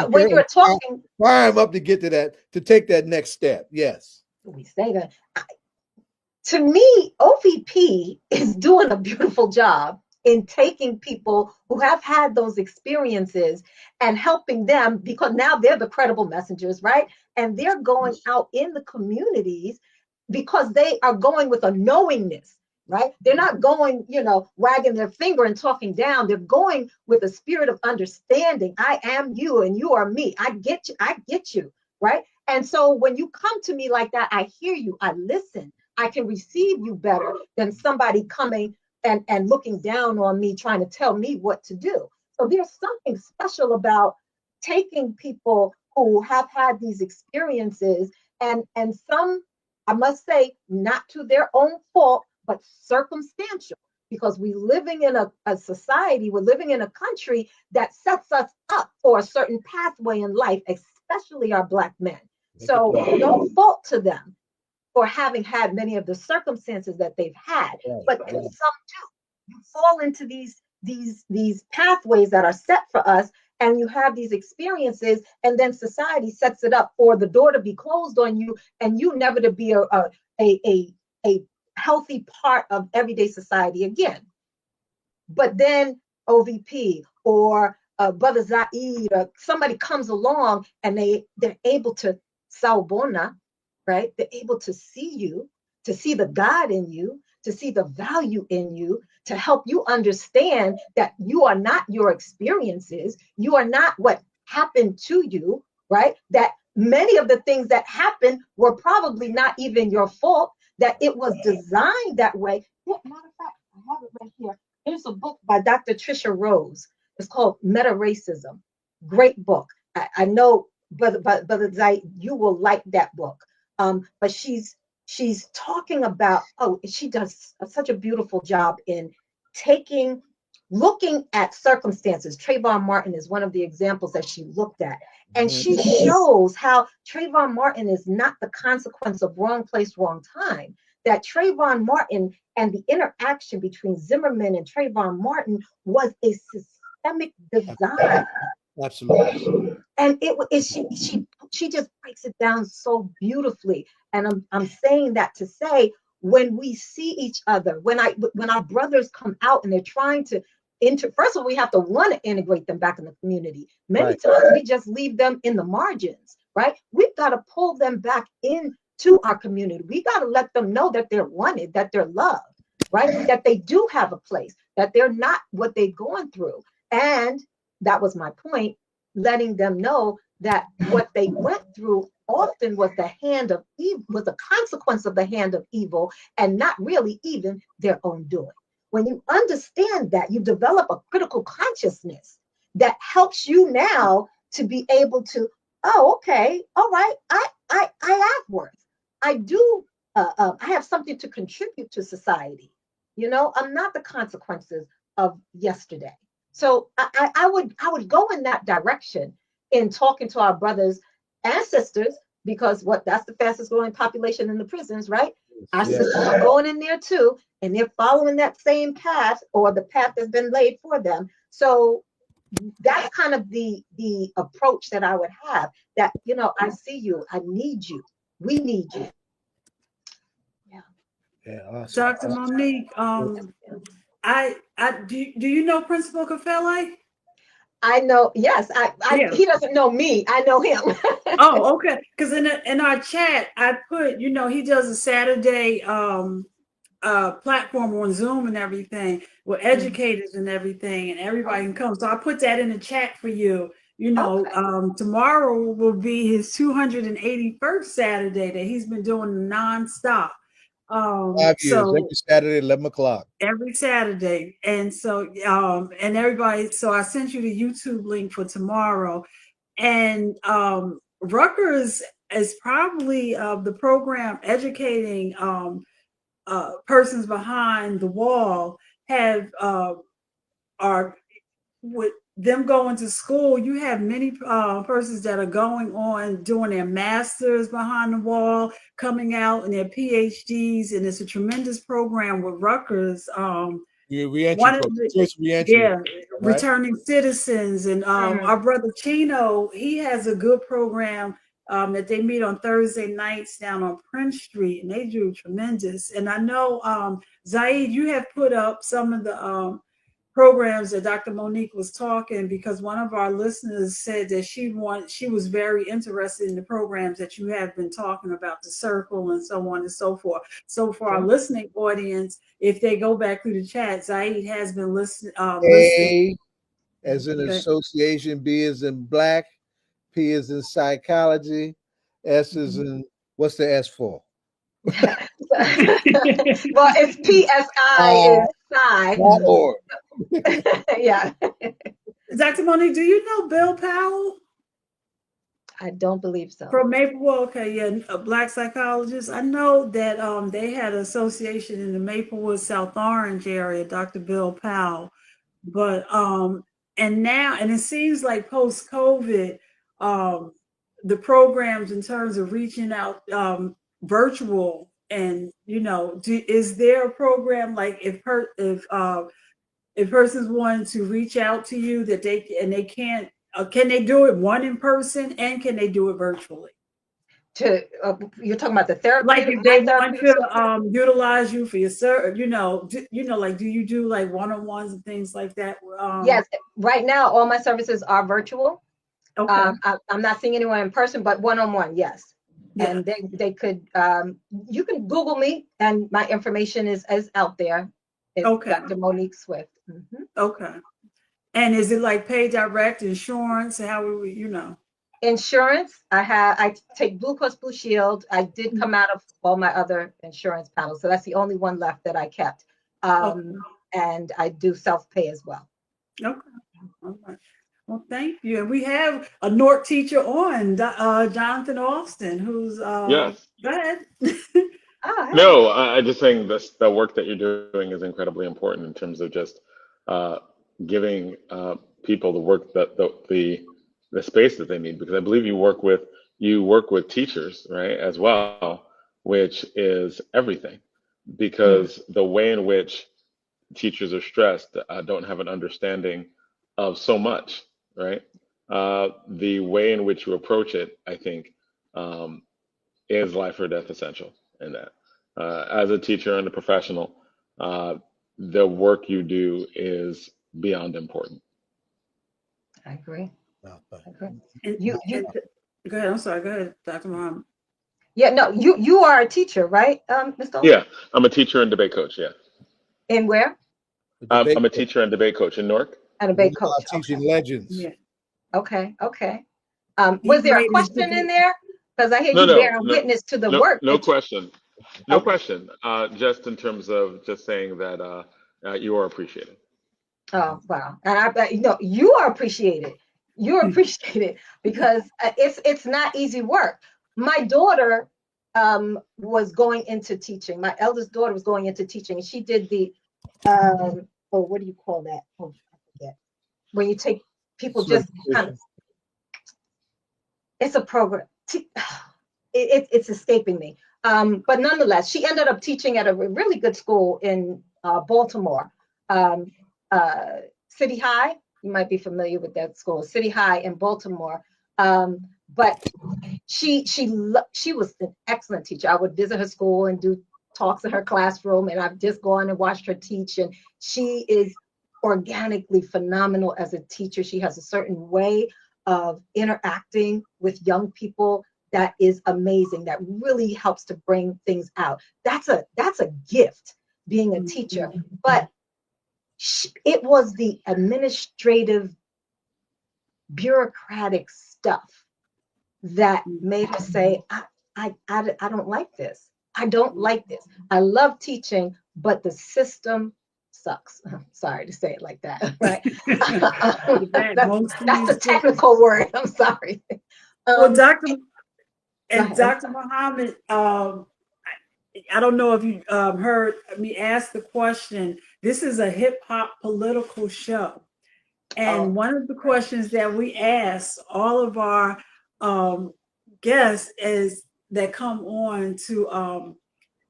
when you're talking, fire them up to get to that, to take that next step. Yes, we say that. To me, OVP is doing a beautiful job in taking people who have had those experiences and helping them, because now they're the credible messengers, right? And they're going out in the communities because they are going with a knowingness, right? They're not going, wagging their finger and talking down. They're going with a spirit of understanding. I am you and you are me. I get you. I get you, right? And so when you come to me like that, I hear you. I listen. I can receive you better than somebody coming and looking down on me, trying to tell me what to do. So there's something special about taking people who have had these experiences and some, I must say, not to their own fault, but circumstantial, because we're living in a society, we're living in a country that sets us up for a certain pathway in life, especially our Black men. So no fault to them for having had many of the circumstances that they've had, but some do. You fall into these pathways that are set for us, and you have these experiences, and then society sets it up for the door to be closed on you, and you never to be a healthy part of everyday society again. But then OVP or Brother Zaid or somebody comes along and they're able to salbona, right? They're able to see you, to see the God in you, to see the value in you, to help you understand that you are not your experiences, you are not what happened to you, right? That many of the things that happened were probably not even your fault, that it was designed that way. Yeah, matter of fact, I have it right here. There's a book by Dr. Trisha Rose. It's called Meta Racism. Great book. I know, Brother Zay, you will like that book. But she's talking about, she does such a beautiful job in looking at circumstances. Trayvon Martin is one of the examples that she looked at. And she shows how Trayvon Martin is not the consequence of wrong place, wrong time. That Trayvon Martin and the interaction between Zimmerman and Trayvon Martin was a systemic design. Absolutely. And she just breaks it down so beautifully. And I'm saying that to say, when we see each other, when our brothers come out and they're trying to first of all, we have to want to integrate them back in the community. Many times we just leave them in the margins, right? We've got to pull them back into our community. We got to let them know that they're wanted, that they're loved, right? That they do have a place, that they're not what they're going through. And that was my point, letting them know that what they went through often was the hand of evil, was a consequence of the hand of evil, and not really even their own doing. When you understand that, you develop a critical consciousness that helps you now to be able to, oh, okay, all right, I have worth. I do, I have something to contribute to society. I'm not the consequences of yesterday. So I would go in that direction in talking to our brothers and sisters, because that's the fastest growing population in the prisons, right? Our sisters are going in there too, and they're following that same path, or the path that's been laid for them. So that's kind of the approach that I would have, that, I see you, I need you, we need you. Yeah, awesome. Dr. Monique, do you know Principal Kafele? I know, yes. He doesn't know me. I know him. Oh, okay. Because in our chat, I put, he does a Saturday platform on Zoom and everything with educators and everything, and everybody can come. So I put that in the chat for you. Tomorrow will be his 281st Saturday that he's been doing nonstop. 5 years, every Saturday, 11 o'clock. Every Saturday. And so, and everybody, so I sent you the YouTube link for tomorrow. And Rutgers is probably the program educating persons behind the wall are with them going to school. You have many persons that are going on doing their masters behind the wall, coming out and their PhDs, and it's a tremendous program with Rutgers. Returning citizens, and our brother Chino, he has a good program that they meet on Thursday nights down on Prince Street, and they do tremendous. And I know Zaid, you have put up some of the programs that Dr. Monique was talking, because one of our listeners said that she was very interested in the programs that you have been talking about, the circle and so on and so forth. So for our listening audience, if they go back through the chat, Zaid has been listing. A as in association, B is in black, P is in psychology, S is in, what's the S for? Well, it's PSI is .org. Yeah. Dr. Monique, do you know Bill Powell? I don't believe so. From Maplewood, okay, yeah, a black psychologist. I know that they had an association in the Maplewood, South Orange area, Dr. Bill Powell. But and it seems like post-COVID, the programs in terms of reaching out virtual, and is there a program like if persons wanting to reach out to you that they can't, can they do it one in person and can they do it virtually? You're talking about the therapy, like if they want to utilize you for your like, do you do like one-on-ones and things like that? Yes, right now all my services are virtual. Okay. I'm not seeing anyone in person, but one-on-one, yes. Yeah. And they could you can Google me and my information is out there. It's Dr. Monique Swift. Mm-hmm. Okay. And is it like pay direct insurance? How would we, Insurance, I take Blue Cross Blue Shield. I did come out of all my other insurance panels, so that's the only one left that I kept. And I do self-pay as well. Okay. All right. Well, thank you. And we have a North teacher on, Jonathan Austin, who's yes. Go ahead. No, I just saying the work that you're doing is incredibly important in terms of just giving people the work that the space that they need, because I believe you work with teachers, right, as well, which is everything, because the way in which teachers are stressed, don't have an understanding of so much, right? The way in which you approach it, I think, is life or death essential in that. As a teacher and a professional, the work you do is beyond important. I agree. Okay. You go ahead. I'm sorry. Go ahead, Dr. Muhammad. Yeah, no, you are a teacher, right, Mr. Yeah, I'm a teacher and debate coach. Yeah. And where? I'm a teacher and debate coach in Newark. And a debate coach. Teaching legends. Yeah. Okay. Was there a question in there? Because I hear you bearing witness to the work. No question. No question. Just in terms of just saying that you are appreciated. Oh, wow. And you are appreciated. You're appreciated because it's not easy work. My daughter was going into teaching. My eldest daughter was going into teaching, and she did the what do you call that? Oh, I forget. When you take people just kind of, it's a program. It's escaping me. But nonetheless, she ended up teaching at a really good school in Baltimore, City High. You might be familiar with that school, City High in Baltimore. But she was an excellent teacher. I would visit her school and do talks in her classroom, and I've just gone and watched her teach. And she is organically phenomenal as a teacher. She has a certain way of interacting with young people that is amazing, that really helps to bring things out. That's a gift, being a teacher. But it was the administrative, bureaucratic stuff that made her say, I don't like this. I don't like this. I love teaching, but the system sucks. I'm sorry to say it like that, right? That's the technical word. I'm sorry. Well, Dr. Muhammad, I don't know if you heard me ask the question. This is a hip hop political show. And one of the questions that we ask all of our guests is that come on to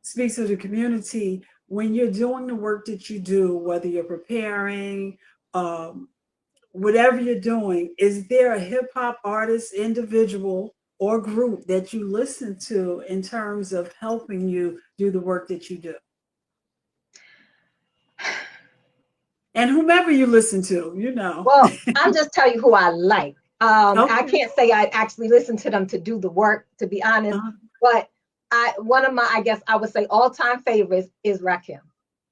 speak to the community, when you're doing the work that you do, whether you're preparing, whatever you're doing, is there a hip hop artist, individual, or group that you listen to in terms of helping you do the work that you do? and whomever you listen to, you know. Well, I'll just tell you who I like. Okay. I can't say I actually listen to them to do the work, to be honest, but one of my, I guess I would say all-time favorites is Rakim.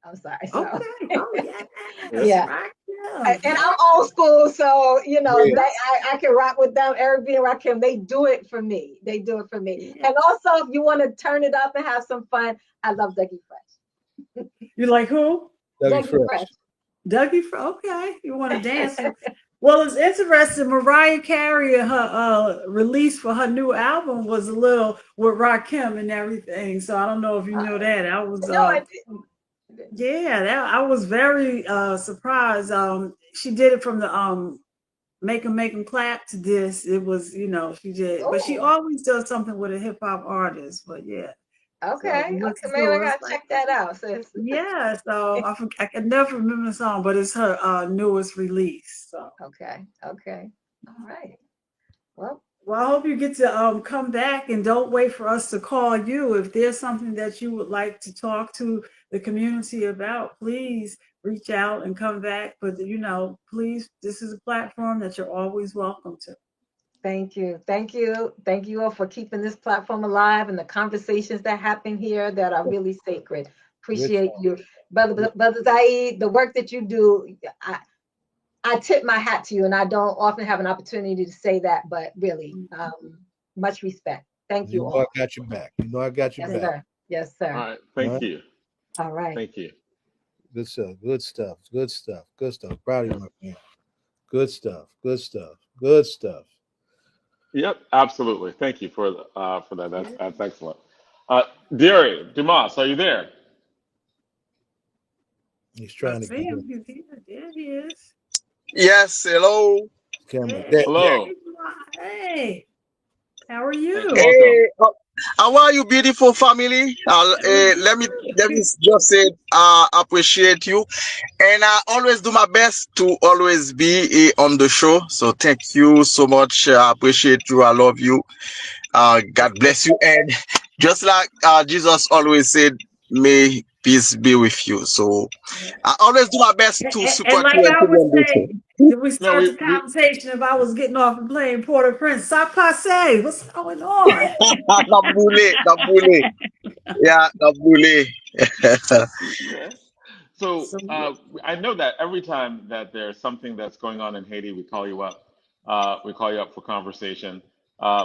I'm sorry. So. Okay. Oh yeah. Yeah. Rakim. And I'm old school, so you know Yeah. I can rock with them. Eric B and Rakim, they do it for me. They do it for me. Yeah. And also, if you want to turn it up and have some fun, I love Dougie Fresh. You like who? Dougie Fresh. Dougie Fresh. Okay. You want to dance? Well, it's interesting. Mariah Carey, her release for her new album was a little with Rakim and everything. So I don't know if you know that. I was No, I didn't. yeah, I was very surprised. She did it from the make 'em clap to this. It was, you know, she did, but she always does something with a hip hop artist. But yeah. Okay. Okay. Maybe I gotta check that out, sis. Yeah. So I can never remember the song, but it's her newest release. So. Okay. Okay. All right. Well, I hope you get to come back, and don't wait for us to call you. If there's something that you would like to talk to the community about, please reach out and come back. But you know, please, this is a platform that you're always welcome to. Thank you. Thank you. Thank you all for keeping this platform alive and the conversations that happen here that are really sacred. Appreciate you. Brother Zaid, the work that you do, I tip my hat to you, and I don't often have an opportunity to say that, but really, much respect. Thank you all. I got your back. You know I got your Yes, back. sir. Yes, sir. All right. Thank you. All right. Thank you. Good stuff. Good stuff. Good stuff. Good stuff. Proud of you, my man. Good stuff. Good stuff. Good stuff. Yep, absolutely. Thank you for that. That's excellent. Deary Dumas, are you there? He's trying to get him. There he is. Yes, hello. camera. Hello. Hey, how are you? Hey, how are you, beautiful family? Let me just say, appreciate you, and I always do my best to always be on the show. So thank you so much. I appreciate you. I love you. God bless you. And just like Jesus always said, may peace be with you. So I always do my best to support and like you. I would say, did we start the conversation if I was getting off and playing Port-au-Prince? Sapase, what's going on? Nabule. Yeah, Nabule. So I know that every time that there's something that's going on in Haiti, we call you up. We call you up for conversation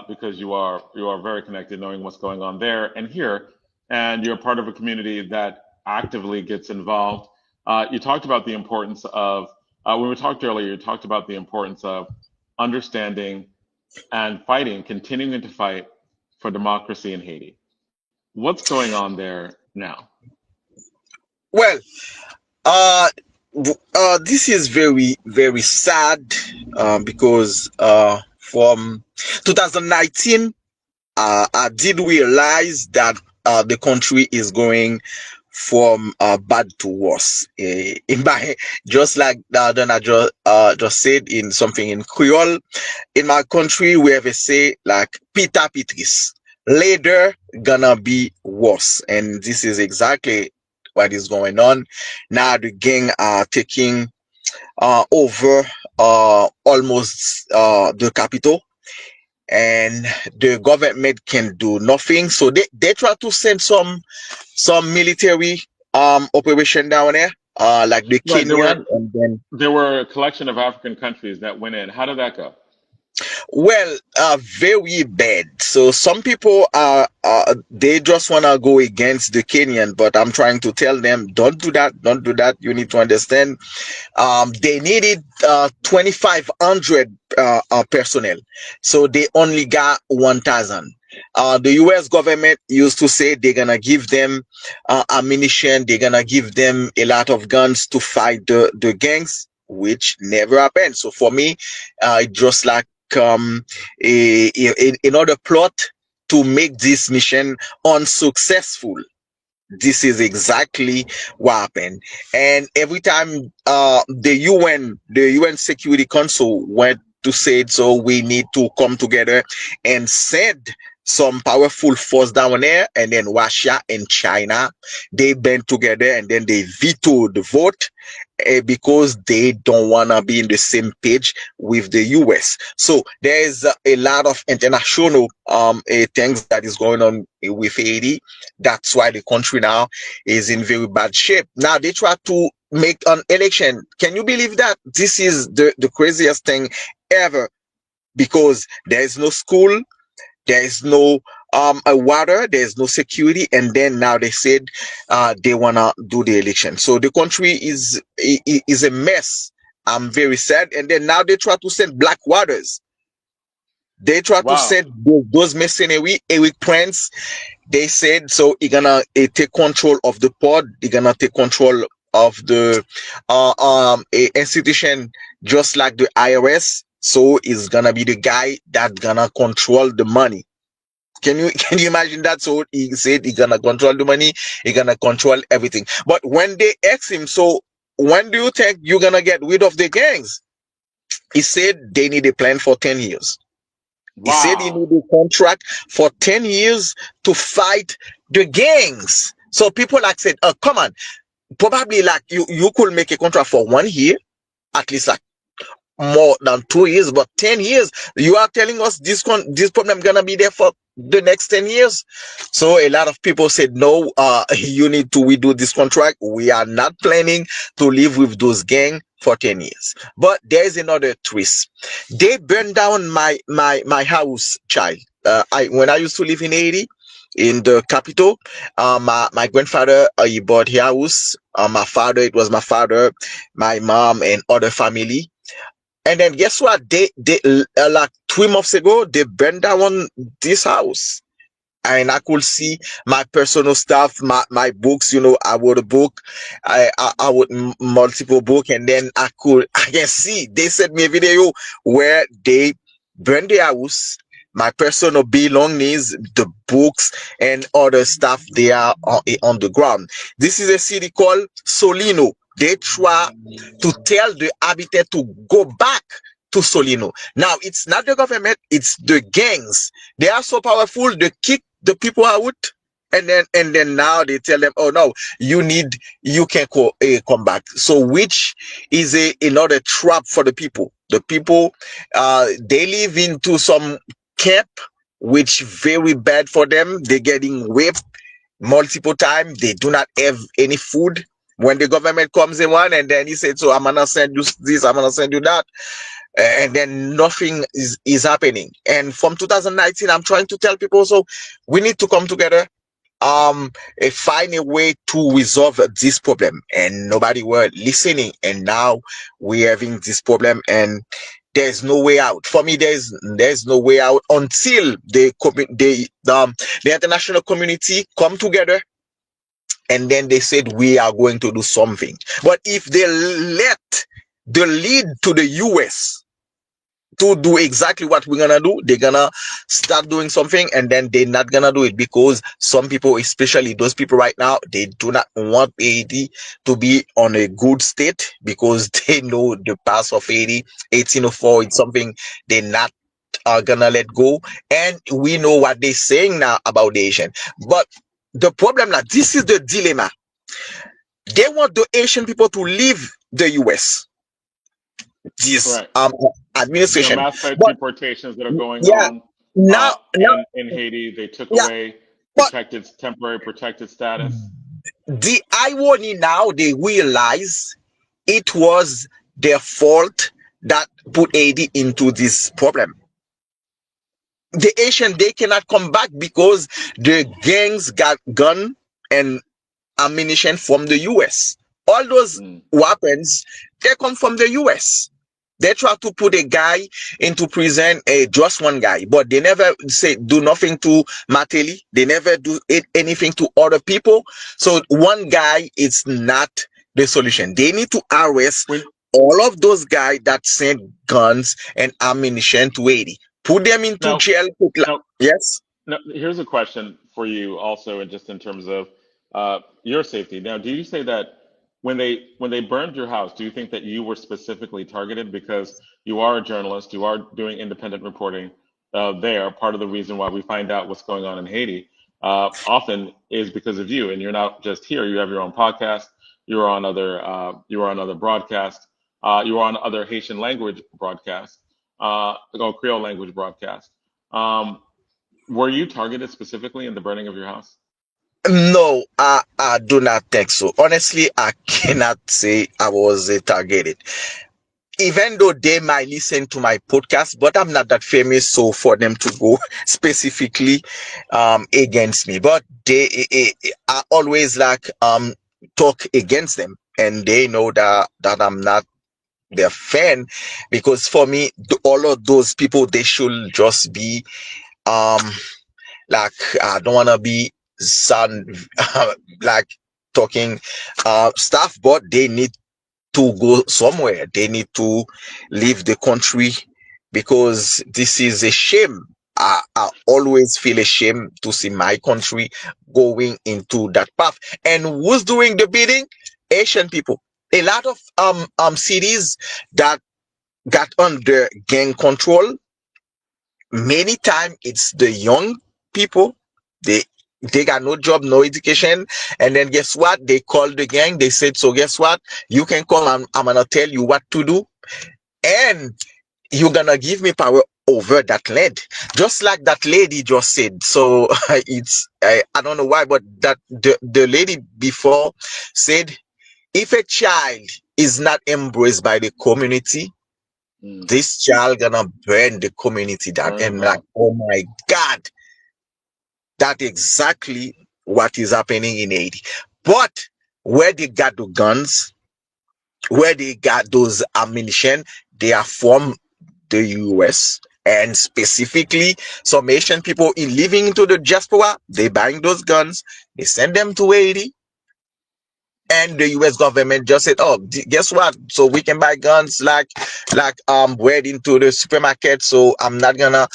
because you are very connected, knowing what's going on there and here, and you're part of a community that actively gets involved. You talked about the importance of when we talked earlier. You talked about the importance of understanding and fighting, continuing to fight for democracy in Haiti. What's going on there now? Well, this is very, very sad because from 2019, I did realize that the country is going from bad to worse. Just like Donna just said in something in Creole, in my country we have a say like "Pita Pitris," later gonna be worse, and this is exactly what is going on now. The gang are taking over almost the capital, and the government can do nothing. So they try to send some military operation down there, like the Right, Kenyan, and then there were a collection of African countries that went in. How did that go? well, very bad. So some people they just want to go against the Kenyan, but I'm trying to tell them, don't do that, don't do that. You need to understand, they needed 2,500 personnel, so they only got 1,000. The US government used to say they're gonna give them ammunition, they're gonna give them a lot of guns to fight the gangs, which never happened. So for me, it just like another plot to make this mission unsuccessful. This is exactly what happened. And every time the UN Security Council went to say, so we need to come together and send some powerful force down there, and then Russia and China, they band together and then they veto the vote because they don't want to be in the same page with the US. So there's a lot of international things that is going on with Haiti. That's why the country now is in very bad shape. Now they try to make an election. Can you believe that? This is the craziest thing ever, because there is no school, there is no water, there's no security, and then now they said they wanna do the election. So the country is a mess. I'm very sad. And then now they try to send black waters. They try to Wow. send those mercenaries, Eric Prince. They said so he gonna take control of the port. He gonna take control of the institution, just like the IRS. So he's gonna be the guy that gonna control the money. Can you imagine that? So he said he gonna control the money, he gonna control everything. But when they asked him, so when do you think you're gonna get rid of the gangs? He said they need a plan for 10 years. He said he Wow. need a contract for 10 years to fight the gangs. So people like said, oh, come on, probably like you could make a contract for 1 year, at least like more than 2 years, but 10 years, you are telling us this problem gonna be there for the next 10 years. So a lot of people said no, you need to redo this contract. We are not planning to live with those gang for 10 years. But there is another twist. They burned down my house, child. When I used to live in Haiti, in the capital, my grandfather, he bought a house. My father, it was my father, my mom, and other family. And then guess what? They like 3 months ago, they burned down this house. And I could see my personal stuff, my books. I wrote a book. I wrote multiple book, and then I can see they sent me a video where they burned the house, my personal belongings, the books, and other stuff. They are on the ground. This is a city called Solino. They try to tell the habitat to go back to Solino. Now it's not the government; it's the gangs. They are so powerful. They kick the people out, and then now they tell them, oh no, you can come back. So which is another trap for the people. The people, they live into some camp, which very bad for them. They're getting raped multiple times. They do not have any food. When the government comes in one, and then he said, so I'm gonna send you this, I'm gonna send you that, and then nothing is happening. And from 2019, I'm trying to tell people, so we need to come together, find a way to resolve this problem, and nobody were listening, and now we're having this problem, and there's no way out. For me, there's no way out until the international community come together, and then they said we are going to do something. But if they let the lead to the US to do exactly what we're gonna do, they're gonna start doing something, and then they're not gonna do it, because some people, especially those people right now, they do not want Haiti to be on a good state, because they know the past of Haiti, 1804, it's something they're not gonna let go. And we know what they're saying now about the Asian. But the problem, like, this is the dilemma. They want the Asian people to leave the US, this Correct. There are administration. mass But deportations that are going yeah, on now, in Haiti. They took yeah, away but temporary protected status. the irony now, they realize it was their fault that put Haiti into this problem. The Asian, they cannot come back because the gangs got gun and ammunition from the US. All those Mm. weapons, they come from the US. They try to put a guy into prison, just one guy, but they never say do nothing to Mateli. They never do anything to other people. So one guy is not the solution. They need to arrest When all of those guys that send guns and ammunition to Haiti. Put them into now jail. now Yes. now here's a question for you also, and just in terms of your safety. Now, do you say that when they burned your house, do you think that you were specifically targeted because you are a journalist, you are doing independent reporting, there. Part of the reason why we find out what's going on in Haiti often is because of you. And you're not just here. You have your own podcast. You're on other. You are on other broadcasts. You are on other Haitian language broadcasts. Or Creole language broadcasts. Were you targeted specifically in the burning of your house? No, I do not think so. Honestly, I cannot say I was targeted. Even though they might listen to my podcast, but I'm not that famous, so for them to go specifically against me, but I always like talk against them, and they know that I'm not their fan, because for me, all of those people, they should just be um like, I don't want to be sound like talking stuff, but they need to go somewhere. They need to leave the country, because this is a shame. I always feel ashamed to see my country going into that path. And who's doing the bidding? Asian people. A lot of cities that got under gang control, many times it's the young people. They got no job, no education, and then guess what? They called the gang. They said, so guess what? You can come. I'm gonna tell you what to do, and you're gonna give me power over that land, just like that lady just said. So it's I don't know why, but that the lady before said, if a child is not embraced by the community, this child gonna burn the community down. Burn And them like, out. oh my God, that's exactly what is happening in Haiti. But where they got the guns, where they got those ammunition, they are from the US. And specifically, some Asian people in living into the diaspora, they buying those guns, they send them to Haiti, and the US government just said, oh, guess what? So we can buy guns like bread into the supermarket. So I'm not gonna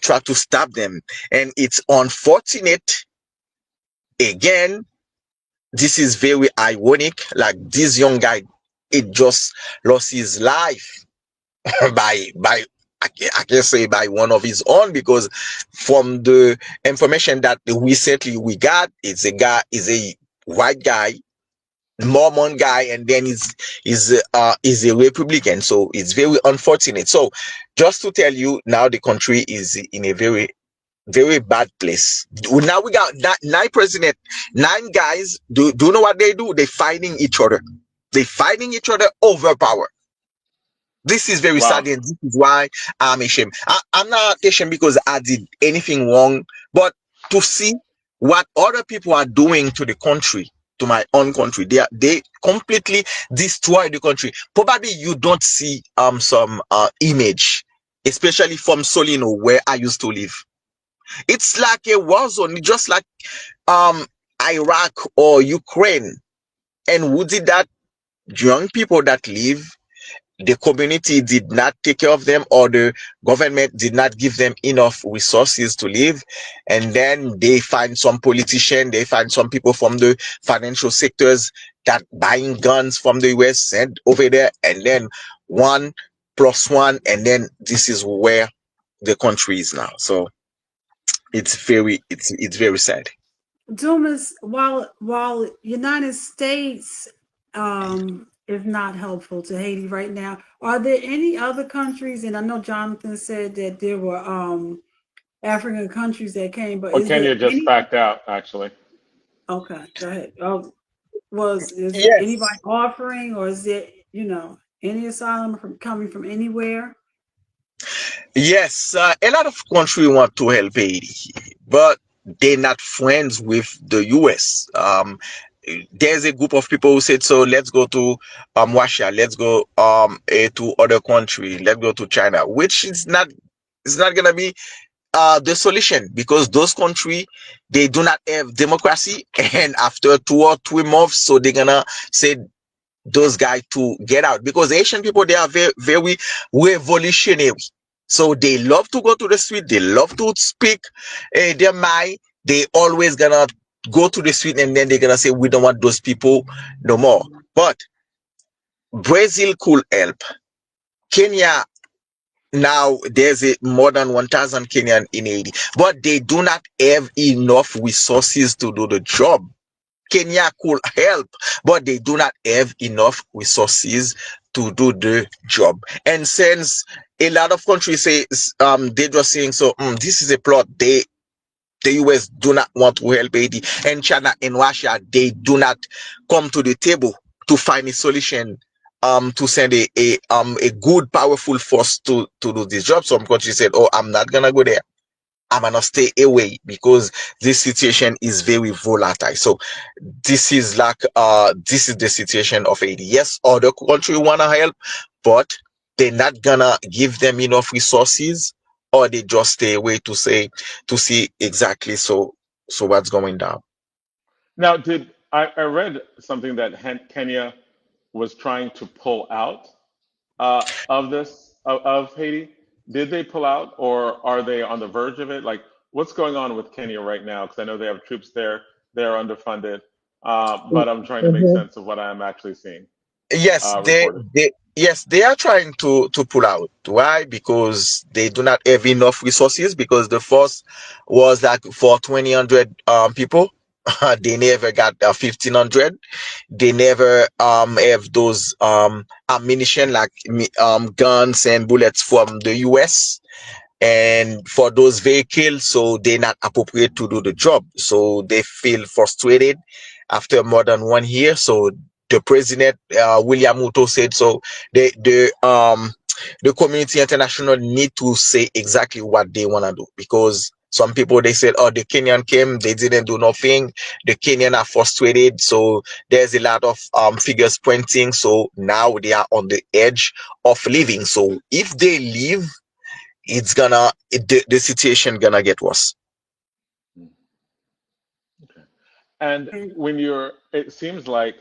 try to stop them. And it's unfortunate. Again, this is very ironic. Like, this young guy, it just lost his life by I can say by one of his own, because from the information that recently we got, it's a guy, is a white guy, Mormon guy, and then is a Republican. So it's very unfortunate. So just to tell you, now the country is in a very, very bad place. Now we got nine president, nine guys. Do you know what they do? They fighting each other. They fighting each other over power. This is very Wow. sad, and this is why I'm ashamed. I'm not ashamed because I did anything wrong, but to see what other people are doing to the country, to my own country, they completely destroy the country. Probably you don't see some image, especially from Solino, where I used to live. It's like a war zone, just like um Iraq or Ukraine. And who did that? Young people that live, the community did not take care of them, or the government did not give them enough resources to live. And then they find some politician, they find some people from the financial sectors that buying guns from the US, sent over there, and then 1+1, and then this is where the country is now. So it's very sad. Dumas, while United States is not helpful to Haiti right now, are there any other countries? And I know Jonathan said that there were African countries that came, but Well, is there Kenya just any? backed out, actually. Okay, go ahead. Is anybody Yes. offering, or is there any asylum coming from anywhere? Yes, a lot of countries want to help Haiti, but they're not friends with the US. There's a group of people who said, so let's go to Russia, let's go to other country, let's go to China, which is not, it's not gonna be the solution, because those countries, they do not have democracy, and after 2 or 3 months, so they're gonna say those guys to get out, because Asian people, they are very, very revolutionary. So they love to go to the street, they love to speak their mind. They always gonna go to the street, and then they're gonna say, we don't want those people no more. But Brazil could help, Kenya now there's more than 1,000 Kenyan in Haiti, but they do not have enough resources to do the job. Kenya could help, but they do not have enough resources to do the job. And since a lot of countries say they're just saying so, this is a plot. The US do not want to help Haiti, and China and Russia, they do not come to the table to find a solution. To send a good powerful force to do this job. Some countries said, "Oh, I'm not gonna go there. I'm gonna stay away because this situation is very volatile." So this is the situation of Haiti. Yes, other country wanna help, but they're not gonna give them enough resources, or they just stay away to see exactly so what's going down. Now, I read something that Kenya was trying to pull out of of Haiti? Did they pull out, or are they on the verge of it? Like, what's going on with Kenya right now? Because I know they have troops there; they are underfunded. But I'm trying to make Mhm. sense of what I'm actually seeing Yes, reported. they are trying to pull out. Why? Because they do not have enough resources. Because the force was like for 2,000 people. They never got 1,500. They never have those ammunition like guns and bullets from the US, and for those vehicles, so they're not appropriate to do the job, so they feel frustrated after more than 1 year. So the president, William Ruto, said so the community international need to say exactly what they want to do, because some people, they said, oh, the Kenyan came, they didn't do nothing, the Kenyan are frustrated. So there's a lot of figures pointing, so now they are on the edge of leaving. So if they leave, the situation gonna get worse. Mm, okay. And when it seems like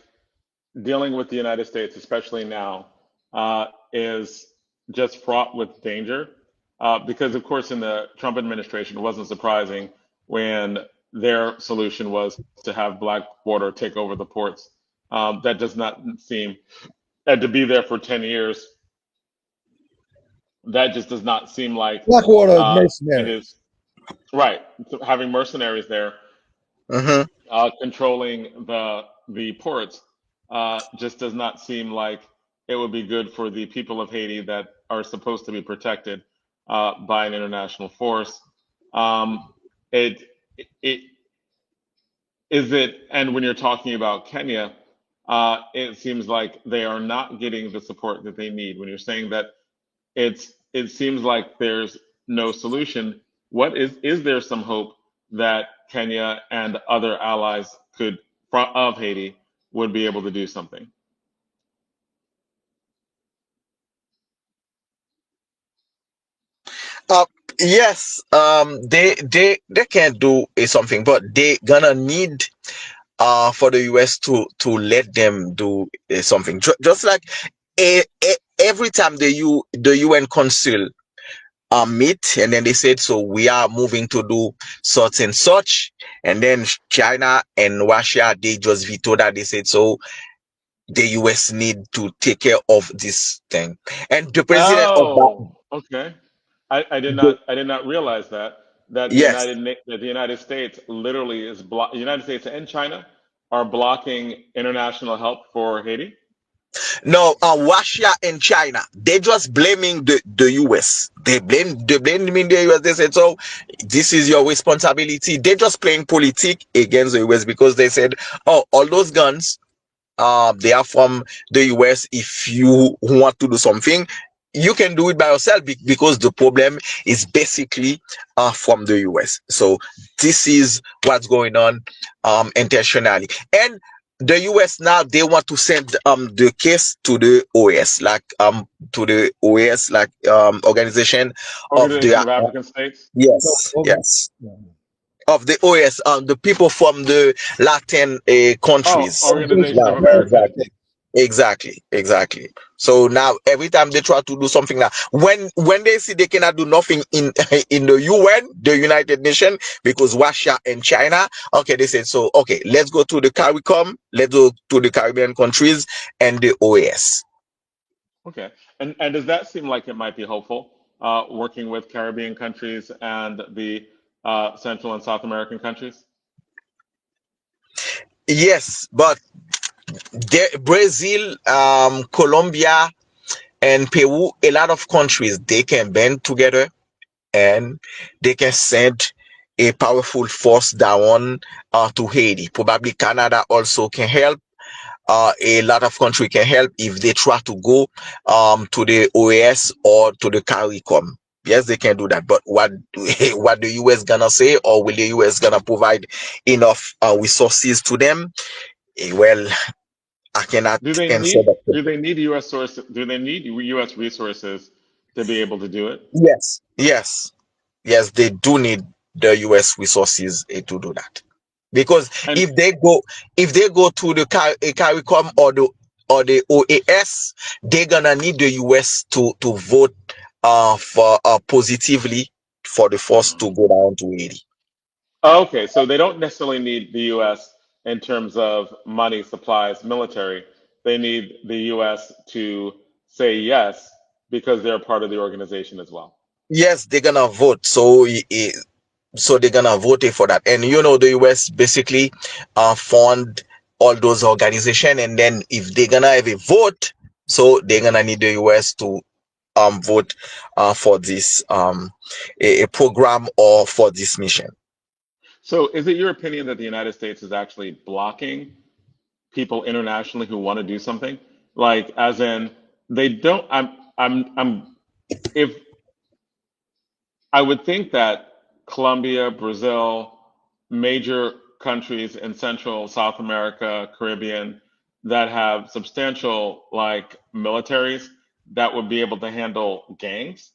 dealing with the United States, especially now, is just fraught with danger. Because, of course, in the Trump administration, it wasn't surprising when their solution was to have Blackwater take over the ports. That does not seem, and to be there for 10 years, that just does not seem like Blackwater uh, it mercenary. is right. So having mercenaries there Hmm. controlling the ports just does not seem like it would be good for the people of Haiti that are supposed to be protected by an international force. Um, it it is it, and when you're talking about Kenya, it seems like they are not getting the support that they need. When you're saying that it seems like there's no solution. What is there some hope that Kenya and other allies of Haiti would be able to do something? uh, yes, they can do something, but they gonna need for the US to let them do something. Just like every time the UN Council meet, and then they said, so we are moving to do such and such, and then China and Russia, they just vetoed that. They said, so the US need to take care of this thing. And the president of that, Oh, okay. I did not realize that yes. That the United States literally the United States and China are blocking international help for Haiti. No, Russia and China, they just blaming the US. They blaming the US. They said, so this is your responsibility. They just playing politic against the US, because they said, oh, all those guns, they are from the US. If you want to do something, you can do it by yourself, because the problem is basically from the US. So this is what's going on intentionally. And the US now, they want to send the case to the OAS, like organization of the Organization of African States. So, yes, yes, of the OAS, the people from the Latin Oh, countries. Organization of Right, Americas. exactly. Exactly. So now every time they try to do something, now when they see they cannot do nothing in in the UN, the United Nations, because Russia and China, okay, they said, so okay, let's go to the CARICOM, let's go to the Caribbean countries and the OAS. Okay. And does that seem like it might be hopeful? working with Caribbean countries and the Central and South American countries? Yes, but Brazil, Colombia, and Peru, a lot of countries, they can band together and they can send a powerful force down to Haiti. Probably Canada also can help. A lot of country can help if they try to go to the OAS or to the CARICOM. Yes, they can do that. But what what the US gonna say, or will the US gonna provide enough resources to them? Well, I cannot answer that Do question. they need U.S. source? Do they need U.S. resources to be able to do it? Yes, yes, yes. They do need the US resources to do that. Because And if they go to the CARICOM or the OAS, they're gonna need the US to vote for positively for the force to go down to Haiti. okay, so they don't necessarily need the U.S. in terms of money, supplies, military. They need the U.S. to say yes because they're part of the organization as well. Yes, they're gonna vote. So they're gonna vote for that. And the US basically fund all those organizations, and then if they're gonna have a vote, so they're gonna need the US to vote for this a program or for this mission. So, is it your opinion that the United States is actually blocking people internationally who want to do something? Like, as in, they don't. If I would think that Colombia, Brazil, major countries in Central, South America, Caribbean that have substantial like militaries that would be able to handle gangs.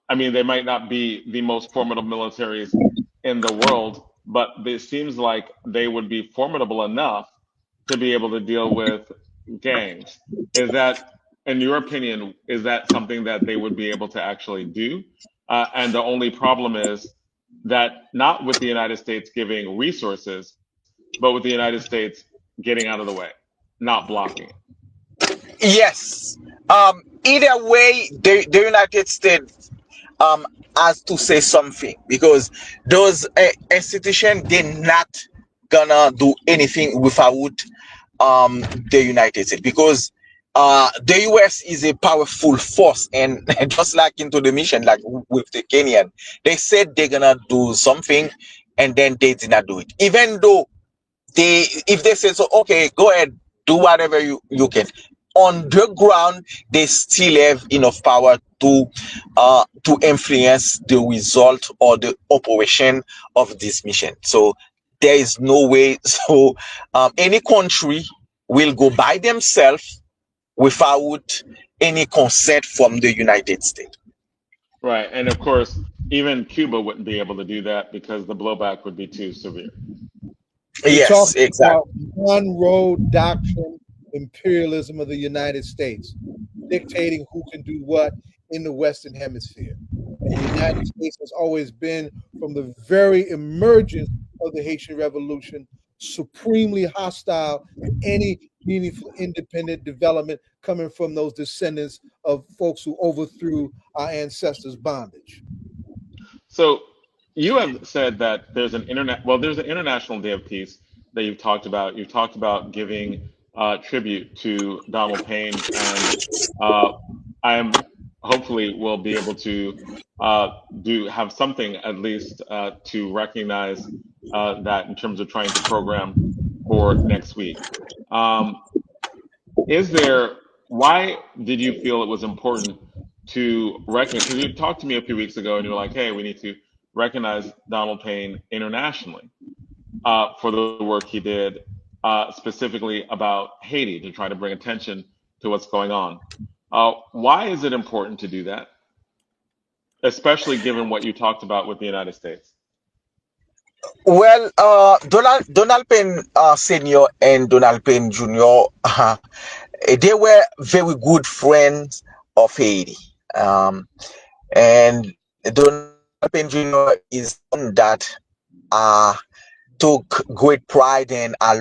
I mean, they might not be the most formidable militaries in the world, but it seems like they would be formidable enough to be able to deal with gangs. Is that, in your opinion, is that something that they would be able to actually do? And the only problem is that not with the United States giving resources, but with the United States getting out of the way, not blocking it. Yes. Either way, the United States has to say something, because those institutions, they're not gonna do anything without the United States, because the US is a powerful force, and just like into the mission, like with the Kenyan, they said they're gonna do something, and then they did not do it. Even though if they say so, okay, go ahead, do whatever you can. On the ground, they still have enough power to influence the result or the operation of this mission. So there is no way. So any country will go by themselves without any consent from the United States. Right. And of course, even Cuba wouldn't be able to do that because the blowback would be too severe. You're Yes, talking about exactly. one road doctrine imperialism of the United States, dictating who can do what in the Western Hemisphere. And the United States has always been, from the very emergence of the Haitian Revolution, supremely hostile to any meaningful independent development coming from those descendants of folks who overthrew our ancestors' bondage. So you have said that there's an international day of peace that you've talked about. You've talked about giving tribute to Donald Payne, and uh, I'm hopefully will be able to do have something at least to recognize that in terms of trying to program for next week. Um, is there, why did you feel it was important to recognize? Because you talked to me a few weeks ago and you were like, hey, we need to recognize Donald Payne internationally for the work he did, specifically about Haiti, to try to bring attention to what's going on. Why is it important to do that, especially given what you talked about with the United States? Well, Donald Penn Senior and Donald Penn Junior, they were very good friends of Haiti. And Donald Penn Junior is one that uh, took great pride, and I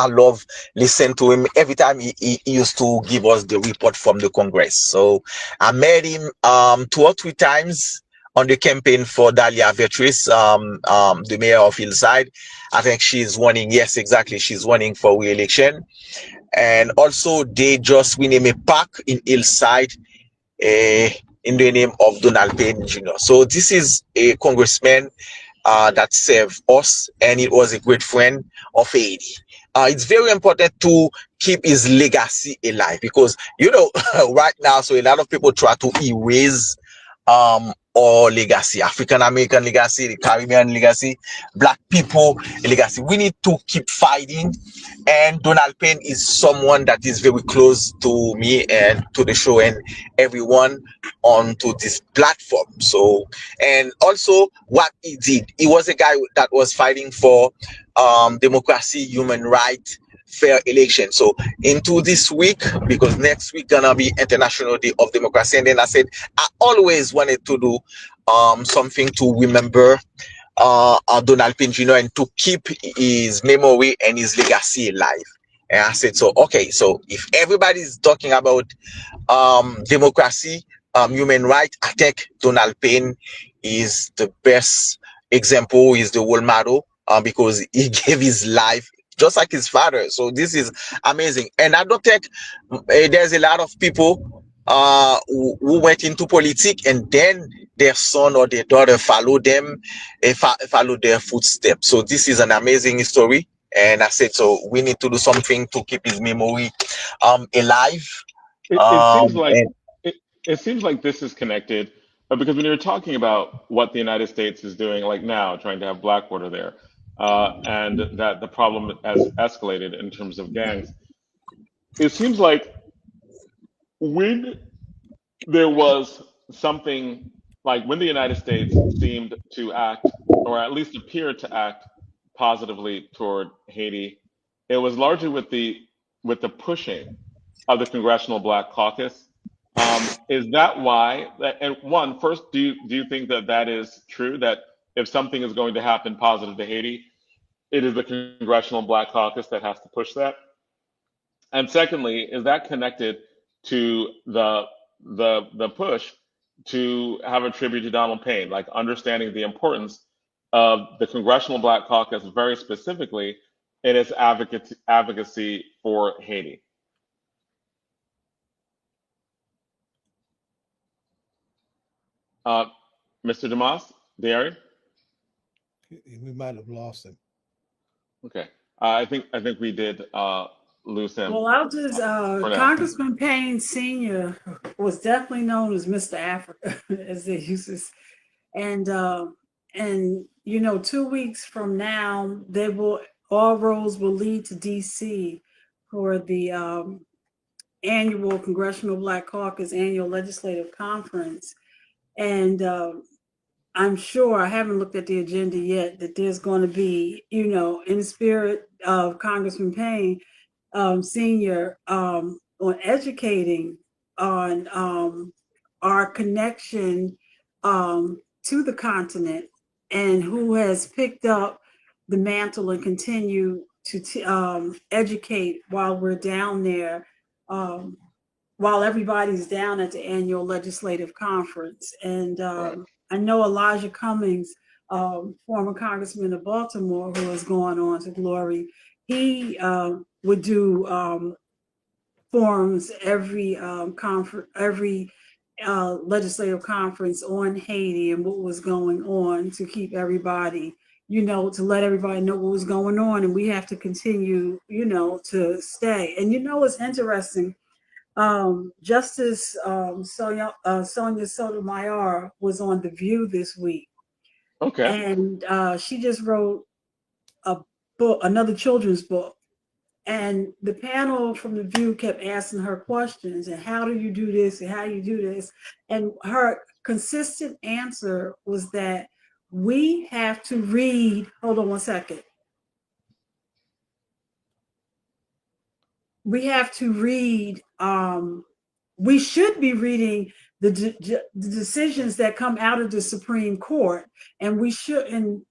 love listen to him every time he used to give us the report from the Congress. So I met him 2 or 3 times on the campaign for Dahlia Beatrice, the mayor of Hillside. I think she's running. Yes, exactly. She's running for re-election. And also they just rename a park in Hillside, uh, in the name of Donald Payne Jr. So this is a congressman that served us, and it was a great friend of Haiti. It's very important to keep his legacy alive, because right now, so a lot of people try to erase our legacy, African American legacy, the Caribbean legacy, Black people legacy. We need to keep fighting, and Donald Payne is someone that is very close to me and to the show and everyone onto this platform. So, and also what he did, he was a guy that was fighting for democracy, human rights, fair election. So into this week, because next week gonna be International Day of Democracy, and then I said I always wanted to do something to remember Donald Payne Jr. and to keep his memory and his legacy alive. And I said, so okay, so if everybody's talking about democracy, human rights, I think Donald Payne is the best example, is the role model, because he gave his life just like his father. So this is amazing. And I don't think there's a lot of people who went into politics and then their son or their daughter follow them, follow their footsteps. So this is an amazing story. And I said, so we need to do something to keep his memory alive. It seems like And it seems like this is connected, because when you're talking about what the United States is doing, like now, trying to have Blackwater there, and that the problem has escalated in terms of gangs, it seems like when there was something, like when the United States seemed to act, or at least appeared to act positively toward Haiti, it was largely with the pushing of the Congressional Black Caucus. Is that why? And one, first, do you think that that is true? That if something is going to happen positive to Haiti, it is the Congressional Black Caucus that has to push that? And secondly, is that connected to the push to have a tribute to Donald Payne, like understanding the importance of the Congressional Black Caucus, very specifically in its advocacy for Haiti? Uh, Mr. Demas, Diary? We might have lost him. Okay. I think we did lose him Well, I'll just for now. Congressman Payne Sr. was definitely known as Mr. Africa, as they used to say. And 2 weeks from now, all roads will lead to DC for the annual Congressional Black Caucus annual legislative conference. And I'm sure, I haven't looked at the agenda yet, that there's going to be, in the spirit of Congressman Payne Senior, on educating on our connection to the continent, and who has picked up the mantle and continue to educate while we're down there, while everybody's down at the annual legislative conference. And Right. I know Elijah Cummings, former congressman of Baltimore, who has gone on to glory, he would do forums every legislative conference on Haiti and what was going on, to keep everybody, to let everybody know what was going on. And we have to continue, to stay. And it's interesting. Justice Sonia Sotomayor was on The View this week, Okay. and she just wrote a book, another children's book. And the panel from The View kept asking her questions, and how do you do this, and how do you do this? And her consistent answer was that we have to read, hold on one second. We have to read, we should be reading the decisions that come out of the Supreme Court, and we shouldn't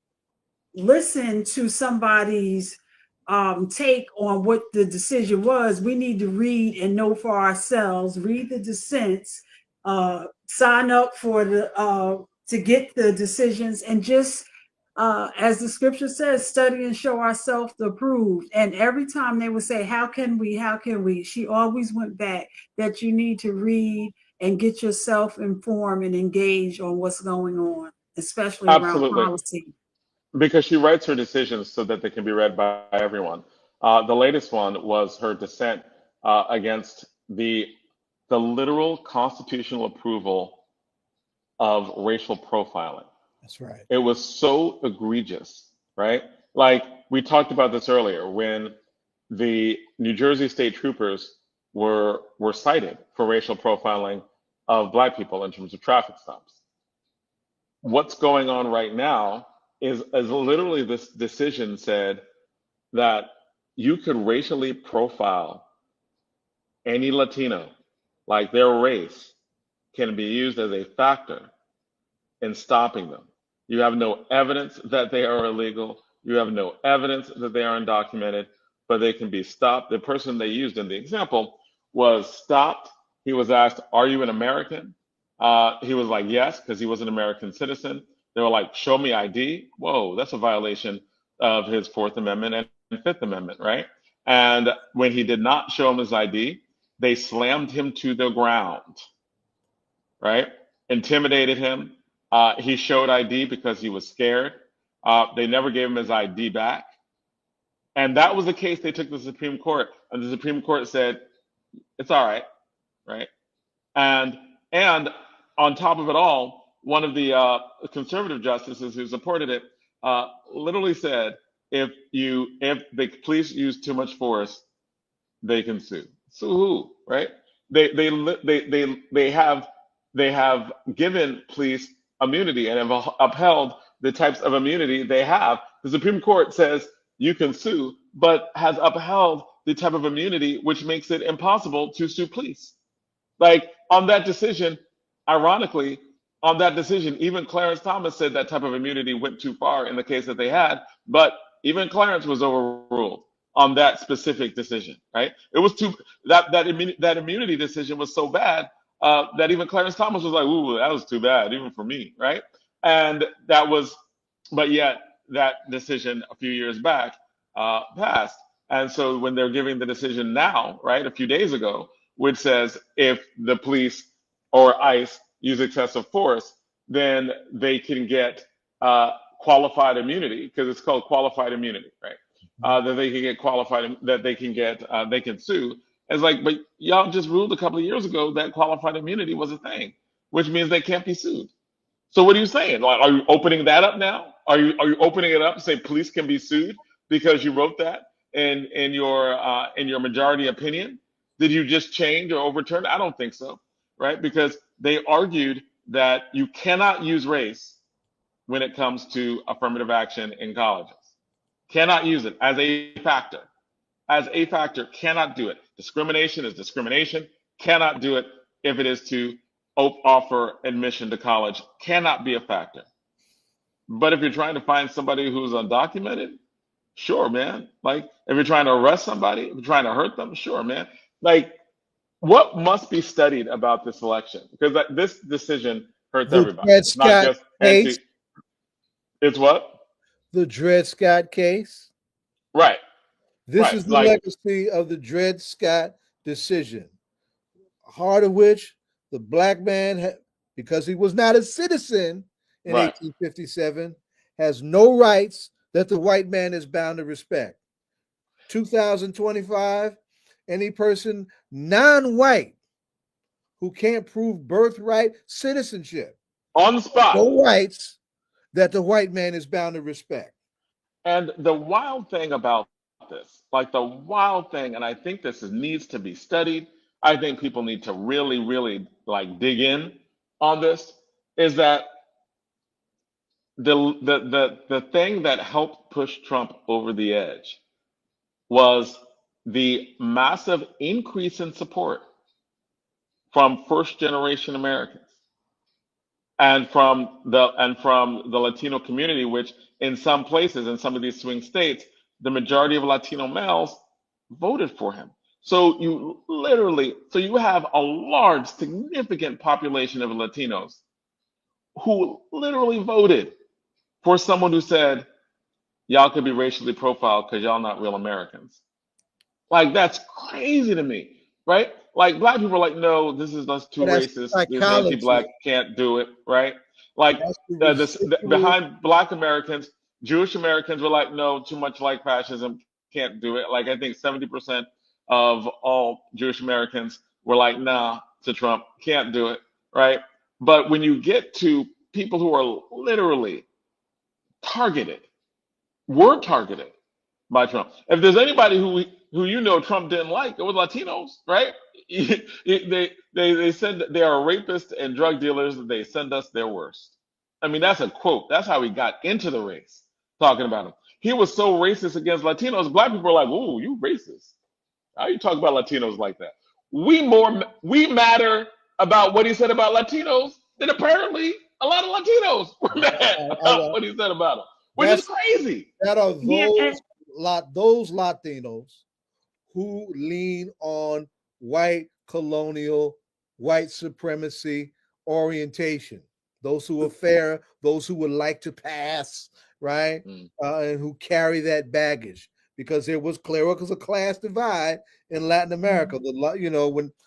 listen to somebody's take on what the decision was. We need to read and know for ourselves, read the dissents, sign up for the to get the decisions, and just as the scripture says, study and show ourselves approved. And every time they would say, how can we, she always went back that you need to read and get yourself informed and engaged on what's going on, especially around Absolutely. policy. Because she writes her decisions so that they can be read by everyone. The latest one was her dissent against the literal constitutional approval of racial profiling. That's right. It was so egregious, right? Like we talked about this earlier when the New Jersey state troopers were cited for racial profiling of black people in terms of traffic stops. What's going on right now is literally this decision said that you could racially profile any Latino, like their race can be used as a factor in stopping them. You have no evidence that they are illegal. You have no evidence that they are undocumented, but they can be stopped. The person they used in the example was stopped. He was asked, "Are you an American?" He was like, "Yes," because he was an American citizen. They were like, "Show me ID." Whoa, that's a violation of his Fourth Amendment and Fifth Amendment, right? And when he did not show him his ID, they slammed him to the ground, right? Intimidated him. He showed ID because he was scared. They never gave him his ID back. And that was the case they took to the Supreme Court. And the Supreme Court said, it's all right, right? And on top of it all, one of the conservative justices who supported it literally said, if the police use too much force, they can sue. Sue who, right? They have given police immunity and have upheld the types of immunity they have. The Supreme Court says you can sue, but has upheld the type of immunity which makes it impossible to sue police. Like on that decision, ironically, on that decision, even Clarence Thomas said that type of immunity went too far in the case that they had, but even Clarence was overruled on that specific decision, right? It was too that immunity decision was so bad that even Clarence Thomas was like, "Ooh, that was too bad, even for me," right? And that was, but yet that decision a few years back passed, and so when they're giving the decision now, right, a few days ago, which says if the police or ICE use excessive force, then they can get qualified immunity because it's called qualified immunity, right? That they can get qualified, that they can sue. It's like, but y'all just ruled a couple of years ago that qualified immunity was a thing, which means they can't be sued. So what are you saying? Like, are you opening that up now? Are you opening it up to say police can be sued because you wrote that in your majority opinion? Did you just change or overturn? I don't think so, right? Because they argued that you cannot use race when it comes to affirmative action in colleges. Cannot use it as a factor. As a factor, cannot do it. Discrimination is discrimination. Cannot do it if it is to offer admission to college. Cannot be a factor. But if you're trying to find somebody who's undocumented, sure, man. Like if you're trying to arrest somebody, if you're trying to hurt them, sure, man. Like what must be studied about this election? Because this decision hurts The everybody. Dred It's not Scott just case. anti. It's what? The Dred Scott case. Right. This Right. is the Like legacy of the Dred Scott decision. Heart of which the black man, because he was not a citizen in right. 1857, has no rights that the white man is bound to respect. 2025, any person non-white who can't prove birthright citizenship, On the spot. no rights that the white man is bound to respect. And the wild thing about this, like the wild thing, and I think this needs to be studied. I think people need to really, really like dig in on this. Is that the thing that helped push Trump over the edge was the massive increase in support from first generation Americans. and from the Latino community, which in some places, in some of these swing states, the majority of Latino males voted for him. So you have a large, significant population of Latinos who literally voted for someone who said, y'all could be racially profiled because y'all not real Americans. Like, that's crazy to me, right? Like, black people are like, no, this is us too But that's racist. This is psychology. anti-black. Can't do it, right? Like, That's the residual. behind black Americans, Jewish Americans were like, no, too much like fascism. Can't do it. Like, I think 70% of all Jewish Americans were like, nah, to Trump. Can't do it, right? But when you get to people who are literally targeted, were targeted by Trump. If there's anybody who Trump didn't like, it was Latinos, right? They said that they are rapists and drug dealers. They send us their worst. I mean, that's a quote. That's how he got into the race. Talking about him, he was so racist against Latinos. Black people are like, "Ooh, you racist? How you talk about Latinos like that?" We matter about what he said about Latinos than apparently a lot of Latinos were mad about what he said about them, which is That's crazy. that are Yeah, those Latinos who lean on white colonial, white supremacy orientation. Those who are fair, those who would like to pass, right, and who carry that baggage, because there was a class divide in Latin America.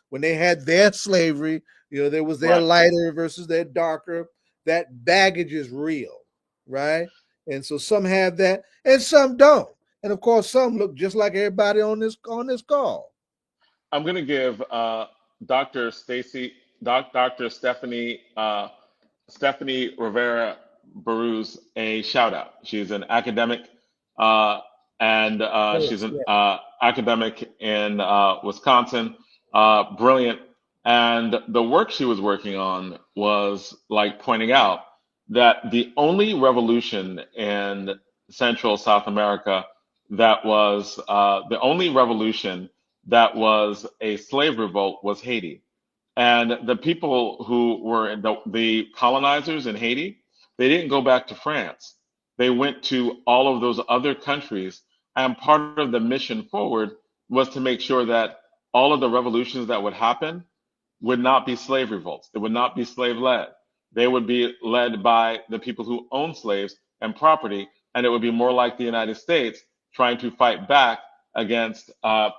When they had their slavery, there was their Right. lighter versus their darker. That baggage is real, right? And so some have that, and some don't. And of course, some look just like everybody on this call. I'm going to give Dr. Stephanie Rivera Baruz a shout out. She's an academic, and she's an academic in Wisconsin. Brilliant. And the work she was working on was like pointing out that the only revolution in Central South America that was the only revolution that was a slave revolt was Haiti. And the people who were the colonizers in Haiti, they didn't go back to France. They went to all of those other countries. And part of the mission forward was to make sure that all of the revolutions that would happen would not be slave revolts. They would not be slave led. They would be led by the people who own slaves and property. And it would be more like the United States trying to fight back against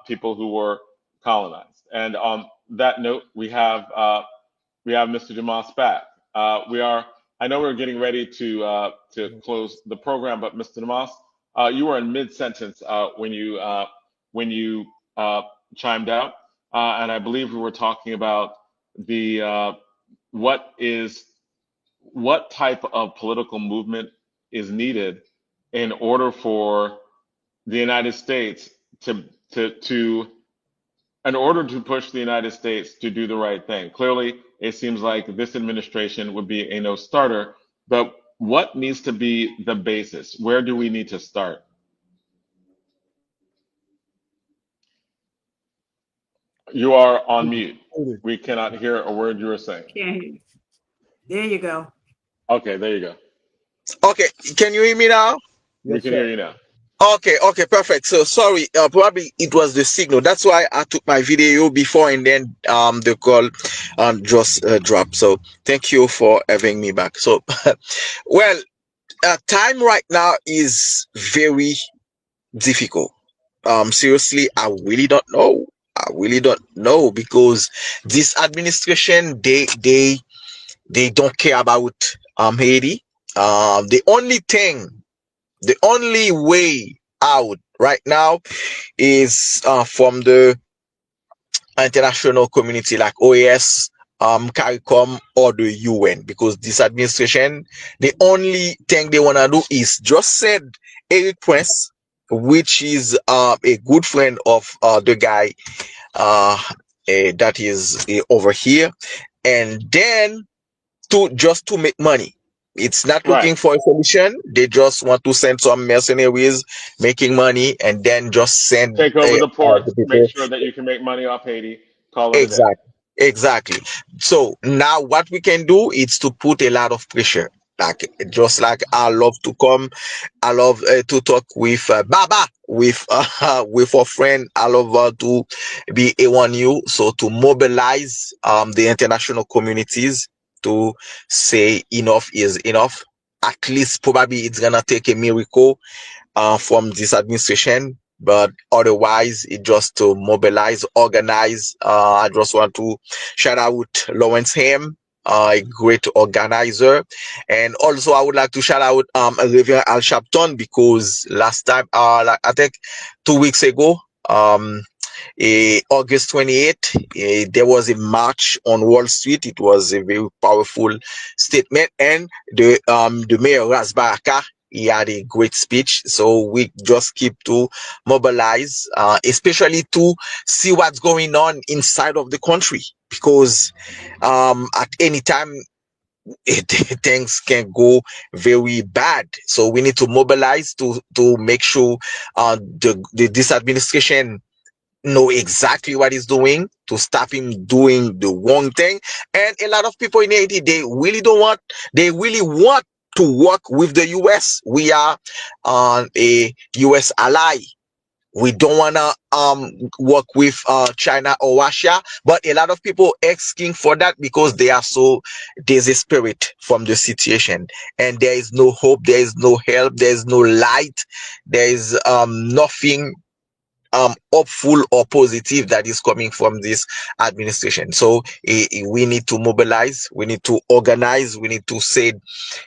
people who were colonized. And on that note, we have Mr. Jamal back. I know we're getting ready to close the program, but Mr. Demas, you were in mid sentence when you chimed out, and I believe we were talking about the what type of political movement is needed in order for the United States to in order to push the United States to do the right thing. Clearly, it seems like this administration would be a no starter, but what needs to be the basis? Where do we need to start? You are on mute. We cannot hear a word you are saying. can't hear you. There you go. Okay, there you go. Okay, can you hear me now? We can hear you now. Okay, perfect. So sorry, probably it was the signal. That's why I took my video before, and then the call just dropped. So thank you for having me back. So well, time right now is very difficult. Seriously, I really don't know. Because this administration, they don't care about Haiti. The only way out right now is from the international community like OAS, CARICOM, or the UN, because this administration, the only thing they want to do is just send Eric Prince, which is a good friend of the guy that is over here, and then to make money. It's not looking Right. for a solution. They just want to send some mercenaries making money, and then just send Take over the ports, the make people. sure that you can make money off Haiti, call it a day. Exactly. Exactly. So now what we can do is to put a lot of pressure. Like just like I love to come, I love to talk with Baba, with a friend. I love to be A1U. So to mobilize the international communities to say enough is enough. At least probably it's gonna take a miracle from this administration, but otherwise it just to mobilize, organize. I just want to shout out Lawrence Ham, a great organizer, and also I would like to shout out Reverend Al Sharpton, because last time, like, I think 2 weeks ago, August 28th, there was a march on Wall Street. It was a very powerful statement, and the mayor Ras Baraka, he had a great speech. So we just keep to mobilize, especially to see what's going on inside of the country, because at any time things can go very bad. So we need to mobilize to make sure this administration know exactly what he's doing, to stop him doing the wrong thing. And a lot of people in Haiti, they really want to work with the US. We are a US ally. We don't want to work with China or Russia, but a lot of people asking for that because they are so desperate from the situation, and there is no hope, there is no help, there is no light, there is nothing hopeful or positive that is coming from this administration. So we need to mobilize, we need to organize, we need to say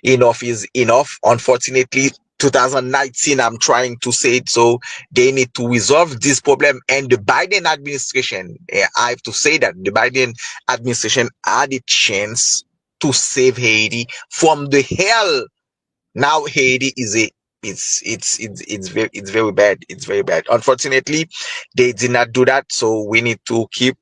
enough is enough. Unfortunately, 2019, I'm trying to say it, so they need to resolve this problem. And the Biden administration, I have to say that the Biden administration had a chance to save Haiti from the hell. Now Haiti is a it's very bad. It's very bad. Unfortunately, they did not do that. So we need to keep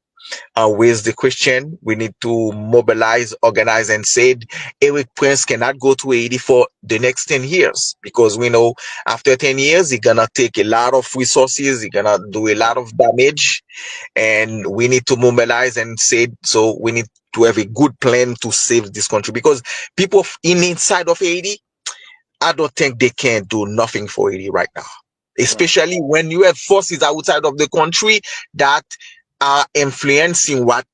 raise the question. We need to mobilize, organize, and say Eric Prince cannot go to Haiti for the next 10 years, because we know after 10 years he's gonna take a lot of resources. He's gonna do a lot of damage, and we need to mobilize and say, so we need to have a good plan to save this country, because people inside of Haiti, I don't think they can do nothing for Haiti right now, Right. especially when you have forces outside of the country that are influencing what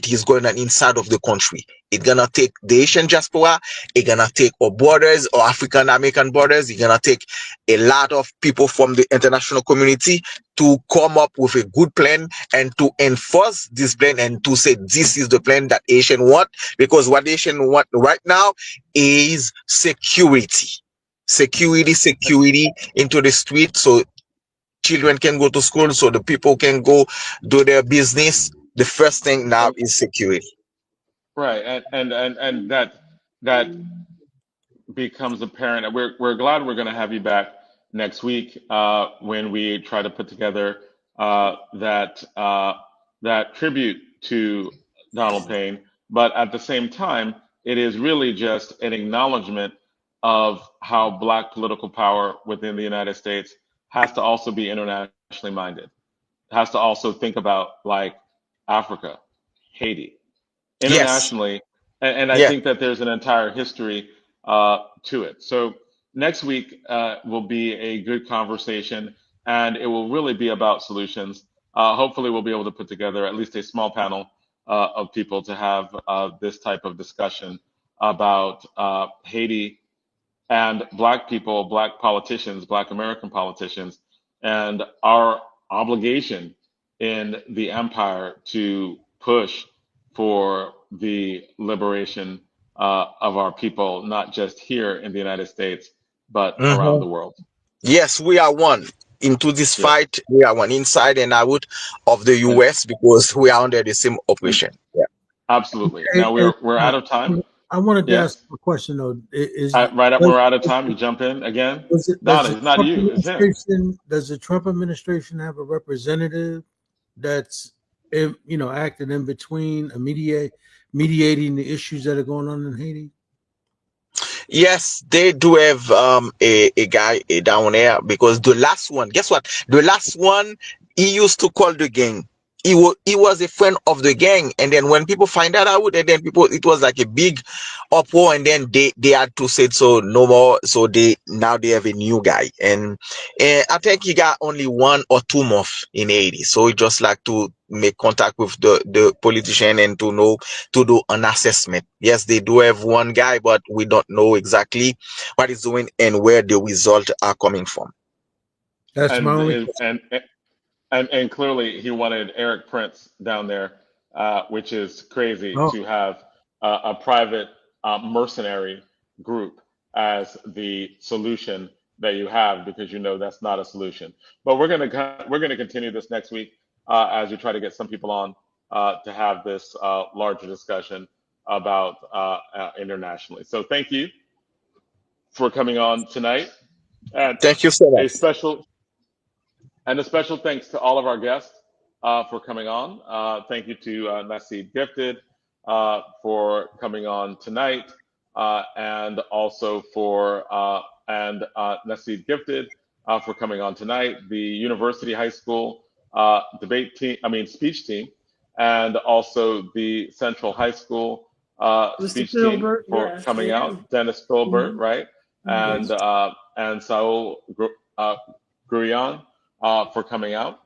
is going on inside of the country. It's gonna take the Asian diaspora, it's gonna take our borders, or African American borders, it's gonna take a lot of people from the international community to come up with a good plan and to enforce this plan and to say this is the plan that Asian want, because what Asian want right now is security. Security into the street, so children can go to school, so the people can go do their business. The first thing now is security. Right. And that becomes apparent. We're glad we're going to have you back next week when we try to put together that tribute to Donald Payne. But at the same time, it is really just an acknowledgement of how Black political power within the United States has to also be internationally minded. Has to also think about like Africa, Haiti, Yes, internationally, and I yes. think that there's an entire history to it. So next week will be a good conversation, and it will really be about solutions. Hopefully, we'll be able to put together at least a small panel of people to have this type of discussion about Haiti and Black people, Black politicians, Black American politicians, and our obligation in the empire to push for the liberation of our people, not just here in the United States, but around Mhm. the world. Yes, we are one. Into this Yes, fight, we are one, inside and out of the and, US, because we are under the same and operation. Yeah. absolutely. Hey, Now hey, we're out of time. I wanted to ask Yes, a question though. right up. We're out of time. You jump in again, Does Donna. the It's not Trump you. It's him. administration have a representative that's acting in between, mediating the issues that are going on in Haiti? Yes, they do have a guy down there, because the last one, guess what? The last one, he used to call the game. he was a friend of the gang, and then when people find that out, and then it was like a big uproar, and then they had to say so no more. So now they have a new guy, and I think he got only 1 or 2 months in Haiti. So he just like to make contact with the politician and to do an assessment. Yes, they do have one guy, but we don't know exactly what he's doing and where the results are coming from. That's my And only. his and clearly he wanted Eric Prince down there, which is crazy Oh, to have a private mercenary group as the solution that you have, because you know that's not a solution. But we're gonna continue this next week as we try to get some people on to have this larger discussion about internationally. So thank you for coming on tonight, and Thank you so a much. special and a special thanks to all of our guests for coming on. Thank you to Nasid Gifted for coming on tonight, and also for Nasid Gifted for coming on tonight. The University High School debate team, I mean speech team, and also the Central High School Mr. speech team Filbert, for yes, coming yeah. out. Dennis Filbert, Mhm. right, Mhm. and Saul Gurion for coming out.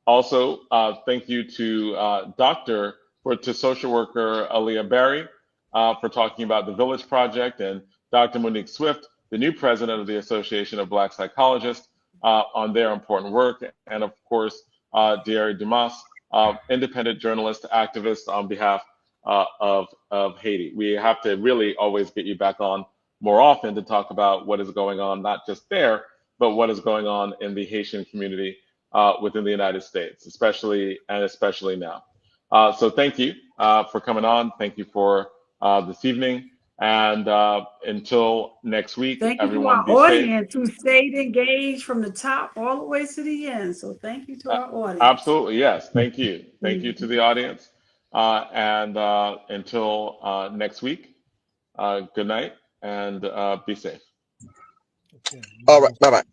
Also, thank you to to social worker Aaliyah Berry for talking about the Village Project, and Dr. Monique Swift, the new president of the Association of Black Psychologists, on their important work, and of course, Diary Dumas, independent journalist, activist on behalf of Haiti. We have to really always get you back on more often to talk about what is going on, not just there, but what is going on in the Haitian community within the United States, especially now. So thank you for coming on. Thank you for this evening. And until next week, Thank you to everyone our be safe. audience who stayed engaged from the top all the way to the end. So thank you to Uh, our audience. Absolutely, yes. Thank you. Thank you to Mhm. the audience. And until next week, good night and be safe. Okay. All right. Bye bye.